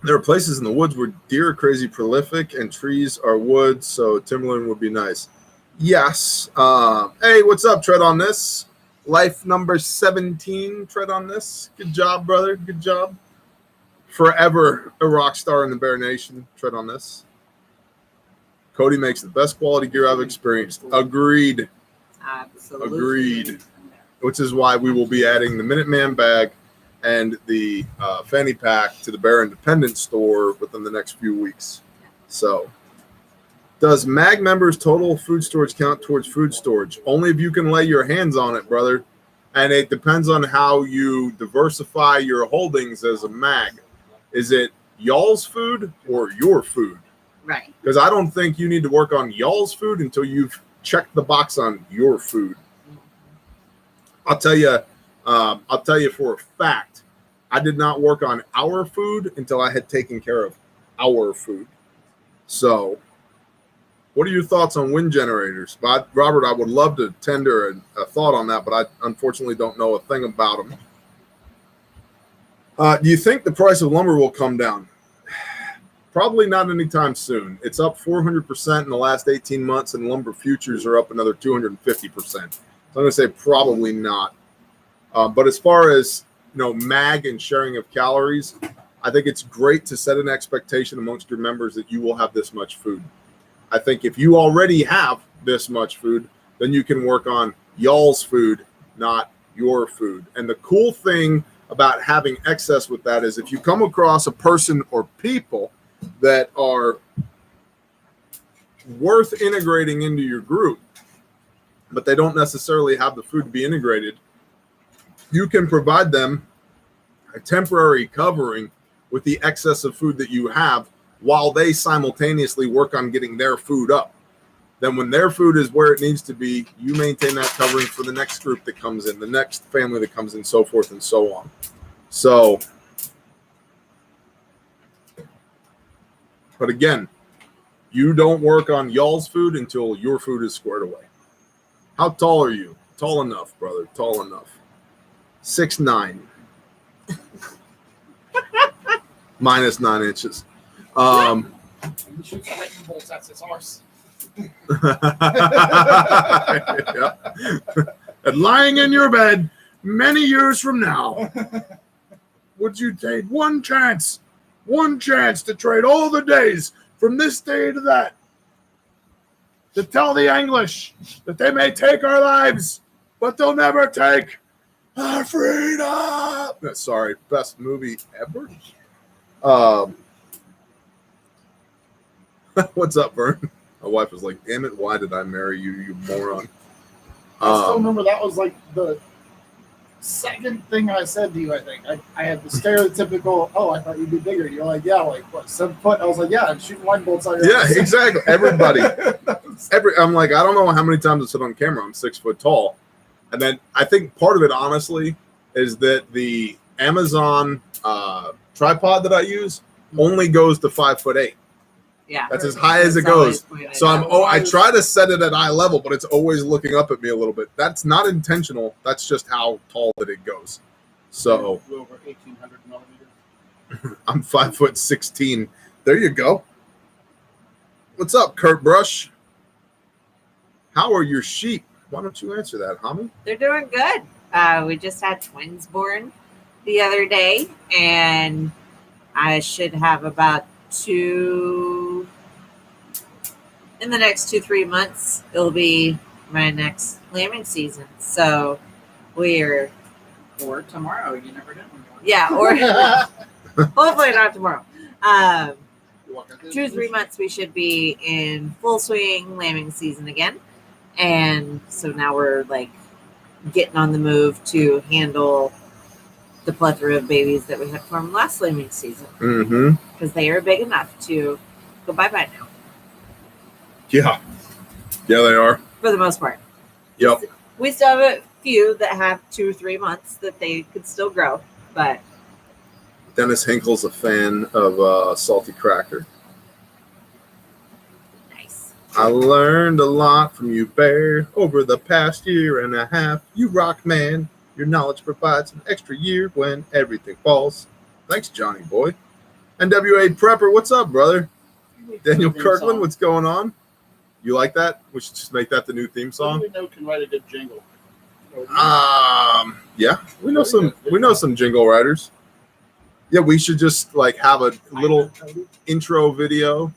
There are places in the woods where deer are crazy prolific and trees are wood, so timberland would be nice. Yes. Hey, what's up, Tread on This? Life number 17, Tread on This. Good job, brother. Good job. forever a rock star in the Bear Nation. Tread on this. Cody makes the best quality gear I've experienced. Agreed. Absolutely. Agreed. Which is why we will be adding the Minuteman bag and the fanny pack to the Bear Independent store within the next few weeks. So, does MAG members' total food storage count towards food storage? Only if you can lay your hands on it, brother. And it depends on how you diversify your holdings as a MAG. Is it y'all's food or your food? Right. Because I don't think you need to work on y'all's food until you've checked the box on your food. I'll tell you for a fact, I did not work on our food until I had taken care of our food. So, what are your thoughts on wind generators? Robert, I would love to tender a thought on that, but I unfortunately don't know a thing about them. Do you think the price of lumber will come down? Probably not anytime soon. It's up 400% in the last 18 months, and lumber futures are up another 250%. So I'm going to say probably not. But as far as MAG and sharing of calories, I think it's great to set an expectation amongst your members that you will have this much food. I think if you already have this much food, then you can work on y'all's food, not your food. And the cool thing about having excess with that is if you come across a person or people that are worth integrating into your group, but they don't necessarily have the food to be integrated, you can provide them a temporary covering with the excess of food that you have while they simultaneously work on getting their food up. Then when their food is where it needs to be, you maintain that covering for the next group that comes in, the next family that comes in, so forth and so on. So, but again, you don't work on y'all's food until your food is squared away. How tall are you? Tall enough, brother. Tall enough. 6'9". Minus 9 inches. You shoot some lightning bolts at his horse. Yeah. And lying in your bed many years from now, would you take one chance to trade all the days from this day to that, to tell the English that they may take our lives, but they'll never take our freedom? Sorry, best movie ever. What's up, Vern? My wife was like, damn it, why did I marry you, you moron? I still remember that was like the second thing I said to you, I think. I had the stereotypical, I thought you'd be bigger. You're like, yeah, like what, 7 foot? I was like, yeah, I'm shooting lightning bolts on your Yeah, exactly. Everybody. I'm like, I don't know how many times I said on camera I'm 6 foot tall. And then I think part of it, honestly, is that the Amazon tripod that I use only goes to 5'8". Yeah. That's as high as it always goes. pointed So out. I try to set it at eye level, but it's always looking up at me a little bit. That's not intentional. That's just how tall that it goes. So over 1,800 millimeters. I'm 5'16". There you go. What's up, Kurt Brush? How are your sheep? Why don't you answer that, Hommy? They're doing good. We just had twins born the other day, and I should have about 2 in the next 2-3 months. It'll be my next lambing season. So we're Or tomorrow, you never know. or hopefully not tomorrow. 2-3 months we should be in full swing lambing season again. And so now we're like getting on the move to handle the plethora of babies that we had from last lambing season. Mm-hmm. Because they are big enough to go bye-bye now. Yeah. Yeah, they are. For the most part. Yep. We still have a few that have 2 or 3 months that they could still grow. But Dennis Hinkle's a fan of Salty Cracker. nice. I learned a lot from you, Bear, over the past year and a half. You rock, man. Your knowledge provides an extra year when everything falls. Thanks, Johnny boy. NWA Prepper, what's up, brother? Daniel Kirkland, what's going on? You like that? We should just make that the new theme song. We know can write a good jingle. Yeah, we know some jingle writers. Yeah, we should just like have a little intro video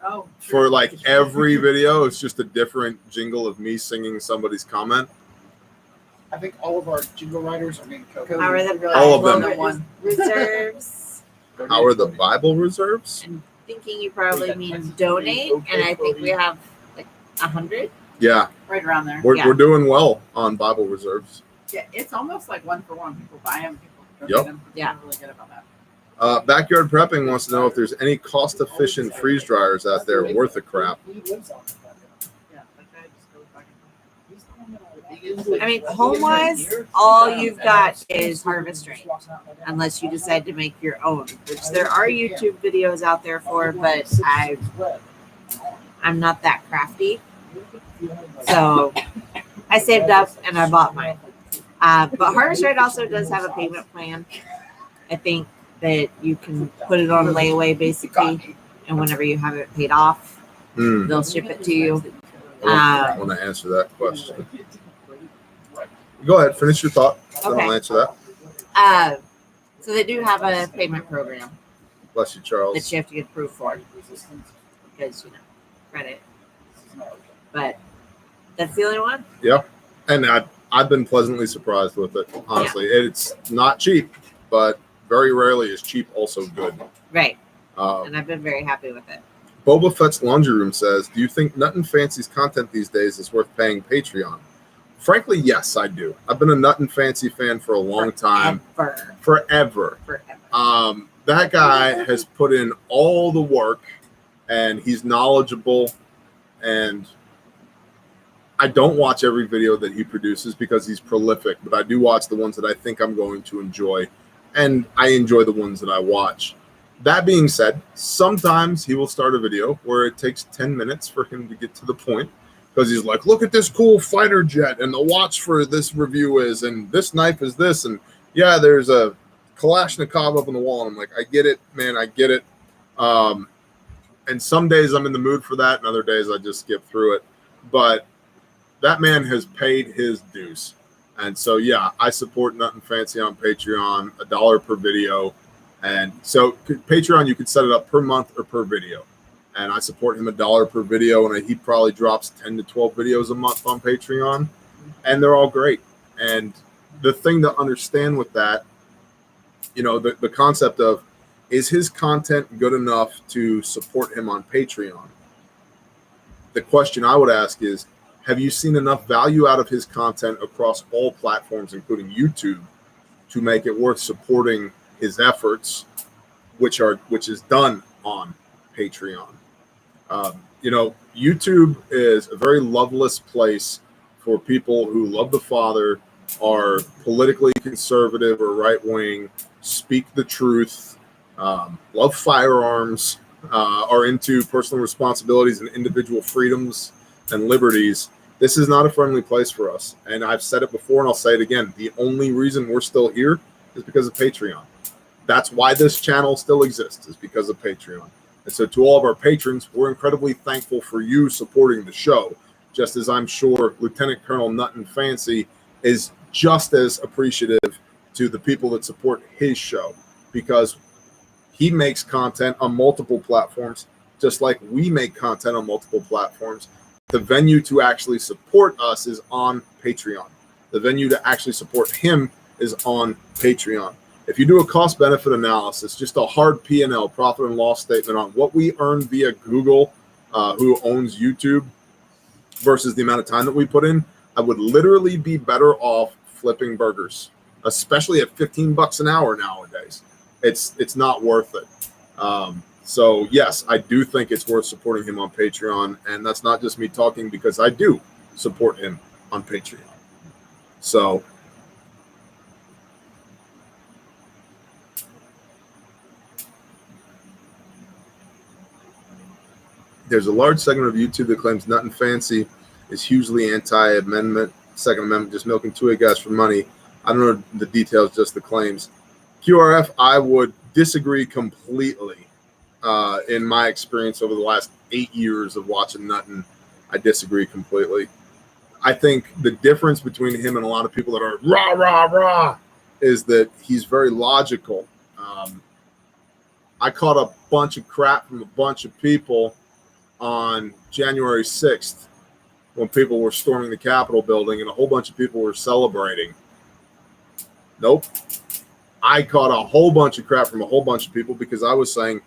Oh, for like every video. It's just a different jingle of me singing somebody's comment. I think all of our jingle writers are named Cody. How are the All of Bible them. One. reserves? How are the Bible reserves? I'm thinking you probably mean donate, and I think we have like 100. Yeah, Right around there. we're doing well on Bible reserves. Yeah, it's almost like one for one. People buy them, people donate Yep. them. Yeah. I'm really good about that. Backyard Prepping wants to know if there's any cost-efficient freeze dryers out there worth a crap. He lives on it. Yeah, that guy just goes back and I mean, home-wise, all you've got is harvestering, unless you decide to make your own, which there are YouTube videos out there for, but I'm not that crafty. So I saved up and I bought mine. But Harvest Right also does have a payment plan. I think that you can put it on layaway basically, and whenever you have it paid off, they'll ship it to you. I want to answer that question. Go ahead, finish your thought. Then I'll Okay. answer that. So they do have a payment program Bless you, that Charles. you have to get approved for because, credit. But that's the only one. And I've been pleasantly surprised with it. Honestly, it's not cheap, but very rarely is cheap also good. Right. Uh, And I've been very happy with it. Boba Fett's Laundry Room says, do you think Nut and Fancy's content these days is worth paying Patreon? Frankly, yes, I do. I've been a Nut and Fancy fan for a long time. Forever. That guy has put in all the work, and he's knowledgeable, and I don't watch every video that he produces because he's prolific, but I do watch the ones that I think I'm going to enjoy, and I enjoy the ones that I watch. That being said, sometimes he will start a video where it takes 10 minutes for him to get to the point because he's like, look at this cool fighter jet, and the watch for this review is, and this knife is this, and yeah, there's a Kalashnikov up on the wall. And I'm like, I get it, man, I get it. And some days I'm in the mood for that, and other days I just skip through it. But that man has paid his dues. And so, yeah, I support Nut and Fancy on Patreon, $1 per video. And so Patreon, you can set it up per month or per video. And I support him $1 per video, and he probably drops 10 to 12 videos a month on Patreon. And they're all great. And the thing to understand with that, the concept of, is his content good enough to support him on Patreon? The question I would ask is, have you seen enough value out of his content across all platforms, including YouTube, to make it worth supporting his efforts, which is done on Patreon? YouTube is a very loveless place for people who love the Father, are politically conservative or right-wing, speak the truth, love firearms, are into personal responsibilities and individual freedoms and liberties. This is not a friendly place for us. And I've said it before, and I'll say it again. The only reason we're still here is because of Patreon. That's why this channel still exists, is because of Patreon. And so to all of our patrons, we're incredibly thankful for you supporting the show, just as I'm sure Lieutenant Colonel Nut and Fancy is just as appreciative to the people that support his show, because he makes content on multiple platforms, just like we make content on multiple platforms. The venue to actually support us is on Patreon. The venue to actually support him is on Patreon. If you do a cost-benefit analysis, just a hard P&L, profit and loss statement on what we earn via Google, who owns YouTube, versus the amount of time that we put in, I would literally be better off flipping burgers, especially at $15 an hour nowadays. It's not worth it. So yes, I do think it's worth supporting him on Patreon, and that's not just me talking, because I do support him on Patreon. So there's a large segment of YouTube that claims Nut and Fancy is hugely anti-amendment, Second Amendment, just milking two-way guys for money. I don't know the details, just the claims. QRF, I would disagree completely. In my experience over the last 8 years of watching Nuttin, I disagree completely. I think the difference between him and a lot of people that are rah, rah, rah, is that he's very logical. I caught a bunch of crap from a bunch of people on January 6th when people were storming the Capitol building and a whole bunch of people were celebrating. Nope. I caught a whole bunch of crap from a whole bunch of people because I was saying,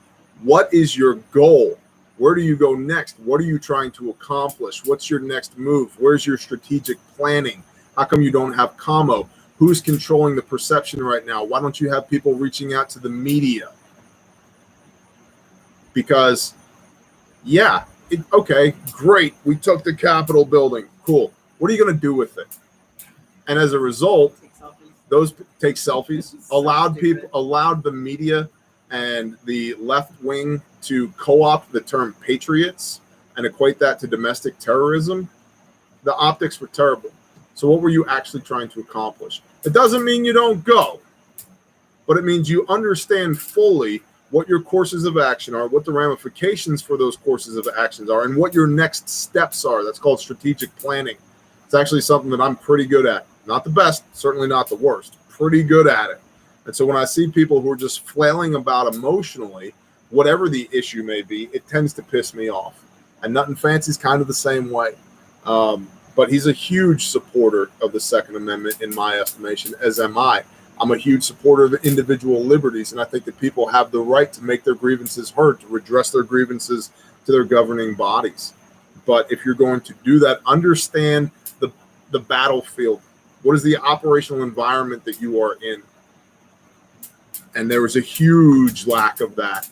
what is your goal? Where do you go next? What are you trying to accomplish? What's your next move? Where's your strategic planning? How come you don't have commo? Who's controlling the perception right now? Why don't you have people reaching out to the media? Because, yeah, okay, great. We took the Capitol building. Cool. What are you going to do with it? And as a result, those take selfies, allowed the media and the left wing to co-opt the term patriots and equate that to domestic terrorism. The optics were terrible. So what were you actually trying to accomplish? It doesn't mean you don't go, but it means you understand fully what your courses of action are, what the ramifications for those courses of actions are, and what your next steps are. That's called strategic planning. It's actually something that I'm pretty good at. Not the best, certainly not the worst. Pretty good at it. And so when I see people who are just flailing about emotionally, whatever the issue may be, it tends to piss me off. And Nut and Fancy's kind of the same way. But he's a huge supporter of the Second Amendment in my estimation, as am I. I'm a huge supporter of individual liberties, and I think that people have the right to make their grievances heard, to redress their grievances to their governing bodies. But if you're going to do that, understand the battlefield. What is the operational environment that you are in? And there was a huge lack of that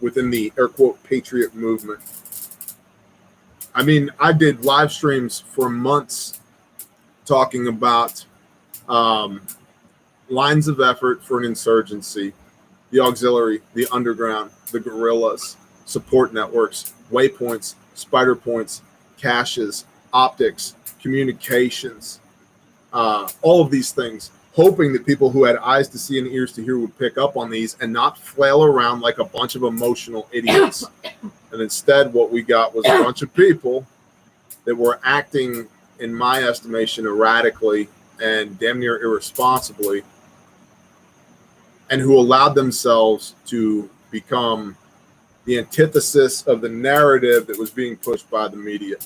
within the air quote patriot movement. I mean, I did live streams for months talking about lines of effort for an insurgency, the auxiliary, the underground, the guerrillas, support networks, waypoints, spider points, caches, optics, communications, all of these things, hoping that people who had eyes to see and ears to hear would pick up on these and not flail around like a bunch of emotional idiots. And instead, what we got was a bunch of people that were acting, in my estimation, erratically and damn near irresponsibly, and who allowed themselves to become the antithesis of the narrative that was being pushed by the media.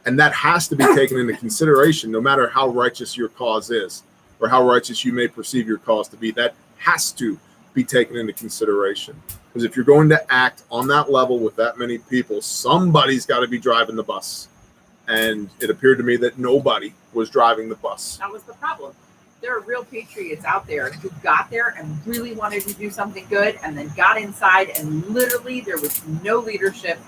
And that has to be taken into consideration, no matter how righteous your cause is or how righteous you may perceive your cause to be. That has to be taken into consideration. Because if you're going to act on that level with that many people, somebody's got to be driving the bus. And it appeared to me that nobody was driving the bus. That was the problem. There are real patriots out there who got there and really wanted to do something good and then got inside and literally there was no leadership.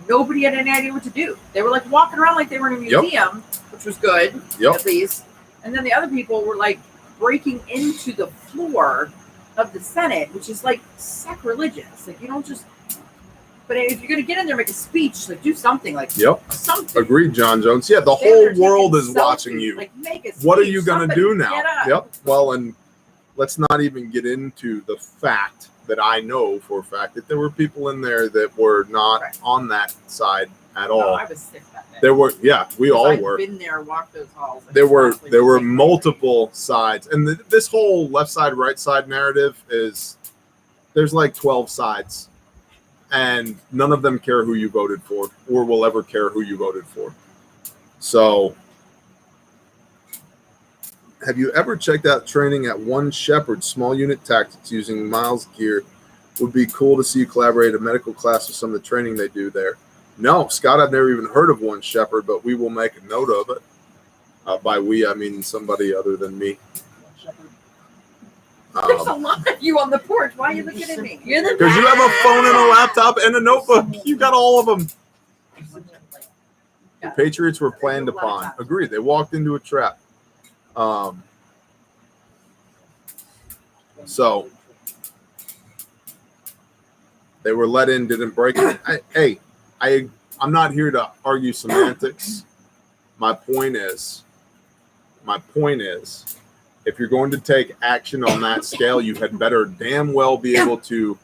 Nobody had any idea what to do. They were like walking around like they were in a museum, which was good, at least. And then the other people were like breaking into the floor of the Senate, which is like sacrilegious. Like you don't just, but if you're going to get in there, make a speech, like do something, like something. Agreed, John Jones. Yeah, the whole world is watching you. Like make a speech, what are you going to do now? Yep. Well, and let's not even get into the fact that I know for a fact that there were people in there that were not on that side at all. No, I was sick that day. There were, we all I've were. Been there, walked those halls. There were multiple sides, and this whole left side, right side narrative is there's like 12 sides, and none of them care who you voted for, or will ever care who you voted for. So, have you ever checked out training at One Shepherd Small Unit Tactics using Miles gear? Would be cool to see you collaborate a medical class with some of the training they do there. No, Scott, I've never even heard of One Shepherd, but we will make a note of it. By we, I mean somebody other than me. There's a lot of you on the porch. Why are you looking at me? You're the because you have a phone and a laptop and a notebook. You got all of them. The Patriots were planned upon. Agreed. They walked into a trap. So they were let in, didn't break it. I'm not here to argue semantics. My point is, if you're going to take action on that scale, you had better damn well be able to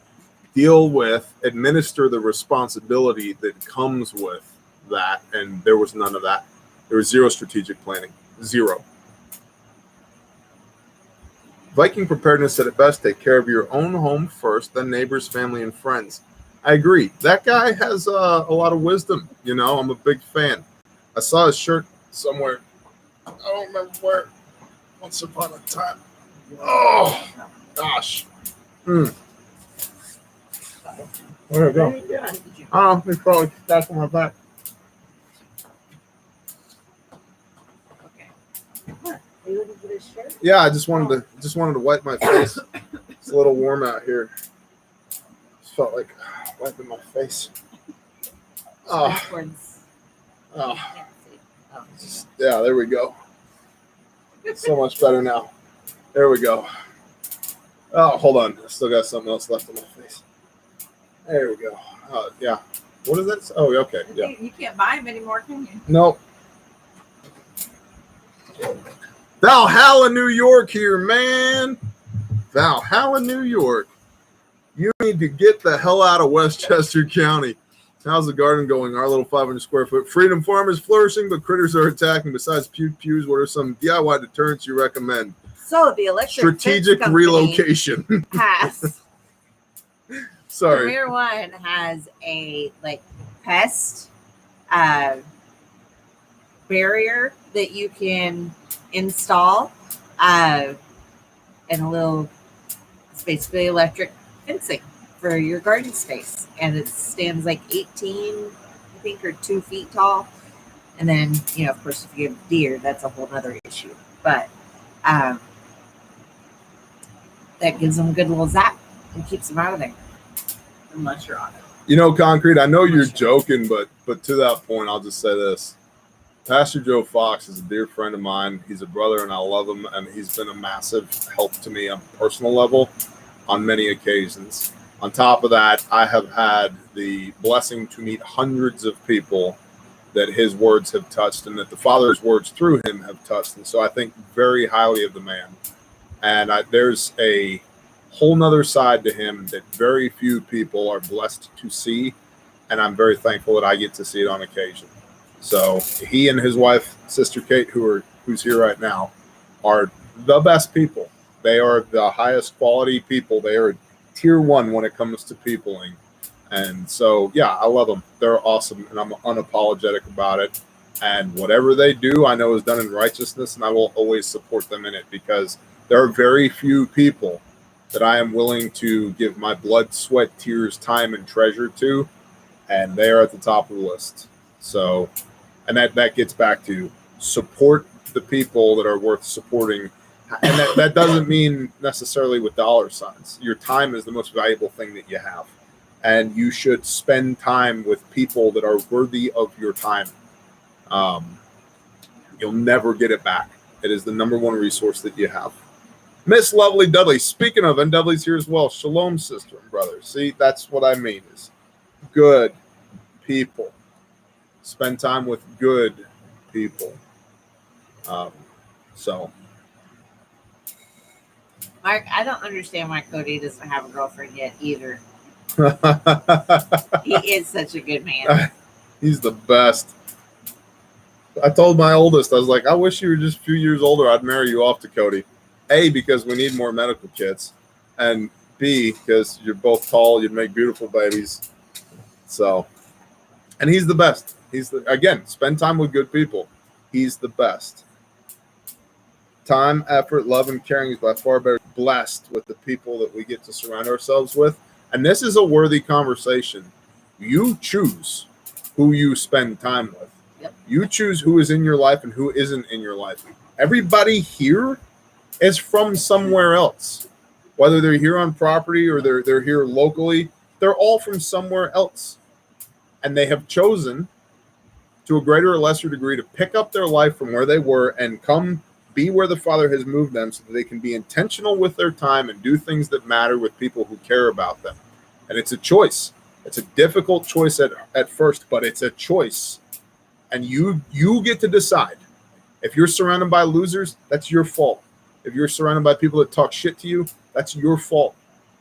deal with, administer the responsibility that comes with that. And there was none of that. There was zero strategic planning. Zero. Viking Preparedness said it best: take care of your own home first, then neighbors, family, and friends. I agree. That guy has a lot of wisdom. You know, I'm a big fan. I saw his shirt somewhere. I don't remember where. Once upon a time. Oh, gosh. Where'd it go? Oh, they probably got on my back. Okay. What? Are you looking for this shirt? Yeah, I just wanted to wipe my face. It's a little warm out here. Just felt like wiping my face. Oh, Backwards. oh, Can't see. Oh. yeah, there we go. So much better now. There we go. Oh, hold on. I still got something else left on my face. There we go. Yeah. What is that? Oh, okay. Yeah. You can't buy them anymore, can you? Nope. Valhalla, New York here, man. Valhalla, New York. You need to get the hell out of Westchester County. How's the garden going? Our little 500 square foot Freedom Farm is flourishing, but critters are attacking. Besides pews, what are some DIY deterrents you recommend? So the electric Strategic fence company relocation. has Sorry. Premier One has a pest barrier that you can install, and it's basically electric fencing for your garden space, and it stands 18, I think, or 2 feet tall. And then, of course, if you have deer, that's a whole other issue. But that gives them a good little zap and keeps them out of there. Unless you're on it. You know, Concrete, I know you're joking, but to that point, I'll just say this. Pastor Joe Fox is a dear friend of mine. He's a brother, and I love him, and he's been a massive help to me on a personal level on many occasions. On top of that, I have had the blessing to meet hundreds of people that his words have touched and that the Father's words through him have touched. And so I think very highly of the man. And there's a whole nother side to him that very few people are blessed to see. And I'm very thankful that I get to see it on occasion. So he and his wife, Sister Kate, who's here right now, are the best people. They are the highest quality people. They are tier 1 when it comes to peopling. And so, yeah, I love them. They're awesome, and I'm unapologetic about it. And whatever they do, I know is done in righteousness, and I will always support them in it, because there are very few people that I am willing to give my blood, sweat, tears, time, and treasure to, and they are at the top of the list. So, and that gets back to support the people that are worth supporting. And that doesn't mean necessarily with dollar signs. Your time is the most valuable thing that you have. And you should spend time with people that are worthy of your time. You'll never get it back. It is the number 1 resource that you have. Miss Lovely Dudley. Speaking of, and Dudley's here as well. Shalom, sister and brother. See, that's what I mean, is good people. Spend time with good people. Mark, I don't understand why Cody doesn't have a girlfriend yet either. He is such a good man. He's the best. I told my oldest, I was like, I wish you were just a few years older. I'd marry you off to Cody. A, because we need more medical kits. And B, because you're both tall, you'd make beautiful babies. So, and he's the best. Again, spend time with good people. He's the best. Time, effort, love, and caring is by far better. Blessed with the people that we get to surround ourselves with. And this is a worthy conversation. You choose who you spend time with. Yep. You choose who is in your life and who isn't in your life. Everybody here is from somewhere else. Whether they're here on property or they're here locally, they're all from somewhere else. And they have chosen, to a greater or lesser degree, to pick up their life from where they were and come be where the Father has moved them, so that they can be intentional with their time and do things that matter with people who care about them. And it's a choice. It's a difficult choice at first, but it's a choice. And you get to decide. If you're surrounded by losers, that's your fault. If you're surrounded by people that talk shit to you, that's your fault.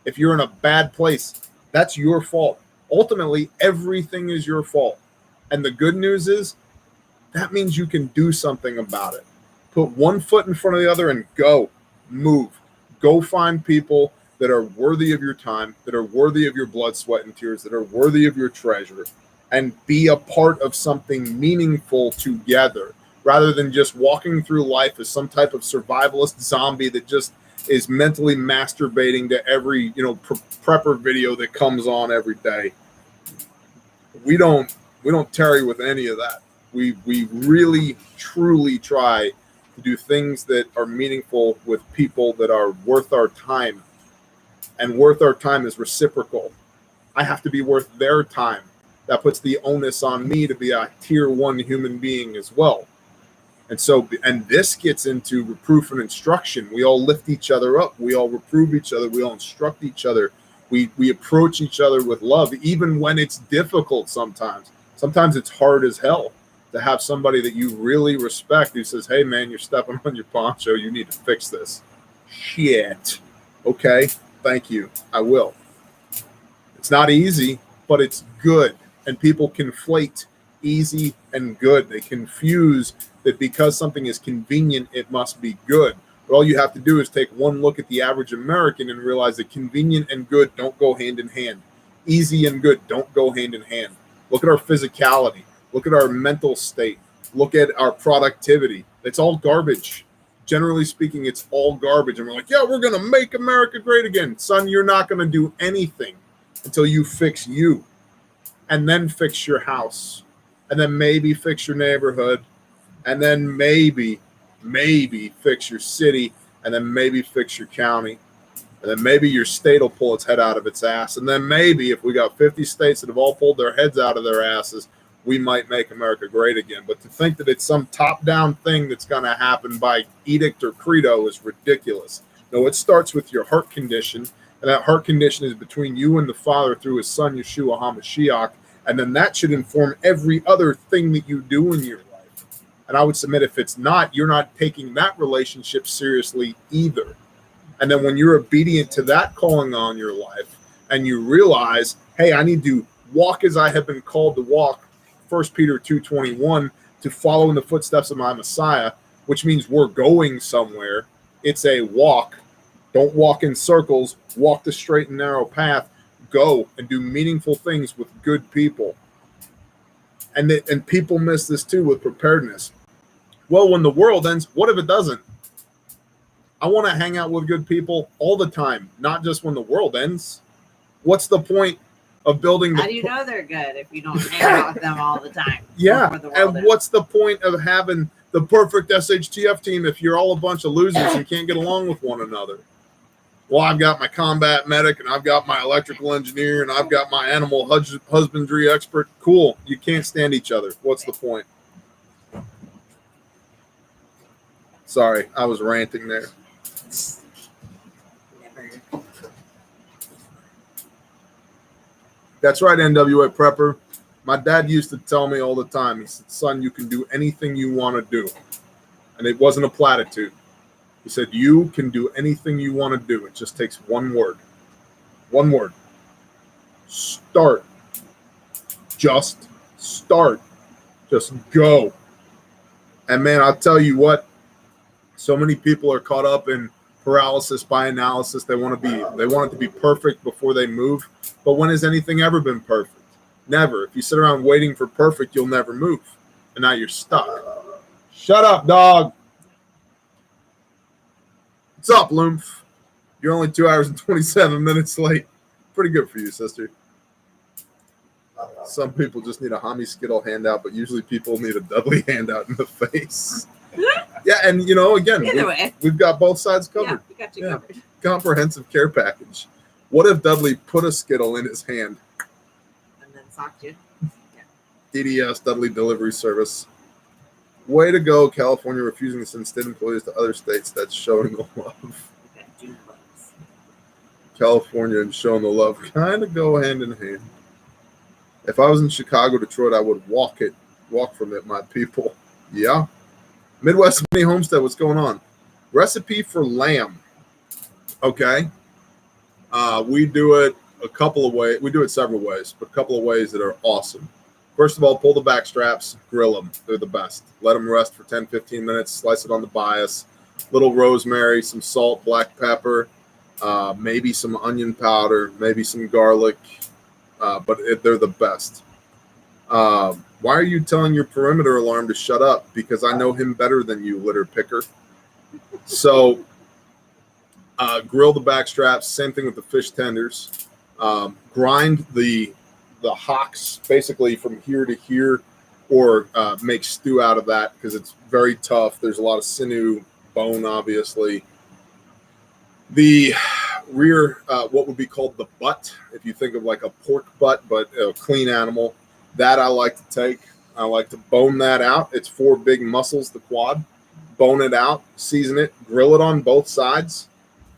If you're in a bad place, that's your fault. Ultimately, everything is your fault. And the good news is, that means you can do something about it. Put one foot in front of the other and go. Move. Go find people that are worthy of your time, that are worthy of your blood, sweat, and tears, that are worthy of your treasure, and be a part of something meaningful together, rather than just walking through life as some type of survivalist zombie that just is mentally masturbating to every, prepper video that comes on every day. We don't tarry with any of that. We really, truly try to do things that are meaningful with people that are worth our time. And worth our time is reciprocal. I have to be worth their time. That puts the onus on me to be a tier 1 human being as well. And this gets into reproof and instruction. We all lift each other up. We all reprove each other. We all instruct each other. We approach each other with love, even when it's difficult sometimes. Sometimes it's hard as hell to have somebody that you really respect who says, hey, man, you're stepping on your poncho. You need to fix this. Shit. Okay, thank you. I will. It's not easy, but it's good. And people conflate easy and good. They confuse that because something is convenient, it must be good. But all you have to do is take one look at the average American and realize that convenient and good don't go hand in hand. Easy and good don't go hand in hand. Look at our physicality. Look at our mental state. Look at our productivity. It's all garbage. Generally speaking, it's all garbage. And we're like, yeah, we're going to make America great again. Son, you're not going to do anything until you fix you. And then fix your house. And then maybe fix your neighborhood. And then maybe fix your city, and then maybe fix your county, and then maybe your state will pull its head out of its ass, and then maybe if we got 50 states that have all pulled their heads out of their asses, we might make America great again. But to think that it's some top-down thing that's going to happen by edict or credo is ridiculous. No, it starts with your heart condition, and that heart condition is between you and the Father through his Son, Yeshua HaMashiach, and then that should inform every other thing that you do in your life. And I would submit if it's not, you're not taking that relationship seriously either. And then when you're obedient to that calling on your life and you realize, hey, I need to walk as I have been called to walk, 1 Peter 2:21, to follow in the footsteps of my Messiah, which means we're going somewhere. It's a walk. Don't walk in circles. Walk the straight and narrow path. Go and do meaningful things with good people. And people miss this too with preparedness. Well, when the world ends, what if it doesn't? I want to hang out with good people all the time, not just when the world ends. What's the point of building? How do you know they're good if you don't hang out with them all the time? Yeah, and what's the point of having the perfect SHTF team if you're all a bunch of losers and can't get along with one another? Well, I've got my combat medic, and I've got my electrical engineer, and I've got my animal husbandry expert. Cool. You can't stand each other. What's the point? Sorry, I was ranting there. Never. That's right, NWA Prepper. My dad used to tell me all the time, he said, son, you can do anything you want to do. And it wasn't a platitude. He said, you can do anything you want to do. It just takes one word. One word. Start. Just start. Just go. And man, I'll tell you what, so many people are caught up in paralysis by analysis. They want it to be perfect before they move. But when has anything ever been perfect? Never. If you sit around waiting for perfect, you'll never move. And now you're stuck. Shut up, dog. What's up, Loomf? You're only 2 hours and 27 minutes late. Pretty good for you, sister. Some people just need a Homie Skittle handout, but usually people need a Dudley handout in the face. Yeah, and again, we've got both sides covered. Yeah, we got you covered. Comprehensive care package. What if Dudley put a Skittle in his hand? And then socked you. DDS, Dudley Delivery Service. Way to go, California, refusing to send state employees to other states. That's showing the love. California and showing the love kind of go hand in hand. If I was in Chicago, Detroit, I would walk from it, my people. Yeah. Midwest Mini Homestead, what's going on? Recipe for lamb. Okay. We do it a couple of ways. We do it several ways, but a couple of ways that are awesome. First of all, pull the back straps, grill them. They're the best. Let them rest for 10, 15 minutes, slice it on the bias. little rosemary, some salt, black pepper, maybe some onion powder, maybe some garlic, but they're the best. Why are you telling your perimeter alarm to shut up? Because I know him better than you, litter picker. So grill the back straps, same thing with the fish tenders. Grind the hocks basically from here to here, or make stew out of that because it's very tough. There's a lot of sinew, bone, obviously. The rear, what would be called the butt, if you think of like a pork butt, but a clean animal, that I like to take. I like to bone that out. It's 4 big muscles, the quad. Bone it out, season it, grill it on both sides.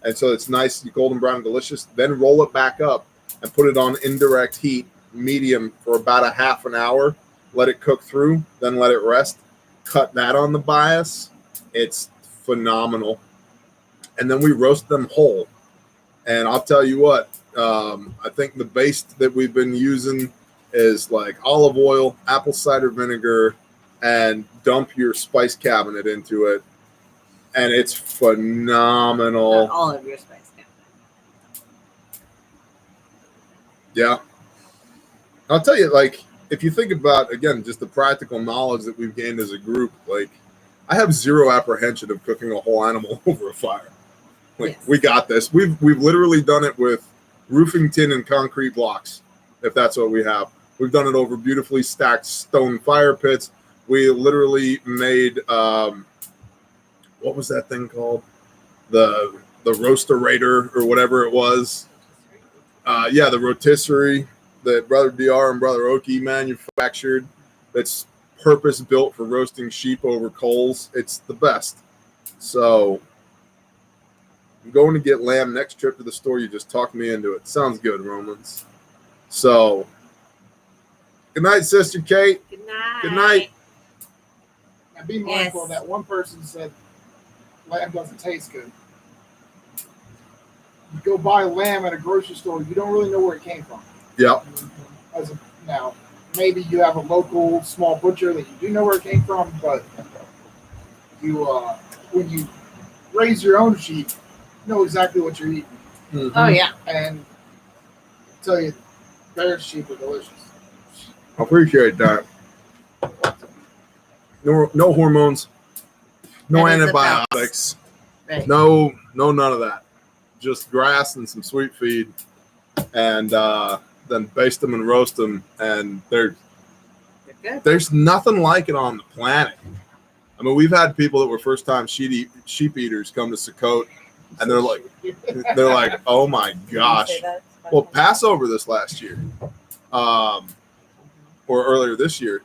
And so it's nice, golden brown and delicious. Then roll it back up and put it on indirect heat, medium, for about a half an hour. Let it cook through, then let it rest. Cut that on the bias. It's phenomenal. And then we roast them whole. And I'll tell you what, I think the base that we've been using is like olive oil, apple cider vinegar, and dump your spice cabinet into it. And it's phenomenal. Not all of your spice cabinet. Yeah. I'll tell you, like, if you think about, again, just the practical knowledge that we've gained as a group, like, I have zero apprehension of cooking a whole animal over a fire. Like, Yes. we got this. We've literally done it with roofing tin and concrete blocks, if that's what we have. We've done it over beautifully stacked stone fire pits. We literally made, what was that thing called? The roasterator or whatever it was. Yeah, the rotisserie that Brother DR and Brother Oki manufactured. That's purpose built for roasting sheep over coals. It's the best. So I'm going to get lamb next trip to the store. You just talked me into it. Sounds good, Romans. So good night, Sister Kate. Good night. Good night. Now be mindful Yes. that one person said lamb doesn't taste good. You go buy lamb at a grocery store, you don't really know where it came from. Yep. Now, maybe you have a local small butcher that you do know where it came from, but you, when you raise your own sheep, you know exactly what you're eating. Oh, yeah. And I tell you, their sheep are delicious. I appreciate that. No hormones, no That is a antibiotics, Right. no none of that. Just grass and some sweet feed, and then baste them and roast them. And They're good. there's nothing like it on the planet. I mean, we've had people that were first time sheep eaters come to Sukkot, and they're like, oh my gosh. Well, Passover this last year, or earlier this year.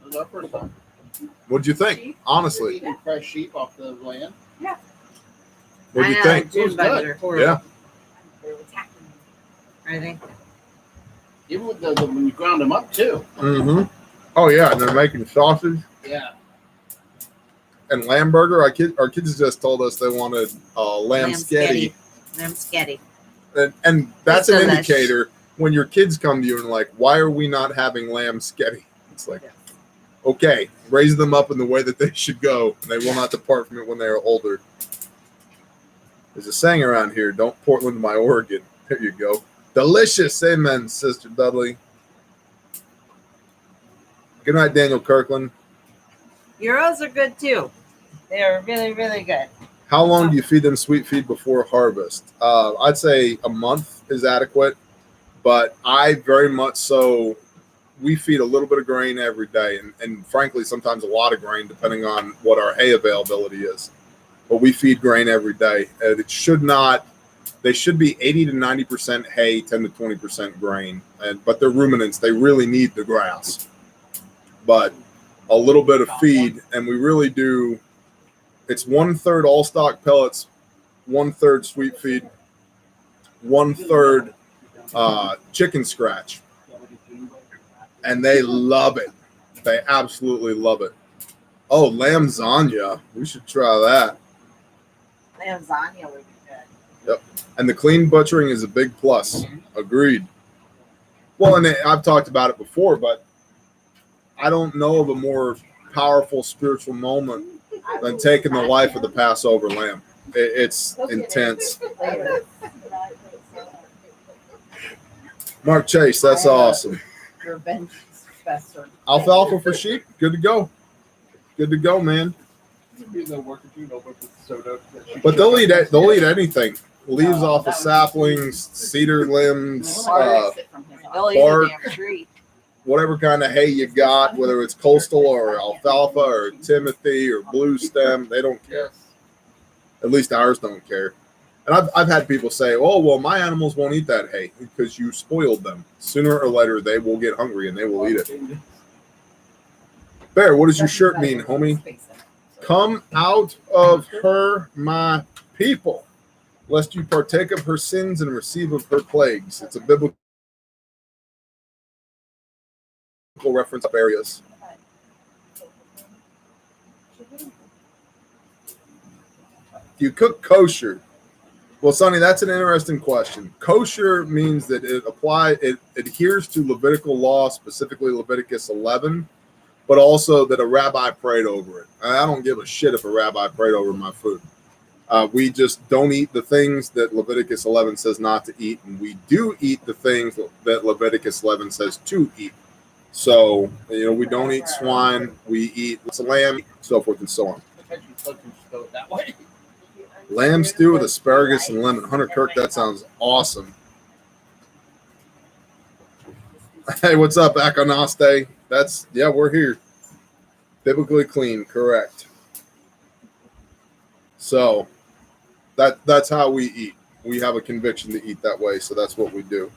It was our first time. What'd you think? Sheep? Honestly, Eating fresh sheep off the land. what'd you I know, think? June It was bugs good. are horrible. Yeah. Are they? Even with the when you ground them up too. Mm-hmm. Oh yeah, and they're making sausage Yeah. and lamb burger. Our kids just told us they wanted lamb sketty, Lamb sketty. and that's an It's delish. indicator when your kids come to you and like, why are we not having lamb sketty? It's like, okay, raise them up in the way that they should go, and they will not depart from it when they are older. There's a saying around here: "Don't Portland my Oregon." There you go. Delicious, amen, Sister Dudley. Good night, Daniel Kirkland. Euros are good too. They are really, really good. How long do you feed them sweet feed before harvest? I'd say a month is adequate, but I very much so. We feed a little bit of grain every day, and frankly, sometimes a lot of grain, depending on what our hay availability is. But we feed grain every day. And it should not. They should be 80 to 90% hay, 10 to 20% grain. But they're ruminants. They really need the grass. But a little bit of feed, and we really do. It's 1/3 all stock pellets, 1/3 sweet feed, 1/3 chicken scratch. And they love it. They absolutely love it. Oh, lasagna. We should try that. Lasagna would be good. And the clean butchering is a big plus. Agreed. Well, and I've talked about it before, but I don't know of a more powerful spiritual moment than taking the life of the Passover lamb. It's intense. Mark Chase, that's awesome. Revenge is best served. Alfalfa for sheep, good to go. Good to go, man. But they'll eat anything. Leaves off of saplings, cedar limbs, They'll eat a bark, damn tree. whatever kind of hay you got, whether it's coastal or alfalfa or Timothy or blue stem, they don't care. At least ours don't care. And I've had people say, oh, well, my animals won't eat that hay because you spoiled them. Sooner or later, they will get hungry and they will eat it. Bear, what does your shirt mean, homie? Come out of her, my people, lest you partake of her sins and receive of her plagues. It's a biblical reference of areas. Do you cook kosher? Well, Sonny, that's an interesting question. Kosher means that it adheres to Levitical law, specifically Leviticus 11, but also that a rabbi prayed over it. I don't give a shit if a rabbi prayed over my food. We just don't eat the things that Leviticus 11 says not to eat, and we do eat the things that Leviticus 11 says to eat. So, we don't eat swine, we eat lamb, so forth and so on. Lamb stew with asparagus and lemon. Hunter Kirk, that sounds awesome. Hey, what's up, Akonaste? We're here. Biblically clean, correct. So, that's how we eat. We have a conviction to eat that way, so that's what we do.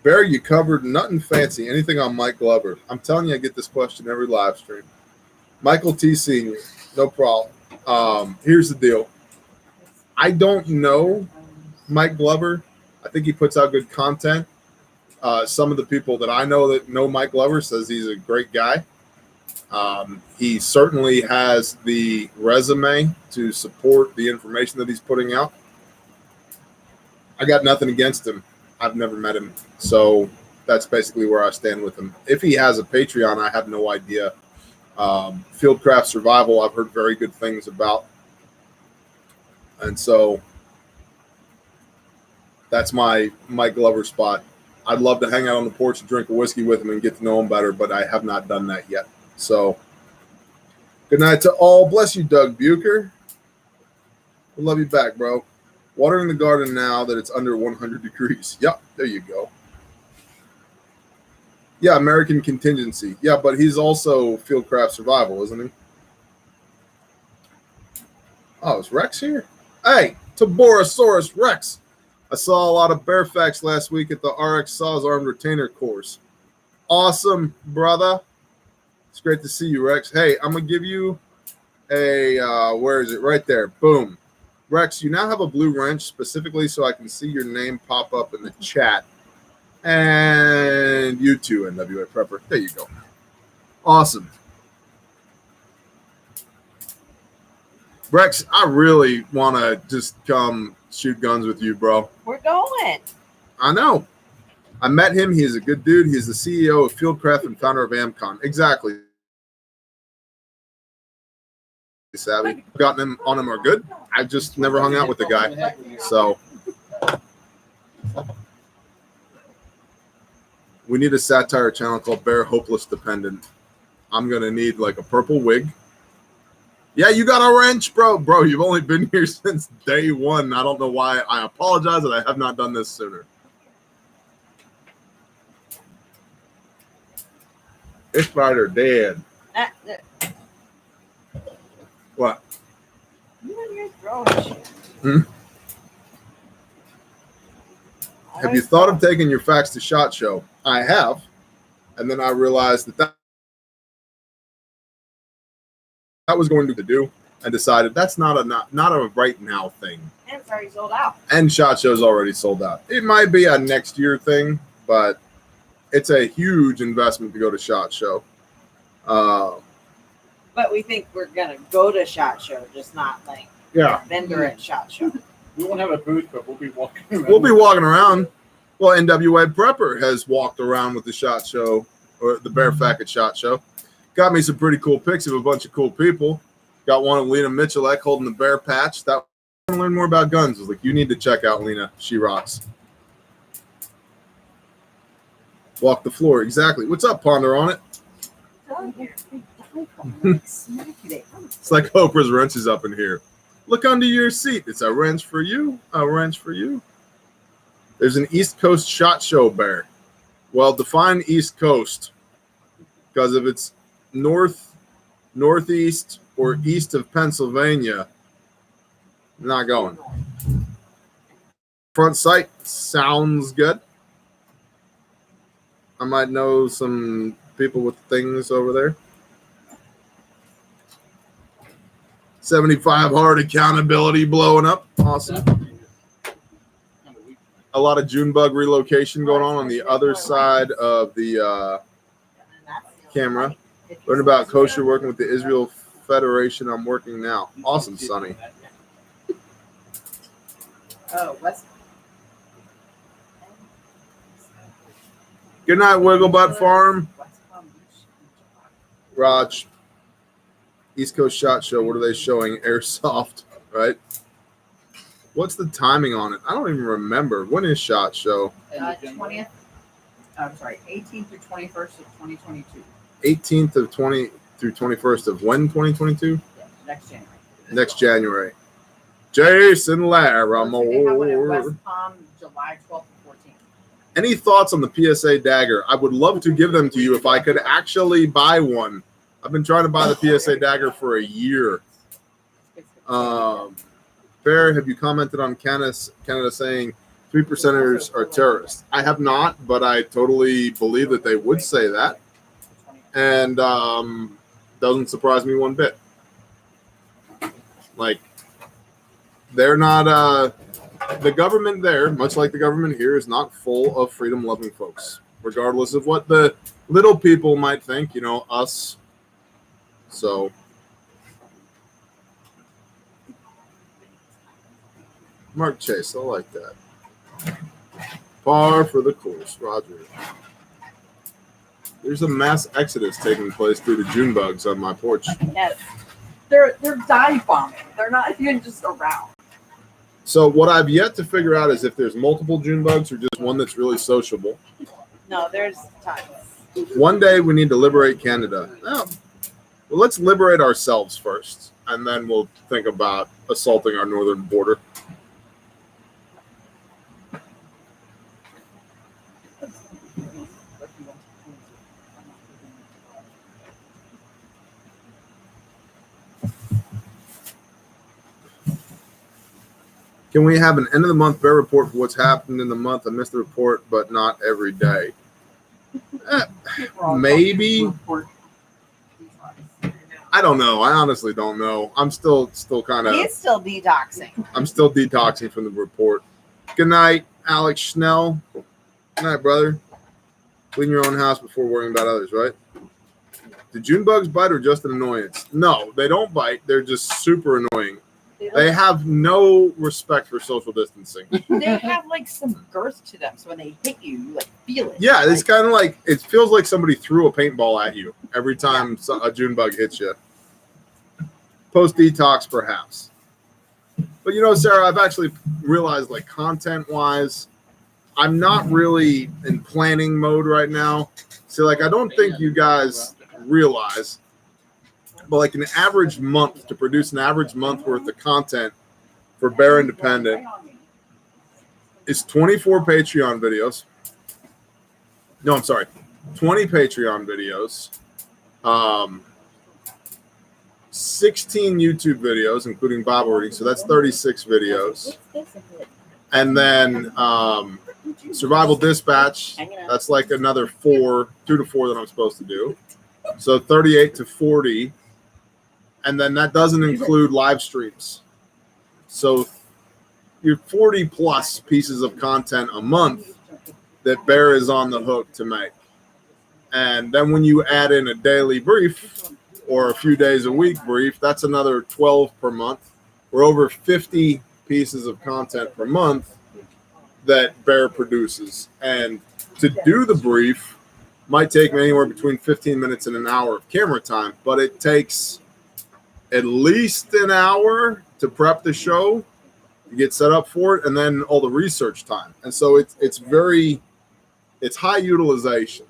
Bear, you covered nothing fancy. Anything on Mike Glover? I'm telling you, I get this question every live stream. Michael T. Sr., no problem. Here's the deal. I don't know Mike Glover. I think he puts out good content. Some of the people that I know that know Mike Glover says he's a great guy. He certainly has the resume to support the information that he's putting out. I got nothing against him. I've never met him. So that's basically where I stand with him. If he has a Patreon, I have no idea. Fieldcraft Survival, I've heard very good things about. And so that's my Mike Glover spot. I'd love to hang out on the porch and drink a whiskey with him and get to know him better, but I have not done that yet. So good night to all. Bless you, Doug Bucher. We love you back, bro. Watering the garden now that it's under 100 degrees. Yep, there you go. Yeah, American Contingency. Yeah, but he's also Fieldcraft Survival, isn't he? Oh, is Rex here? Hey, Taborosaurus Rex. I saw a lot of bear facts last week at the RX Saws Armed Retainer course. Awesome, brother. It's great to see you, Rex. Hey, I'm going to give you a, where is it? Right there. Boom. Rex, you now have a blue wrench specifically so I can see your name pop up in the chat. And you too, NWA Prepper. There you go. Awesome. Rex, I really want to just come shoot guns with you, bro. We're going. I know. I met him. He is a good dude. He's the CEO of Fieldcraft and founder of AmCon. Exactly. Savvy. Gotten him on him are good. I just never hung out with the guy. So we need a satire channel called Bear Hopeless Dependent. I'm gonna need like a purple wig. Yeah, you got a wrench, bro. Bro, you've only been here since day one. I don't know why. I apologize that I have not done this sooner. It's Spider dead. What? You and your throwing shit. Have you thought of taking your facts to SHOT Show? I have. And then I realized that was going to do and decided that's not a right now thing. And it's already sold out. And SHOT Show's already sold out. It might be a next year thing, but it's a huge investment to go to SHOT Show. But we think we're gonna go to SHOT Show, just not like a vendor at SHOT Show. We won't have a booth, but we'll be walking around. We'll be walking around. Well, NWA Prepper has walked around with the SHOT Show, or the Bear Fact at SHOT Show. Got me some pretty cool pics of a bunch of cool people. Got one of Lena Michalek holding the bear patch. That I want to learn more about guns. I was like, you need to check out Lena. She rocks. Walk the floor. Exactly. What's up, Ponder on it? It's like Oprah's wrenches up in here. Look under your seat. It's a wrench for you. A wrench for you. There's an East Coast SHOT Show bear. Well, define East Coast. Because if it's north, northeast, or east of Pennsylvania, not going. Front sight sounds good. I might know some people with things over there. 75 hard accountability blowing up. Awesome. A lot of June bug relocation going on the other side of the camera. Learn about kosher working with the Israel Federation. I'm working now. Awesome, Sonny. Oh, West. Good night, Wigglebutt Farm. Raj. East Coast SHOT Show. What are they showing? Airsoft, right? What's the timing on it? I don't even remember. When is SHOT Show? 20th. I'm sorry, 18th through 21st of 2022. 18th of 20 through 21st of when? 2022? Yeah, next January. Next January. Jason They have one at Laramore. West Palm, July 12th and 14th. Any thoughts on the PSA dagger? I would love to give them to you if I could actually buy one. I've been trying to buy the PSA dagger for a year. Bear, have you commented on Canada saying 3%ers are terrorists? I have not, but I totally believe that they would say that. And doesn't surprise me one bit. Like, they're not, the government there, much like the government here, is not full of freedom-loving folks, regardless of what the little people might think, you know, us. So, Mark Chase, I like that. Par for the course, Roger. There's a mass exodus taking place due to June bugs on my porch. Yes. They're dive bombing. They're not even just around. So what I've yet to figure out is if there's multiple June bugs or just one that's really sociable. No, there's tons. One day we need to liberate Canada. Well, let's liberate ourselves first, and then we'll think about assaulting our northern border. Can we have an end of the month bear report for what's happened in the month? I missed the report, but not every day. Maybe. I don't know. I honestly don't know. I'm still kind of. He's still detoxing. I'm still detoxing from the report. Good night, Alex Schnell. Good night, brother. Clean your own house before worrying about others, right? Do June bugs bite or just an annoyance? No, they don't bite. They're just super annoying. They have no respect for social distancing. They have like some girth to them, so when they hit you, you like feel it. Yeah, it's kind of like, it feels like somebody threw a paintball at you every time a June bug hits you. Post detox, perhaps. But you know, Sarah, I've actually realized, like, content wise, I'm not really in planning mode right now. So, like, I don't think you guys realize, but like an average month, to produce an average month worth of content for Bear Independent is 24 Patreon videos. No, I'm sorry, 20 Patreon videos, 16 YouTube videos, including Bible reading. So that's 36 videos. And then Survival Dispatch, that's like another 2 to 4 that I'm supposed to do. So 38 to 40. And then that doesn't include live streams. So you're 40 plus pieces of content a month that Bear is on the hook to make. And then when you add in a daily brief or a few days a week brief, that's another 12 per month. We're over 50 pieces of content per month that Bear produces. And to do the brief, Might take me anywhere between 15 minutes and an hour of camera time, but it takes at least an hour to prep the show, to get set up for it, and then all the research time. And so it's high utilization.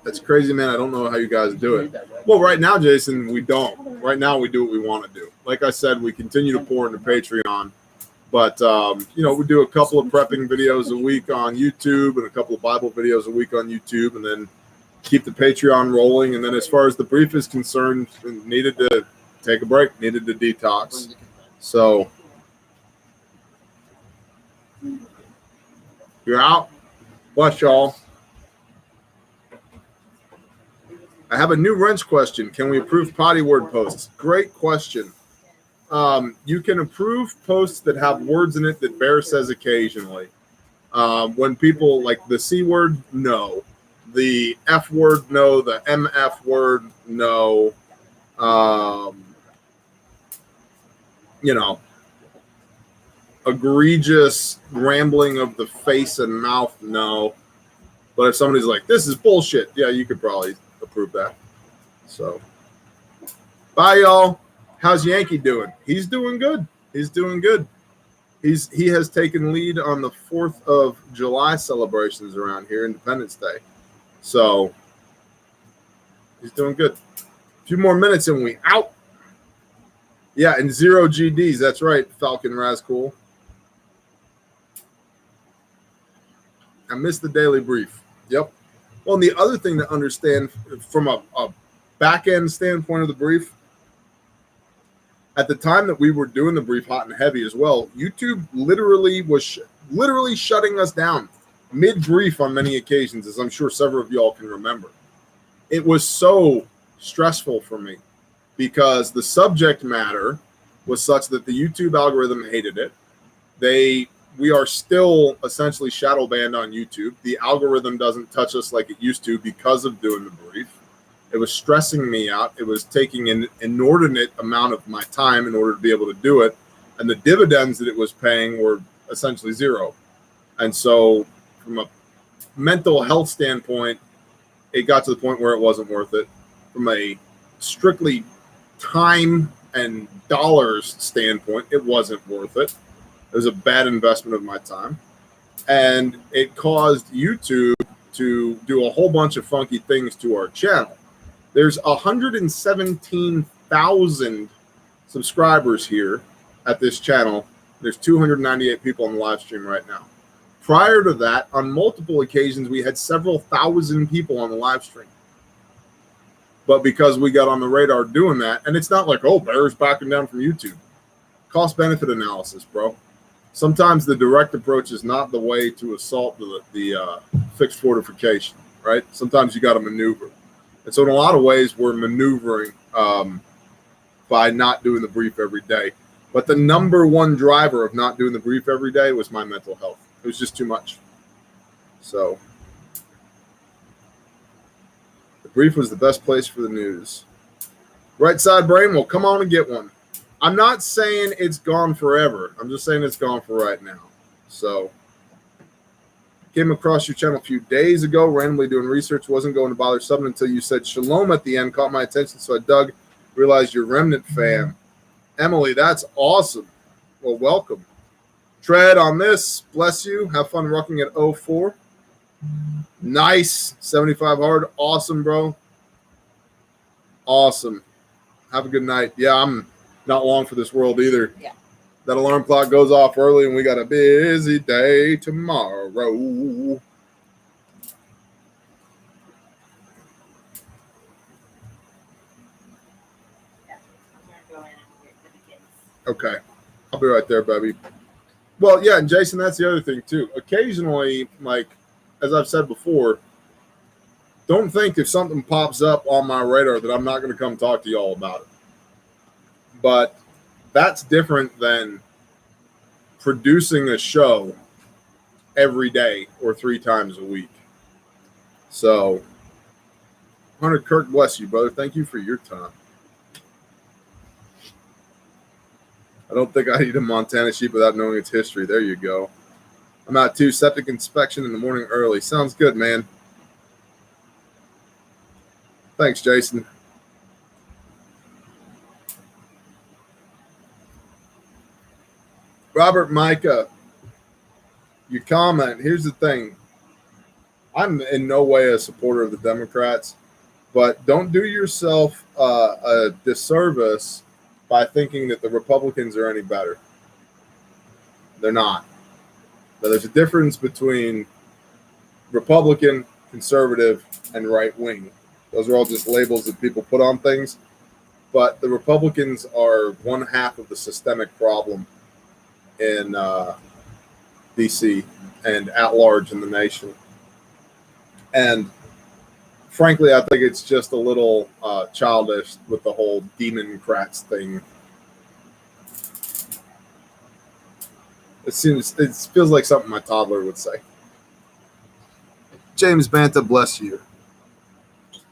That's crazy, man. I don't know how you guys do it. Well, right now, Jason, we don't. Right now, we do what we want to do. Like I said, we continue to pour into Patreon. But, we do a couple of prepping videos a week on YouTube and a couple of Bible videos a week on YouTube, and then keep the Patreon rolling. And then as far as the brief is concerned, needed to take a break, needed to detox. So you're out. Bless y'all. I have a new wrench question. Can we approve potty word posts? Great question. You can approve posts that have words in it that Bear says occasionally. When people like the C word, no. The F word, no. The MF word, no. Egregious rambling of the face and mouth, no. But if somebody's like, this is bullshit, yeah, you could probably approve that. So, bye, y'all. How's Yankee doing? He's doing good. He's doing good. He has taken lead on the 4th of July celebrations around here, Independence Day. So he's doing good. A few more minutes and we out. Yeah, and 0 GDs. That's right, Falcon Razcool. I missed the daily brief. Yep. Well, and the other thing to understand from a back-end standpoint of the brief, at the time that we were doing the brief hot and heavy as well, YouTube literally was literally shutting us down mid-brief on many occasions, as I'm sure several of y'all can remember. It was so stressful for me because the subject matter was such that the YouTube algorithm hated it. We are still essentially shadow banned on YouTube. The algorithm doesn't touch us like it used to because of doing the brief. It was stressing me out. It was taking an inordinate amount of my time in order to be able to do it. And the dividends that it was paying were essentially zero. And so from a mental health standpoint, it got to the point where it wasn't worth it. From a strictly time and dollars standpoint, it wasn't worth it. It was a bad investment of my time. And it caused YouTube to do a whole bunch of funky things to our channel. There's 117,000 subscribers here at this channel. There's 298 people on the live stream right now. Prior to that, on multiple occasions, we had several thousand people on the live stream. But because we got on the radar doing that, and it's not like, oh, Bear's backing down from YouTube. Cost-benefit analysis, bro. Sometimes the direct approach is not the way to assault the fixed fortification, right? Sometimes you got to maneuver. And so in a lot of ways, we're maneuvering by not doing the brief every day. But the number one driver of not doing the brief every day was my mental health. It was just too much. So the brief was the best place for the news. Right side brain, well, come on and get one. I'm not saying it's gone forever. I'm just saying it's gone for right now. So came across your channel a few days ago, randomly doing research, wasn't going to bother subbing until you said shalom at the end, caught my attention, so I dug, realized you're Remnant fan. Emily, that's awesome. Well, welcome. Tread on this, bless you, have fun rocking at 04. Nice, 75 hard, awesome, bro. Awesome. Have a good night. Yeah, I'm not long for this world either. Yeah. That alarm clock goes off early and we got a busy day tomorrow. Okay. I'll be right there, baby. Well, yeah, and Jason, that's the other thing too. Occasionally, like, as I've said before, don't think if something pops up on my radar that I'm not going to come talk to y'all about it. But that's different than producing a show every day or 3 times a week. So, Hunter Kirk, bless you, brother. Thank you for your time. I don't think I eat a Montana sheep without knowing its history. There you go. I'm out too. Septic inspection in the morning early. Sounds good, man. Thanks, Jason. Robert Micah, your comment. Here's the thing. I'm in no way a supporter of the Democrats, but don't do yourself a disservice by thinking that the Republicans are any better. They're not. Now, there's a difference between Republican, conservative, and right wing. Those are all just labels that people put on things. But the Republicans are one half of the systemic problem in D.C. and at large in the nation. And frankly, I think it's just a little childish with the whole Democrats thing. It feels like something my toddler would say. James Banta, bless you.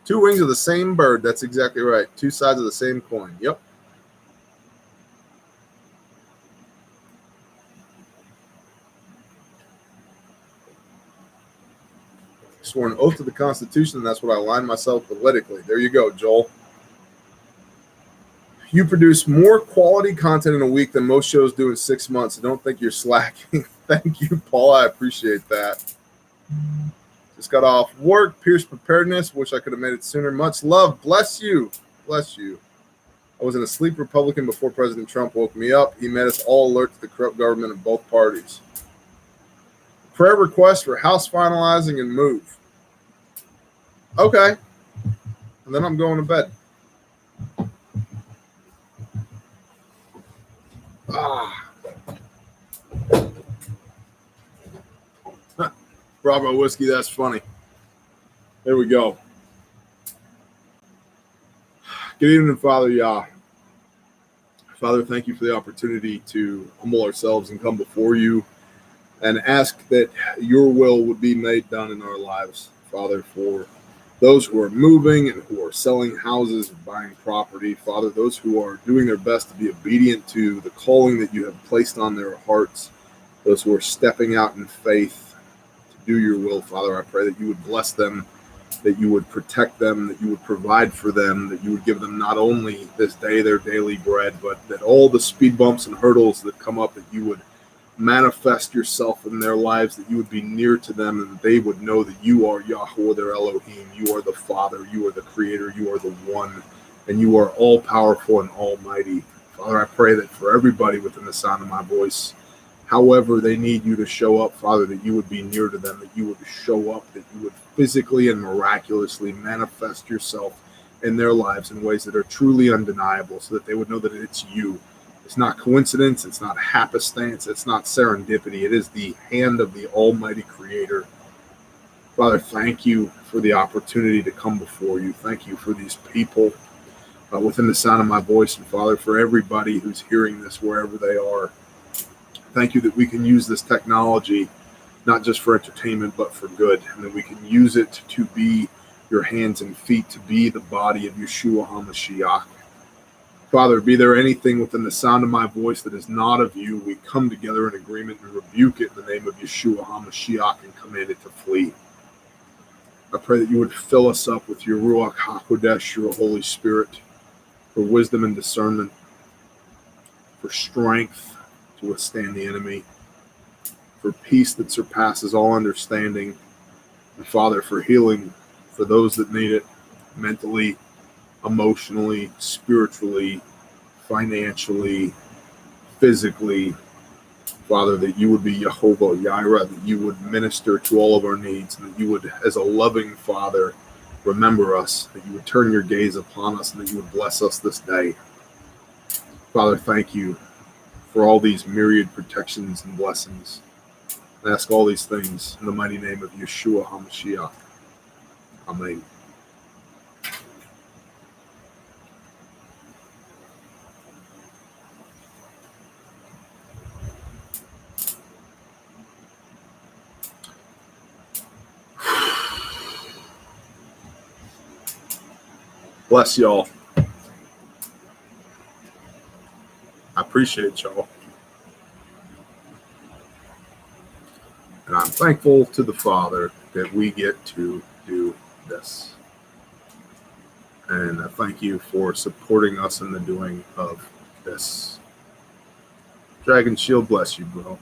Two wings of the same bird. That's exactly right. Two sides of the same coin. Yep. Swore an oath to the Constitution, and that's what I align myself politically. There you go, Joel. You produce more quality content in a week than most shows do in 6 months. I don't think you're slacking. Thank you, Paul. I appreciate that. Just got off work. Pierce Preparedness. Wish I could have made it sooner. Much love. Bless you. Bless you. I was in a sleep Republican before President Trump woke me up. He made us all alert to the corrupt government of both parties. Prayer request for house finalizing and move. Okay. And then I'm going to bed. Bravo whiskey, that's funny. There we go. Good evening, Father Yah. Father, thank you for the opportunity to humble ourselves and come before you and ask that your will would be made done in our lives. Father, for those who are moving and who are selling houses and buying property. Father, those who are doing their best to be obedient to the calling that you have placed on their hearts. Those who are stepping out in faith to do your will. Father, I pray that you would bless them, that you would protect them, that you would provide for them, that you would give them not only this day their daily bread, but that all the speed bumps and hurdles that come up, that you would manifest yourself in their lives, that you would be near to them, and that they would know that you are Yahweh, their Elohim, you are the Father, you are the Creator, you are the One, and you are all-powerful and almighty. Father, I pray that for everybody within the sound of my voice, however they need you to show up, Father, that you would be near to them, that you would show up, that you would physically and miraculously manifest yourself in their lives in ways that are truly undeniable, so that they would know that it's you. It's not coincidence. It's not happenstance. It's not serendipity. It is the hand of the Almighty Creator. Father, thank you for the opportunity to come before you. Thank you for these people within the sound of my voice. And Father, for everybody who's hearing this wherever they are, thank you that we can use this technology not just for entertainment, but for good. And that we can use it to be your hands and feet, to be the body of Yeshua HaMashiach. Father, be there anything within the sound of my voice that is not of you, we come together in agreement and rebuke it in the name of Yeshua HaMashiach and command it to flee. I pray that you would fill us up with your Ruach HaKodesh, your Holy Spirit, for wisdom and discernment, for strength to withstand the enemy, for peace that surpasses all understanding, and Father, for healing for those that need it, mentally, emotionally, spiritually, financially, physically. Father, that you would be Jehovah Jireh, that you would minister to all of our needs, and that you would, as a loving Father, remember us, that you would turn your gaze upon us, and that you would bless us this day. Father, thank you for all these myriad protections and blessings. I ask all these things in the mighty name of Yeshua HaMashiach. Amen. Bless y'all. I appreciate y'all. And I'm thankful to the Father that we get to do this. And I thank you for supporting us in the doing of this. Dragon Shield bless you, bro.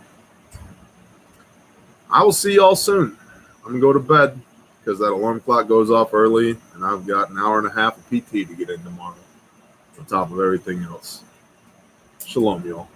I will see y'all soon. I'm going to go to bed because that alarm clock goes off early, and I've got an hour and a half of PT to get in tomorrow on top of everything else. Shalom, y'all.